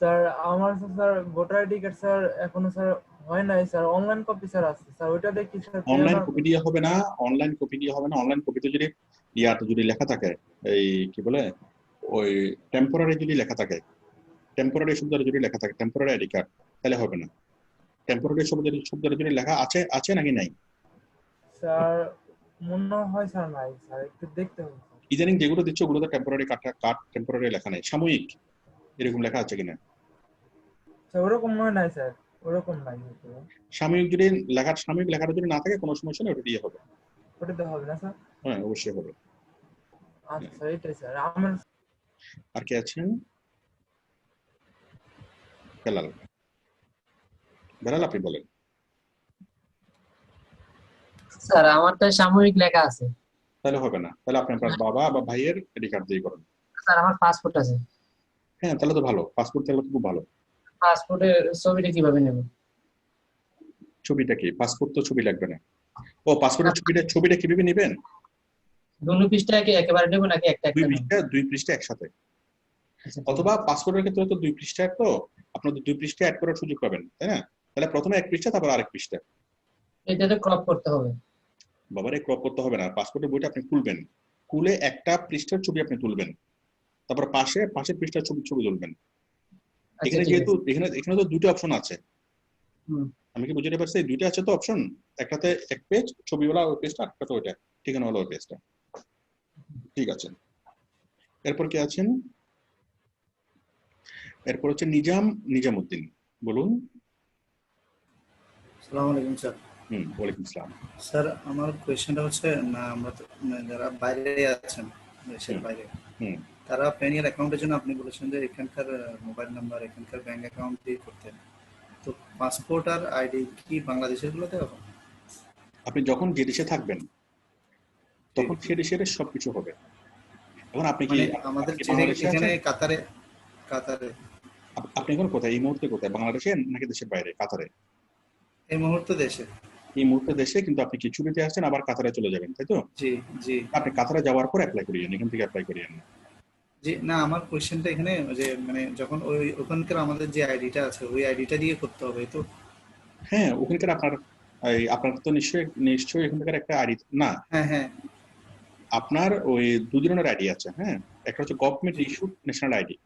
স্যার আমার sir voter ID card sir এখনো স্যার হয় নাই স্যার, অনলাইন কপি স্যার আছে স্যার, ওইটা দেখি স্যার অনলাইন কপি দিয়ে হবে না, অনলাইন কপি দিয়ে হবে না। অনলাইন কপিতে যদি ইয়াতে যদি লেখা থাকে, এই কি বলে, ওই টেম্পোরারি যদি লেখা থাকে, টেম্পোরারি শব্দটা যদি লেখা থাকে, টেম্পোরারি আইডি কার্ড, তাহলে হবে না। টেম্পোরারি শব্দটা যদি লেখা আছে, আছে নাকি নাই? স্যার মনে হয় স্যার নাই স্যার, একটু দেখতে হবে স্যার। ইদানিং যেগুলো দিচ্ছে ওগুলোতে টেম্পোরারি কার্ড টেম্পোরারি লেখা নাই, সাময়িক এরকম লেখা আছে কিনা? স্যার ওরকম মনে নাই স্যার, ওরকম নাই হয়তো। সাময়িক যদি সাময়িক লেখাটা যদি না থাকে কোনো সমস্যা নেই, ওটা দিয়ে হবে। ওটাতে হবে না স্যার? হ্যাঁ, অবশ্যই হবে। আচ্ছা স্যার, এটাই স্যার আমার। আর কে আছেন? বেলাল, বেলাল আপনি বলেন। স্যার আমারটা সাময়িক লেখা আছে। তাহলে হবে না, তাহলে আপনি আপনার বাবা বা ভাইয়ের আইডি কার্ড দিয়ে করেন। স্যার আমার পাসপোর্ট আছে। হ্যাঁ, তাহলে তো ভালো, পাসপোর্ট তাহলে তো খুব ভালো। পাসপোর্টের ছবিটা কিভাবে নেব? ছবিটা কি? পাসপোর্ট তো ছবি লাগবে না। ও, পাসপোর্টের ছবিটা কিভাবে নেবেন? দুটো পৃষ্ঠা একেবারে নেব নাকি একটা একটা নেব? দুই পৃষ্ঠা একসাথে, অথবা পাসপোর্টের ক্ষেত্রে তো 2 পৃষ্ঠা, তো আপনাদের 2 পৃষ্ঠা অ্যাড করার সুযোগ পাবেন, তাই না? তাহলে প্রথমে 1 পৃষ্ঠা, তারপর আরেক পৃষ্ঠা। এটাতে ক্রপ করতে হবে? বাবারে, ক্রপ করতে হবে না। পাসপোর্টের বইটা আপনি খুলবেন, খুলে একটা পৃষ্ঠার ছবি আপনি তুলবেন, তারপর পাশের পৃষ্ঠার ছবি তুলবেন। এখানে যেহেতু এখানে তো 2টা অপশন আছে, আমি কি বুঝতে পারছি? 2টা আছে তো অপশন, একটাতে 1 পেজ ছবিওয়ালা ওই পেজটা, আরেকটাতে ওইটা ঠিকানাওয়ালা ওই পেজটা। ঠিক আছে, এরপর কি আছেন? এরপর হচ্ছে নিজামউদ্দিন, বলুন। আসসালামু আলাইকুম স্যার। ওয়ালাইকুম আসসালাম। স্যার আমার কোয়েশ্চেনটা হচ্ছে, না আমরা তো যারা বাইরে আছেন, দেশের বাইরে, তারা পেনিয়ার অ্যাকাউন্টের জন্য আপনি বলেছেন যে এখানকার মোবাইল নাম্বার, এখানকার ব্যাংক অ্যাকাউন্ট দিয়ে করতে, তো পাসপোর্ট আর আইডি কি বাংলাদেশের গুলোতে হবে? আপনি যখন যে দেশে থাকবেন তখন সে দেশের সবকিছু হবে। এখন আপনি কি আমাদের এখানে কাতারে আপনি এখন কোথায়? এই মুহূর্তে কোথায়? বাংলাদেশে নাকি দেশের বাইরে? কাতারে। এই মুহূর্তে দেশে। এই মুহূর্তে দেশে, কিন্তু আপনি কি ছুটিতে আসছেন, আবার কাতারে চলে যাবেন, তাই তো? জি জি। আপনি কাতারে যাওয়ার পর অ্যাপ্লাই করিয়েন, এখান থেকে অ্যাপ্লাই করিয়েন। জি না, আমার কোয়েশ্চেনটা এখানে যে মানে যখন ওখানকার আমাদের যে আইডিটা আছে ওই আইডিটা দিয়ে করতে হবে তো? হ্যাঁ, ওখানকার আপনার তো নিশ্চয়ই এখানকার একটা আইডি না? হ্যাঁ হ্যাঁ, আপনার ওই 2 ধরনের আইডি আছে। হ্যাঁ, একটা হচ্ছে গভর্নমেন্ট ইস্যুড ন্যাশনাল আইডি।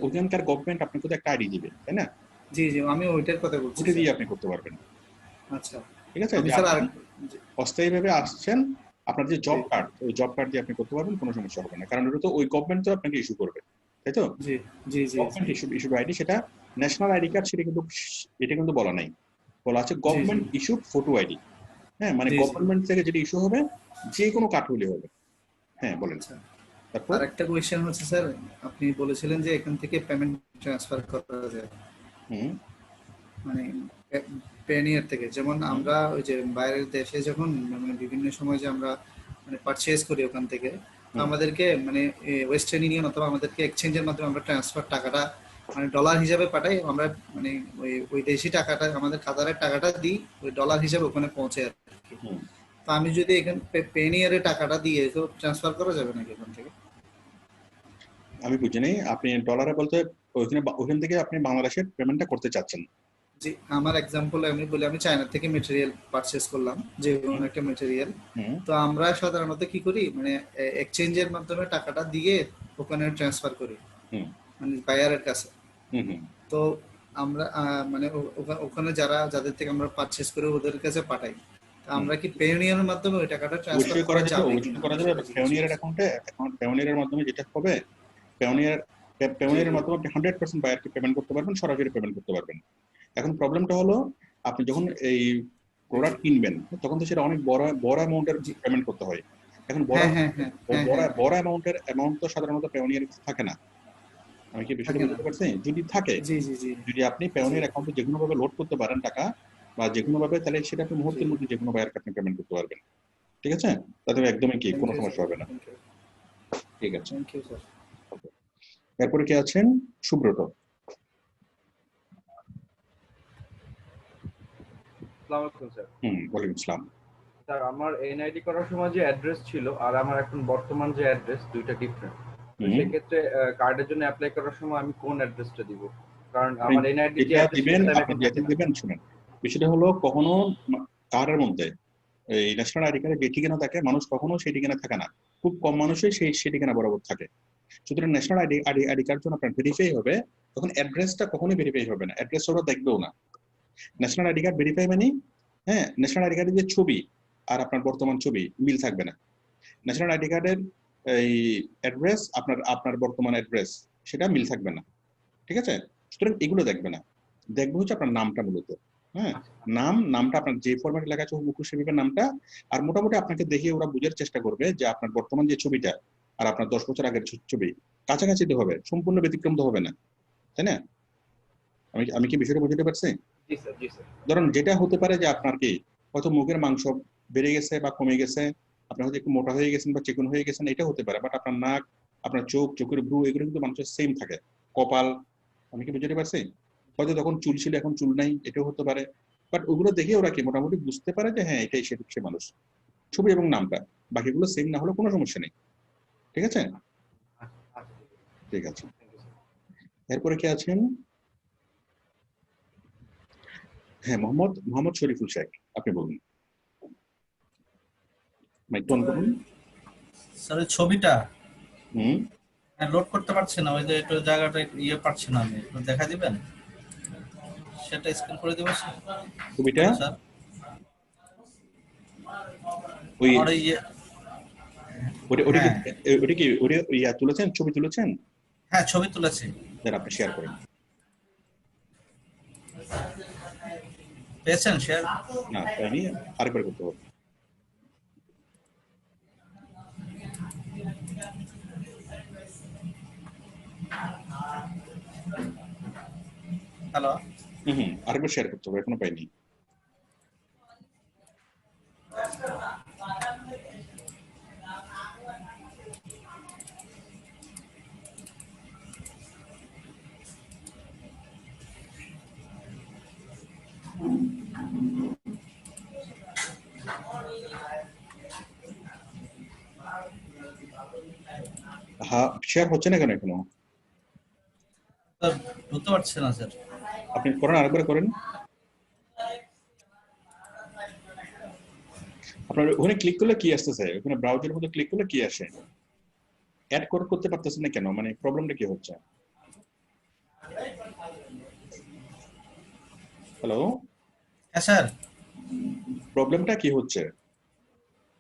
ওখানকার গভর্নমেন্ট আপনাকে তো একটা আইডি দিবে, তাই না? জি জি, আমি ওইটার কথা বলছি। ওটা দিয়ে আপনি করতে পারবেন। আচ্ছা, ঠিক আছে। অস্থায়ীভাবে আসছেন, আপনার যে জব কার্ড, ওই জব কার্ড দিয়ে আপনি করতে পারবেন, কোনো সমস্যা হবে না, কারণ ওটা তো ওই গভর্নমেন্ট তো আপনাকে ইস্যু করবে, তাই তো? জি জি জি। গভর্নমেন্ট ইস্যুড আইডি, সেটা ন্যাশনাল আইডি কার্ড, সেটা কিন্তু এটা কিন্তু বলা নাই, বলা আছে গভর্নমেন্ট ইস্যুড ফটো আইডি। হ্যাঁ, মানে গভর্নমেন্ট থেকে যেটা ইস্যু হবে, যে কোনো কার্ড হলে হবে। হ্যাঁ, বলেন। তারপর আরেকটা কোয়েশ্চেন হচ্ছে স্যার, আপনি বলেছিলেন যে এখান থেকে পেমেন্ট ট্রান্সফার করা যায়, মানে পেনিয়ার থেকে, যেমন আমরা ওই যে বাইরের দেশে যখন মানে বিভিন্ন সময় যে আমরা মানে পারচেজ করি ওখান থেকে, আমাদেরকে মানে ওয়েস্টার্ন ইউনিয়ন অথবা আমাদেরকে এক্সচেঞ্জের মাধ্যমে আমরা ট্রান্সফার টাকাটা মানে ডলার হিসাবে পাঠাই, আমরা মানে ওই দেশি টাকাটা আমাদের কাতারের টাকাটা দিই, ওই ডলার হিসাবে ওখানে পৌঁছে আর কি। তো আমি যদি এখানে পেনিয়ারে টাকাটা দিয়ে তো ট্রান্সফার করা যাবে নাকি ওখান থেকে? আমি বুঝি নাই, আপনি ডলারে বলতে ওখান থেকে আপনি বাংলাদেশের পেমেন্টটা করতে চাচ্ছেন? জি, আমার এক্সাম্পল আমি বলি, আমি চায়না থেকে মেটেরিয়াল পারচেজ করলাম, যে কোনো একটা মেটেরিয়াল, তো আমরা সাধারণত কি করি, মানে এক্সচেঞ্জের মাধ্যমে টাকাটা দিয়ে ওখানে ট্রান্সফার করি, মানে বায়ারের কাছে। তো আমরা মানে ওখানে যাদের থেকে আমরা পারচেজ করে ওদের কাছে পাঠাই, আমরা কি পেওনিয়ারের মাধ্যমে ওই টাকাটা ট্রান্সফার করা যাবে? পেওনিয়ারের অ্যাকাউন্টে, পেওনিয়ারের মাধ্যমে যেটা হবে, পেওনিয়ারের মাধ্যমে আপনি 100% বায়ারকে পেমেন্ট করতে পারবেন, সরাসরি পেমেন্ট করতে পারবেন। এখন প্রবলেমটা হলো, আপনি যখন এই প্রোডাক্ট কিনবেন তখন তো সেটা অনেক বড় অ্যামাউন্টের পেমেন্ট করতে হয়। এখন বড় অ্যামাউন্ট তো সাধারণত পেওনিয়ার থাকে না। আমি কি বিষয়টা বুঝতে পারছি? যদি থাকে, যদি আপনি পেওনিয়ার অ্যাকাউন্টে যে কোনো ভাবে লোড করতে পারেন টাকা, বা যে কোনো ভাবে, তাহলে সেটা আপনি মুহূর্তের মধ্যে যে কোনো বায়ারকে আপনি পেমেন্ট করতে পারবেন। ঠিক আছে, তাতে একদমই কি কোনো সমস্যা হবে না। ঠিক আছে, এরপরে কে আছেন? সুব্রত। ওয়ালাইকুম আসসালাম। স্যার আমার এনআইডি করার সময় যে অ্যাড্রেস ছিল আর আমার এখন বর্তমান যে অ্যাড্রেস, দুইটা ডিফারেন্ট। তো সেক্ষেত্রে কার্ডের জন্য অ্যাপ্লাই করার সময় আমি কোন অ্যাড্রেসটা দিব? কারণ আপনি আমার এনআইডি যেটা দিবেন, আপনি যেটা দিবেন শুনেন, বিষয়টা হলো কখনো কার্ডের মধ্যে এই ন্যাশনাল আইডি কার্ডে যে ঠিকানা থাকে মানুষ কখনো সেই ঠিকানা থাকে না, খুব কম মানুষই সেই ঠিকানা বরাবর থাকে। সুতরাং ন্যাশনাল আইডি কার্ড যখন আপনার ভেরিফাই হবে তখন অ্যাড্রেসটা কখনোই ভেরিফাই হবে না, অ্যাড্রেস ওরা দেখবেও না। ন্যাশনাল আইডি কার্ড ভেরিফাই মানে হ্যাঁ ন্যাশনাল আইডি কার্ডের যে ছবি আর আপনার বর্তমান ছবি মিল থাকবে না। ন্যাশনাল আইডি কার্ডের এই অ্যাড্রেস আপনার বর্তমান অ্যাড্রেস সেটা মিল থাকবে না, ঠিক আছে? সুতরাং এগুলো দেখবে না, দেখবে হচ্ছে আপনার নামটা মূলত। হ্যাঁ, নামটা আপনার যে ফরম্যাটে লেখা আছে হুবহু সেভাবে নামটা। আর মোটামুটি আপনাকে দেখে ওরা বুঝার চেষ্টা করবে যে আপনার বর্তমান যে ছবিটা আর আপনার 10 বছর আগের ছবি কাছাকাছি তো হবে, সম্পূর্ণ ব্যতিক্রম তো হবে না, তাই না? আমি কি বিষয়টা বুঝতে পারছি? ধরুন যেটা হতে পারে যে আপনার কি হয়তো মুখের মাংস বেড়ে গেছে বা কমে গেছে, আপনি হয়তো একটু মোটা হয়ে গেছেন বা চিকন হয়ে গেছেন, এটা হতে পারে। বাট আপনার নাক, আপনার চোখ, চোখের ভ্রু এগুলো কিন্তু মানুষের সেম থাকে, কপাল, আমি কি বুঝতে পারছি? হয়তো তখন চুল ছিল এখন চুল নাই, এটাও হতে পারে। বাট ওগুলো দেখে ওরা কি মোটামুটি বুঝতে পারে যে হ্যাঁ এটাই সে মানুষ, ছবি এবং নামটা, বাকিগুলো সেম না হলে কোনো সমস্যা নেই, ঠিক আছে? ঠিক আছে, এরপরে কে আছেন? হ্যাঁ, মোহাম্মদ শরীফুল শেখ, আপনি বলুন। মাইক অন করুন। স্যার ছবিটা লোড করতে পারছি না, ওই যে একটু জায়গাটা ইয়ে পাচ্ছি না, আমি একটু দেখা দিবেন? সেটা স্ক্যান করে দিব স্যার ছবিটা। স্যার ওটা কি ইয়া তুলেছেন, ছবি তুলেছেন? হ্যাঁ ছবি তুলেছি। স্যার আপনি শেয়ার করেন। পেয়েছেন শেয়ার? না পাইনি, আরেকবার করতে হবে। হ্যালো, আরেকবার শেয়ার করতে হবে, এখনো পাইনি। হ্যাঁ, শেয়ার হচ্ছে না কেন এখনো? বুঝতে পারছি না স্যার। আপনি করেন, আরেকবার করেন। আপনার ওখানে ক্লিক করলে কি আসতেছে? ওখানে ব্রাউজারের মধ্যে ক্লিক করলে কি আসে? অ্যাড করতে পারতেছেন না কেন? মানে প্রবলেমটা কি হচ্ছে? হ্যালো, হ্যাঁ স্যার, প্রবলেমটা কি হচ্ছে?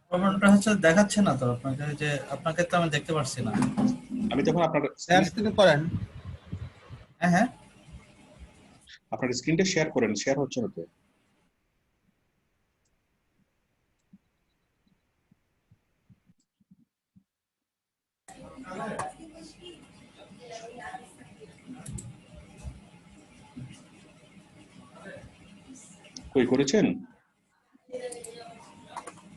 প্রবলেমটা হচ্ছে দেখাচ্ছে না তো আপনাকে, যে আপনাকে তো আমি দেখতে পাচ্ছি না। আমি যখন আপনার স্ক্রিন করেন। হ্যাঁ হ্যাঁ, আপনার স্ক্রিনটা শেয়ার করেন, শেয়ার হচ্ছে না তো। কই করেছেন?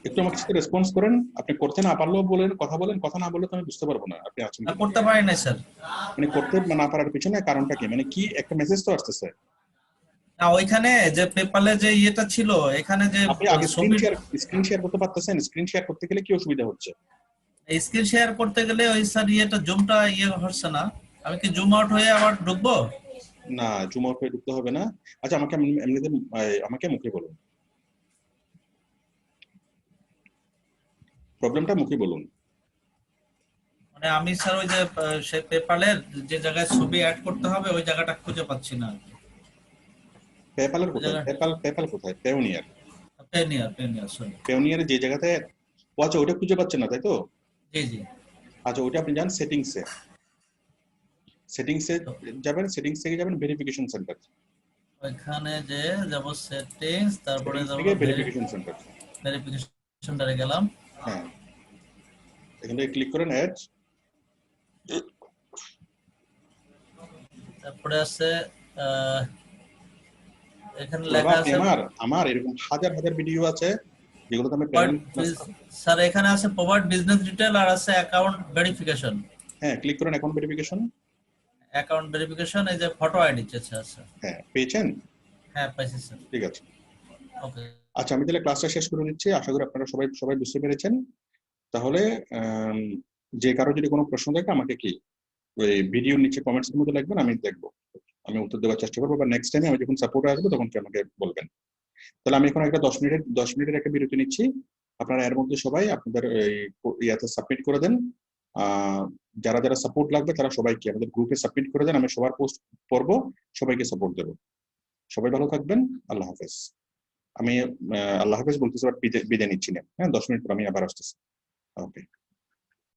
একটু আমাকে সাথে রেসপন্স করেন। আপনি করতে না পারলেও বলেন, কথা বলেন, কথা না বললে তো আমি বুঝতে পারবো না আপনি আছেন। করতে পারি না স্যার। মানে করতে না পারার পিছনে কারণটা কি? মানে কি একটা মেসেজ তো আসতেছে না, ওইখানে যে পেপালে যে ইয়েটা ছিল, এখানে যে আপনি আগে স্ক্রিন শেয়ার করতে পারতেছেন। স্ক্রিন শেয়ার করতে গেলে কি অসুবিধা হচ্ছে? স্ক্রিন শেয়ার করতে গেলে ওই স্যার ইয়েটা জুমটা ইয়ে হচ্ছে না। আমি কি জুম আউট হয়ে আবার ঢুকবো? না, জুম আউট হয়ে ঢুকতে হবে না। আচ্ছা, এমনিতে আমাকে মুখে বলুন, প্রবলেমটা মুখে বলুন। মানে আমি স্যার ওই যে সে পেপালের যে জায়গায় ছবি অ্যাড করতে হবে ওই জায়গাটা খুঁজে পাচ্ছি না। পেপ্যালের কোথায়? পেপ্যাল কোথায়? পেওনিয়ার সরি, পেওনিয়ারে যে জায়গাতে, আচ্ছা ওটা খুঁজে পাচ্ছেন না তাই তো? জি জি। আচ্ছা, ওটা আপনি যান সেটিংসে যাবেন, সেটিংস থেকে যাবেন ভেরিফিকেশন সেন্টার। ওইখানে যে যাব সেটিংস, তারপরে যাব ভেরিফিকেশন সেন্টার। ভেরিফিকেশন সেন্টারে গেলাম। হ্যাঁ, এখান থেকে ক্লিক করেন অ্যাড। তারপরে আছে এখানে লেখা আছে আমার এরকম হাজার হাজার ভিডিও আছে যেগুলোতে আমি স্যার এখানে আছে প্রোভাইড বিজনেস ডিটেইল আর আছে অ্যাকাউন্ট ভেরিফিকেশন। হ্যাঁ, ক্লিক করেন অ্যাকাউন্ট ভেরিফিকেশন। অ্যাকাউন্ট ভেরিফিকেশন, এই যে ফটো আইডি চেয়েছে। আচ্ছা হ্যাঁ, পেয়েছেন? হ্যাঁ পাইছি স্যার। ঠিক আছে, ওকে। আচ্ছা আমি তাহলে ক্লাসটা শেষ করে দিচ্ছি। আশা করি আপনারা সবাই বুঝতে পেরেছেন। তাহলে যে কারো যদি কোনো প্রশ্ন থাকে আমাকে কি ওই ভিডিওর নিচে কমেন্টস এর মধ্যে লিখবেন, আমি দেখবো, আমি উত্তর দেওয়ার চেষ্টা করবো, বা নেক্সট টাইমে আমি যখন সাপোর্টে আসবো তখন কি আমাকে বলবেন। তাহলে আমি এখন একটা 10 মিনিটের একটা বিরতি নিচ্ছি। আপনারা এর মধ্যে সবাই আপনাদের ইয়াতে সাবমিট করে দেন। যারা যারা সাপোর্ট লাগবে তারা সবাইকে আমাদের গ্রুপে সাবমিট করে দেন, আমি সবার পোস্ট পড়বো, সবাইকে সাপোর্ট দেবো। সবাই ভালো থাকবেন, আল্লাহ হাফেজ। আমি আল্লাহ হাফেজ বলতেছি, বিদায় নিচ্ছি না। হ্যাঁ, 10 মিনিট পর আমি আবার আসতেছি। ওকে।